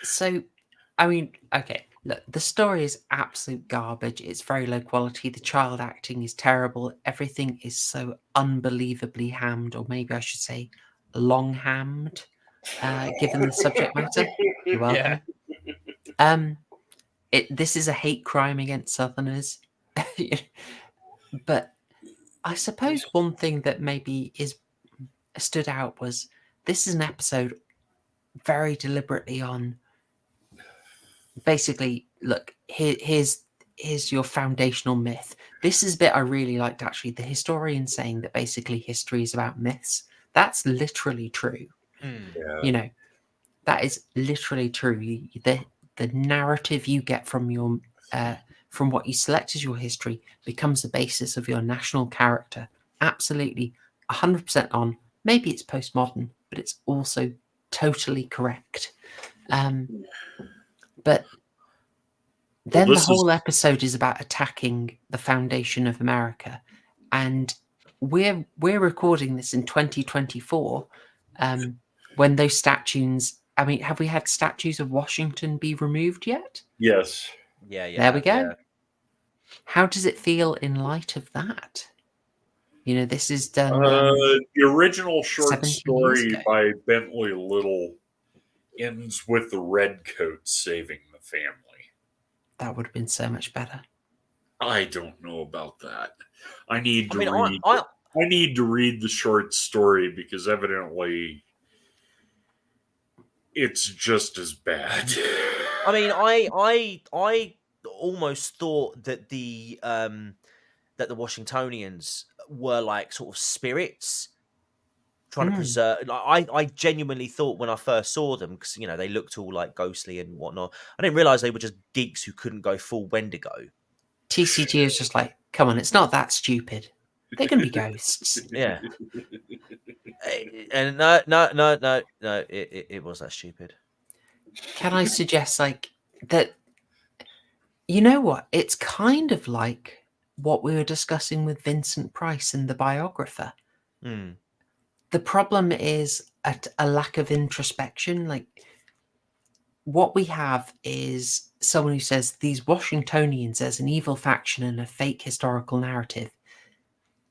So, I mean, okay, look, the story is absolute garbage. It's very low quality. The child acting is terrible. Everything is so unbelievably hammed, or maybe I should say long hammed, given the subject matter. You're welcome. This is a hate crime against Southerners. But I suppose one thing that maybe stood out was this is an episode very deliberately on basically, look, here's your foundational myth. This is a bit I really liked, actually. The historian saying that basically history is about myths. That's literally true. Yeah. That is literally true. The narrative you get from your from what you select as your history becomes the basis of your national character. Absolutely 100% on. Maybe it's postmodern, but it's also totally correct. But then the whole episode is about attacking the foundation of America. And we're recording this in 2024 when those statues... I mean, have we had statues of Washington be removed yet? Yes. Yeah. There we go. Yeah. How does it feel in light of that? This is done... the original short 17 story years ago. by Bentley Little ends with the redcoats saving the family. that would have been so much better. I don't know about that. I need to I mean, read. I need to read the short story because evidently it's just as bad. I mean, I almost thought that the Washingtonians were like sort of spirits trying to preserve. Like, I genuinely thought when I first saw them, because they looked all like ghostly and whatnot. I didn't realize they were just geeks who couldn't go full Wendigo. TCG is just like, come on, it's not that stupid. They can be ghosts. Yeah. And no, it was that stupid. Can I suggest like that? You know what? It's kind of like what we were discussing with Vincent Price in The Biographer. The problem is a lack of introspection. Like, what we have is someone who says these Washingtonians as an evil faction and a fake historical narrative.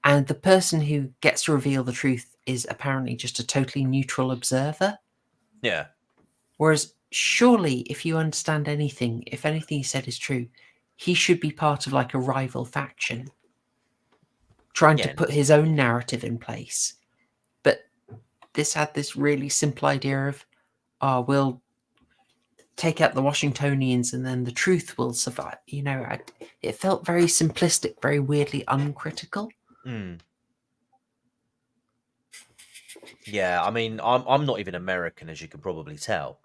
And the person who gets to reveal the truth is apparently just a totally neutral observer. Yeah. Whereas, surely, if you understand anything, if anything he said is true, he should be part of like a rival faction, trying to put his own narrative in place. But this had this really simple idea of, we'll take out the Washingtonians and then the truth will survive. It felt very simplistic, very weirdly uncritical. Yeah, I mean, I'm not even American, as you can probably tell.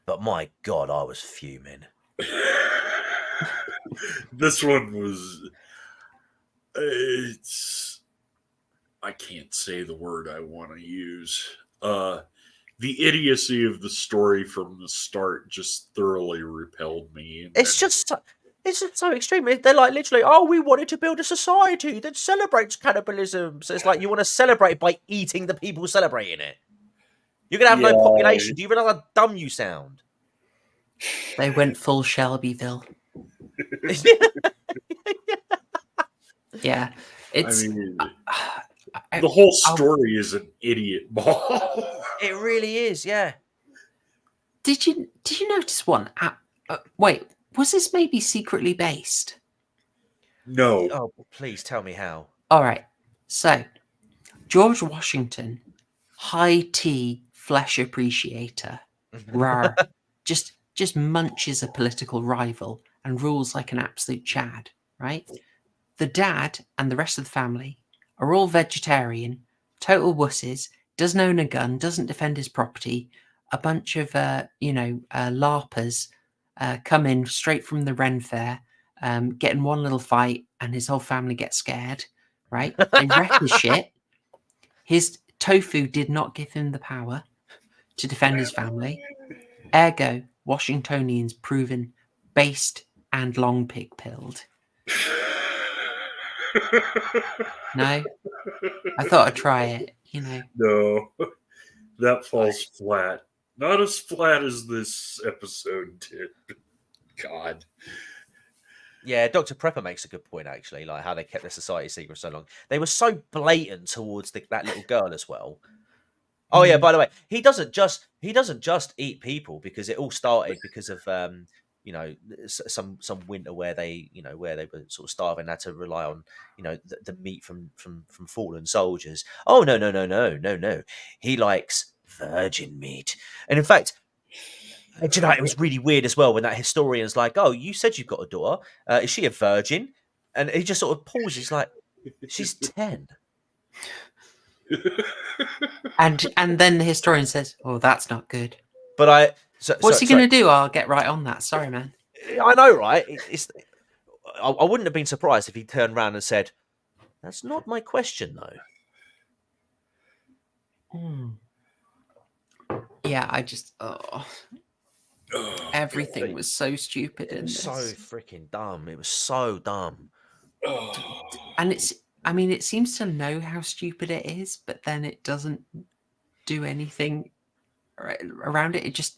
But my God, I was fuming. This one was. I can't say the word I want to use. The idiocy of the story from the start just thoroughly repelled me. It's just so extreme. They're like literally, we wanted to build a society that celebrates cannibalism. So it's like you want to celebrate by eating the people celebrating it. You're going to have no population. Do you realize how dumb you sound? They went full Shelbyville. Yeah, it's. The whole story is an idiot ball. It really is, yeah. Did you notice one? Wait, was this maybe secretly based? No. Oh, please tell me how. All right. So, George Washington, high tea flesh appreciator, rar, just munches a political rival and rules like an absolute Chad, right? The dad and the rest of the family are all vegetarian, total wusses, doesn't own a gun, doesn't defend his property. A bunch of, LARPers come in straight from the Ren Fair, get in one little fight, and his whole family gets scared, right? They wreck his shit. His tofu did not give him the power to defend his family. Ergo, Washingtonians proven based and long pig-pilled. No? I thought I'd try it, No. That falls flat. Not as flat as this episode did. God. Yeah, Dr. Prepper makes a good point, actually, like how they kept their society secret so long. They were so blatant towards that little girl as well. Oh yeah, by the way, he doesn't just eat people, because it all started because of some winter where they were sort of starving and had to rely on the meat from fallen soldiers. Oh no. He likes virgin meat. And in fact, it was really weird as well when that historian's like, "Oh, you said you've got a daughter. Is she a virgin?" And he just sort of pauses, like, "She's 10." And then the historian says, "Oh, that's not good." But what's he going to do? I'll get right on that. Sorry, man. I know, right? I wouldn't have been surprised if he turned around and said, "That's not my question, though." Yeah, I just everything was so stupid in this. So freaking dumb. It was so dumb. And it seems to know how stupid it is, but then it doesn't do anything around it.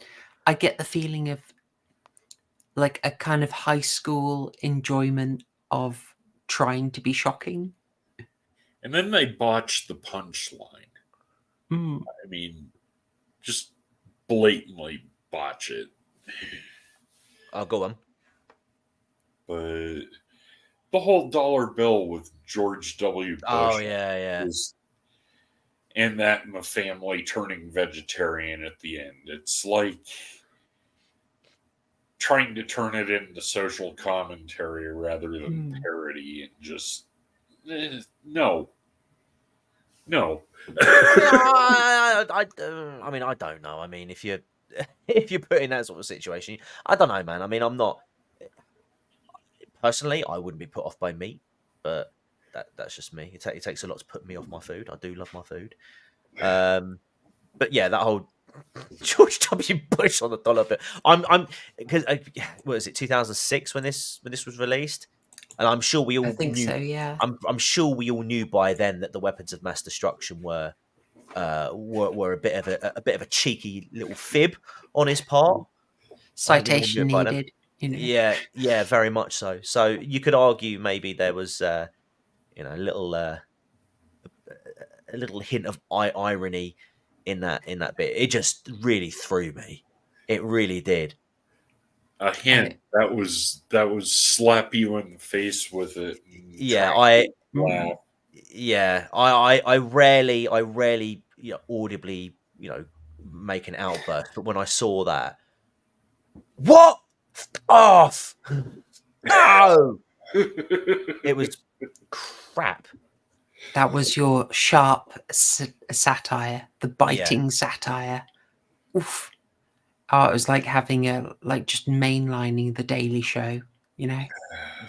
I get the feeling of like a kind of high school enjoyment of trying to be shocking. And then they botched the punchline. I mean, just blatantly botch it. I'll go on. but the whole dollar bill with George W. Bush. Oh yeah. And that and the family turning vegetarian at the end. It's like trying to turn it into social commentary rather than parody, and just no. I mean, I don't know. I mean, if you're put in that sort of situation, I don't know, man. I mean, I'm not personally. I wouldn't be put off by meat, but that's just me. It takes a lot to put me off my food. I do love my food, but yeah, that whole George W. Bush on the dollar bill. I'm because what is it? 2006 when this was released. And I'm sure we all think knew. so, yeah. I'm sure we all knew by then that the weapons of mass destruction were a bit of a cheeky little fib on his part. Citation needed. You know. Yeah, very much so. So you could argue maybe there was a little hint of irony in that bit. It just really threw me. It really did. A hint that was slap you in the face with it. Yeah, I rarely audibly make an outburst, but when I saw that, what off? No, it was crap. That was your sharp satire, the biting satire. Oof. Oh, it was like having just mainlining the Daily Show, you know?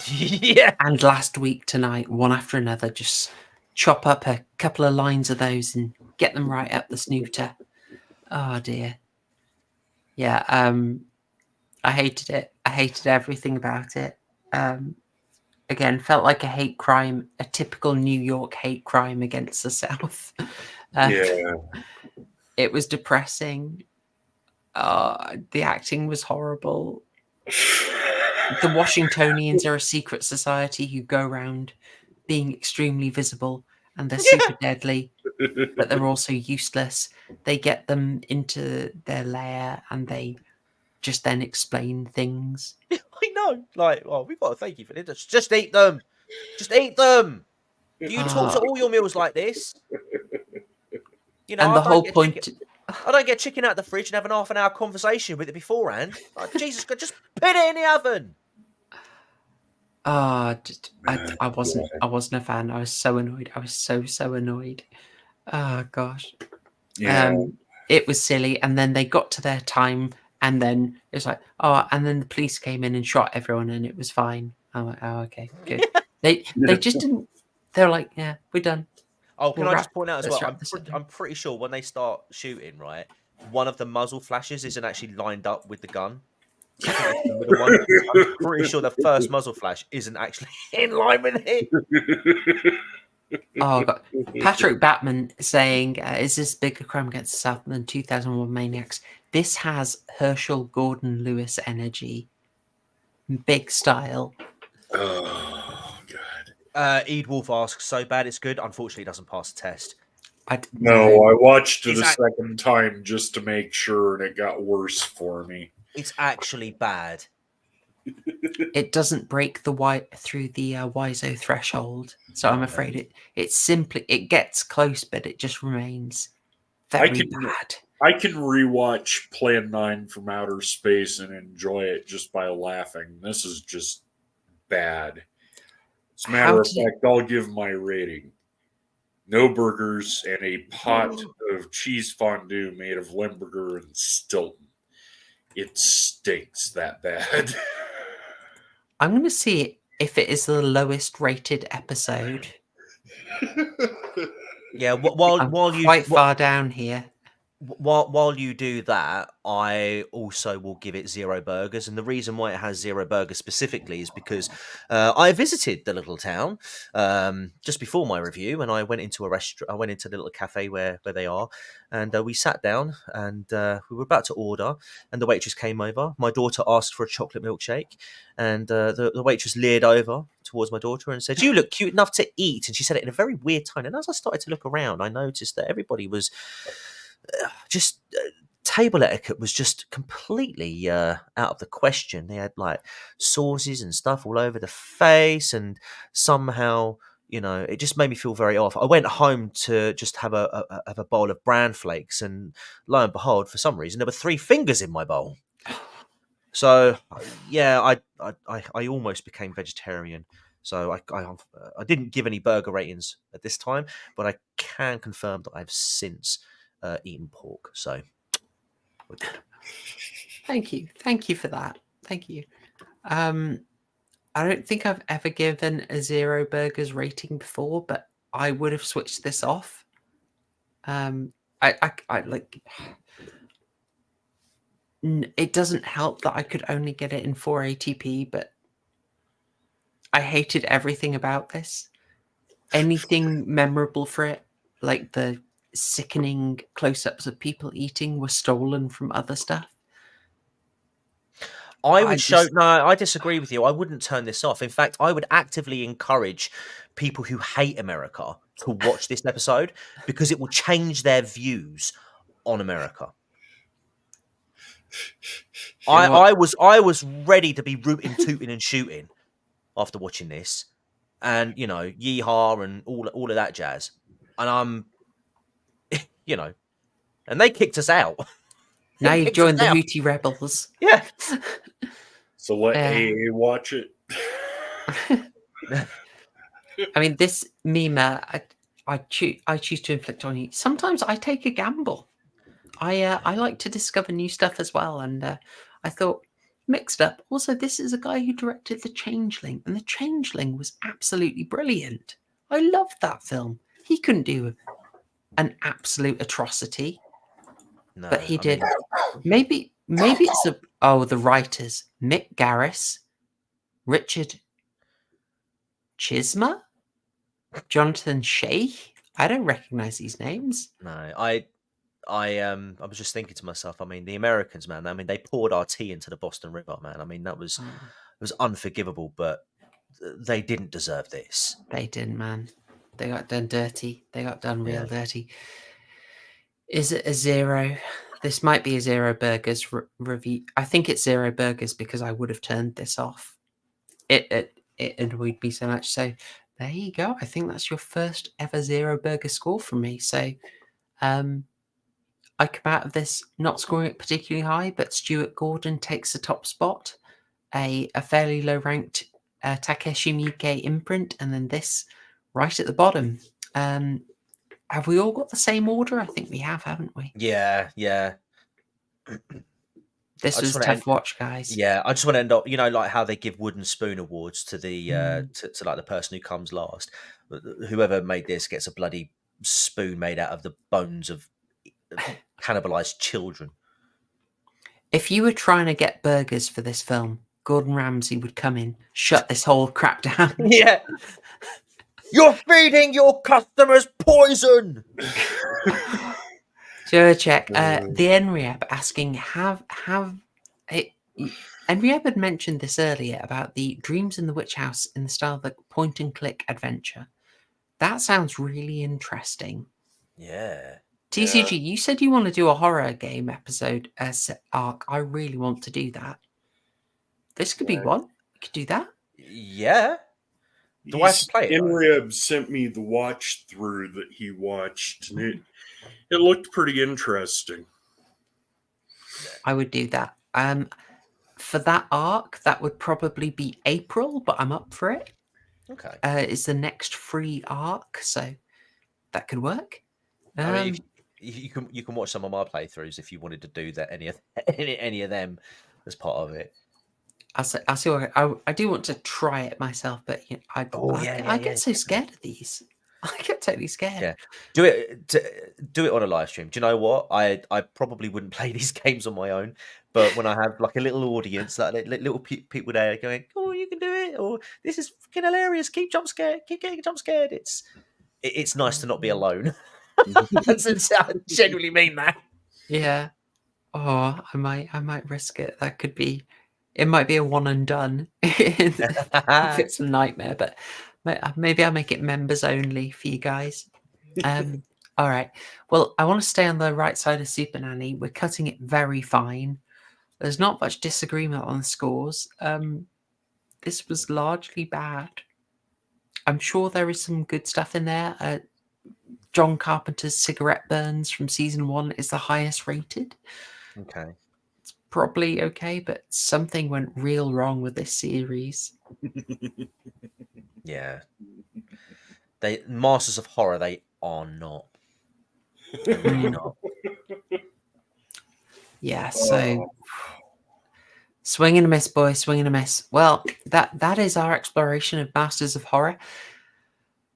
Yeah. And Last Week Tonight, one after another, just chop up a couple of lines of those and get them right up the snooter. Oh, dear. Yeah, I hated it. I hated everything about it. Again, felt like a hate crime, a typical New York hate crime against the South. Yeah. It was depressing. The acting was horrible. The Washingtonians are a secret society who go around being extremely visible, and they're super deadly, but they're also useless. They get them into their lair and they just then explain things. I know. Like, oh, we've got to thank you for this. Just eat them. Just eat them. Do you talk to all your meals like this? You know, and the whole point... I don't get chicken out of the fridge and have an half an hour conversation with it beforehand. Like, Jesus God, just put it in the oven. I wasn't a fan. I was so annoyed. I was so annoyed. Oh gosh. Yeah. It was silly, and then they got to their time, and then it was like, and then the police came in and shot everyone, and it was fine. I'm like, oh, okay, good. They just didn't. They're like, yeah, we're done. Oh, can I just point out as well? I'm pretty sure when they start shooting, right, one of the muzzle flashes isn't actually lined up with the gun. The middle one. I'm pretty sure the first muzzle flash isn't actually in line with it. Oh God. Patrick Batman saying, "Is this bigger crime against the South than 2001 Maniacs?" This has Herschel Gordon Lewis energy, big style. Oh God. Ed Wolf asks, so bad it's good. Unfortunately, it doesn't pass the test. No, I watched it a second time just to make sure, and it got worse for me. It's actually bad. It doesn't break the through the WISO threshold, so I'm afraid it gets close, but it just remains very bad. I can rewatch Plan 9 from Outer Space and enjoy it just by laughing. This is just bad. As a matter of fact, I'll give my rating. No burgers and a pot of cheese fondue made of Limburger and Stilton. It stinks that bad. I'm going to see if it is the lowest rated episode. Yeah, while you quite far down here. While you do that, I also will give it 0 burgers, and the reason why it has 0 burgers specifically is because I visited the little town just before my review, and I went into a restaurant. I went into the little cafe where they are, and we sat down, and we were about to order, and the waitress came over. My daughter asked for a chocolate milkshake, and the waitress leered over towards my daughter and said, "You look cute enough to eat," and she said it in a very weird tone. And as I started to look around, I noticed that everybody was just table etiquette was just completely out of the question. They had like sauces and stuff all over the face, and somehow, you know, it just made me feel very off. I went home to just have a bowl of bran flakes, and lo and behold, for some reason, there were 3 fingers in my bowl. So yeah, I almost became vegetarian. So I didn't give any burger ratings at this time, but I can confirm that I've since eaten pork. So we're good. Thank you for that. Thank you. I don't think I've ever given a 0 burgers rating before, but I would have switched this off. I like. It doesn't help that I could only get it in 480p, but I hated everything about this. Anything memorable for it, like the sickening close-ups of people eating, were stolen from other stuff. I disagree with you. I wouldn't turn this off. In fact, I would actively encourage people who hate America to watch this episode, because it will change their views on America. I was ready to be rooting, tooting, and shooting after watching this, and you know, yeehaw and all of that jazz. And I'm, you know, and they kicked us out. Now you've joined the Houthi rebels. Yeah. So let AA watch it. I mean, this meme, I choose to inflict on you. Sometimes I take a gamble. I like to discover new stuff as well, and I thought, mixed up. Also, this is a guy who directed The Changeling, and The Changeling was absolutely brilliant. I loved that film. He couldn't do an absolute atrocity, No, but he did. Maybe it's the writers: Mick Garriss, Richard Chisma, Jonathan Shea. I don't recognize these names. No, I was just thinking to myself, I mean, the Americans, man, I mean, they poured our tea into the Boston River, man. I mean, it was unforgivable, but they didn't deserve this. They didn't, man. They got done dirty. They got done real dirty. Is it a 0? This might be a 0 burgers review. I think it's 0 burgers because I would have turned this off. It annoyed me so much. So there you go. I think that's your first ever 0 burger score from me. So I come out of this not scoring it particularly high, but Stuart Gordon takes the top spot. A fairly low ranked Takeshi Miike Imprint, and then this right at the bottom. Have we all got the same order? I think we have, haven't we? Yeah. This was a tough watch, guys. Yeah, I just want to end up, you know, like how they give wooden spoon awards to the to like the person who comes last. Whoever made this gets a bloody spoon made out of the bones of cannibalized children. If you were trying to get burgers for this film, Gordon Ramsay would come in, shut this whole crap down. Yeah. You're feeding your customers poison. So check the Enriab asking, have Enriab had mentioned this earlier about the Dreams in the Witch House in the style of the point and click adventure. That sounds really interesting. Yeah. TCG, you said you want to do a horror game episode arc. I really want to do that. This could be one. We could do that. Yeah. Do I have to play it? Enriab sent me the watch through that he watched, and it looked pretty interesting. I would do that. For that arc, that would probably be April, but I'm up for it. Okay. It's the next free arc, so that could work. I mean, you can watch some of my playthroughs if you wanted to do that. Any of them as part of it. I see. I do want to try it myself, but you know, I get so scared of these. I get totally scared. Yeah, do it on a live stream. Do you know what? I probably wouldn't play these games on my own, but when I have like a little audience, like little people there going, "Oh, you can do it," or "This is fucking hilarious," keep getting jump scared. It's nice to not be alone. I genuinely mean that. Yeah. Oh, I might risk it. That could be. It might be a one and done if it's a nightmare, but maybe I'll make it members only for you guys. All right. Well, I want to stay on the right side of Super Nanny. We're cutting it very fine. There's not much disagreement on the scores. This was largely bad. I'm sure there is some good stuff in there. John Carpenter's Cigarette Burns from season 1 is the highest rated. Okay. It's probably okay, but something went real wrong with this series. Yeah. They Masters of Horror, they are not. They're really not. Yeah, so swing and a miss, boy, swing and a miss. Well, that is our exploration of Masters of Horror.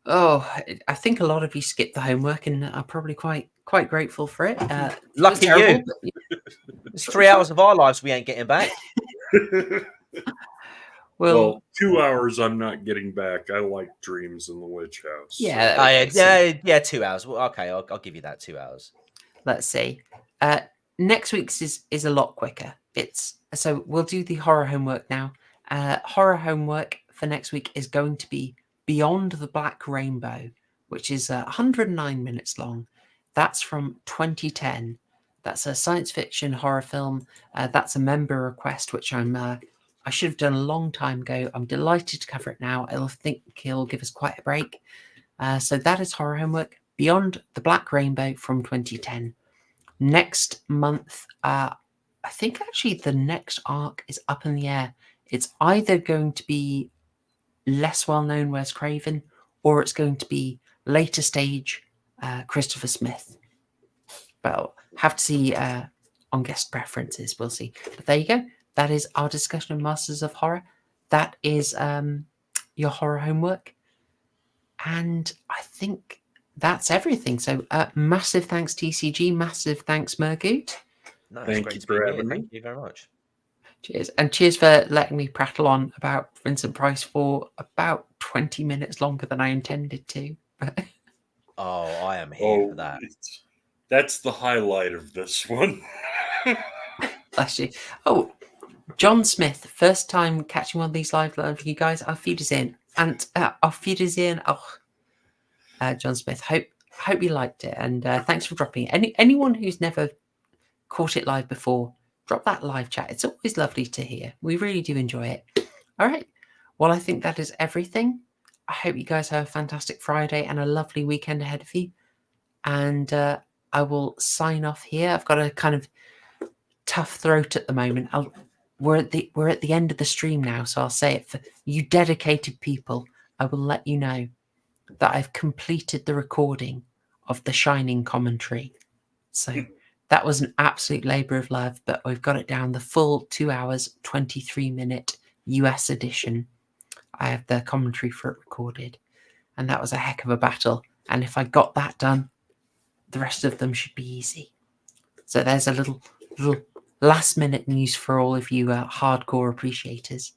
Oh, I think a lot of you skipped the homework and are probably quite grateful for it. Lucky terrible, you. It's 3 hours of our lives we ain't getting back. Well, 2 hours I'm not getting back. I like Dreams in the Witch House. Yeah, yeah, 2 hours. Well, okay, I'll give you that 2 hours. Let's see. Next week's is a lot quicker. So we'll do the horror homework now. Horror homework for next week is going to be Beyond the Black Rainbow, which is 109 minutes long. That's from 2010. That's a science fiction horror film. That's a member request, which I should have done a long time ago. I'm delighted to cover it now. I think he'll give us quite a break. So that is horror homework. Beyond the Black Rainbow from 2010. Next month, I think actually the next arc is up in the air. It's either going to be less well-known Wes Craven, or it's going to be later stage Christopher Smith. Well, have to see on guest preferences. We'll see. But there you go. That is our discussion of Masters of Horror. That is your horror homework. And I think that's everything. So massive thanks, TCG. Massive thanks, Murgoot. No, Thank you for having me. Thank you very much. Cheers. And cheers for letting me prattle on about Vincent Price for about 20 minutes longer than I intended to. Oh, I am here for that. That's the highlight of this one. Bless you. Oh, John Smith, first time catching one of these live for you guys. Auf Wiedersehen. And Auf Wiedersehen. John Smith, hope you liked it. And thanks for dropping it. Anyone who's never caught it live before, drop that live chat. It's always lovely to hear. We really do enjoy it. All right. Well, I think that is everything. I hope you guys have a fantastic Friday and a lovely weekend ahead of you. And I will sign off here. I've got a kind of tough throat at the moment. We're at the end of the stream now, so I'll say it for you dedicated people. I will let you know that I've completed the recording of the Shining commentary. So that was an absolute labour of love, but we've got it down the full 2 hours, 23-minute US edition. I have the commentary for it recorded, and that was a heck of a battle. And if I got that done, the rest of them should be easy. So there's a little last-minute news for all of you hardcore appreciators.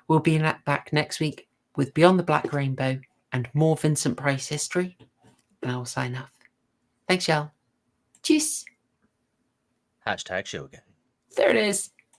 We'll be back next week with Beyond the Black Rainbow and more Vincent Price history, and I'll sign off. Thanks, y'all. Cheers. Hashtag show again. There it is.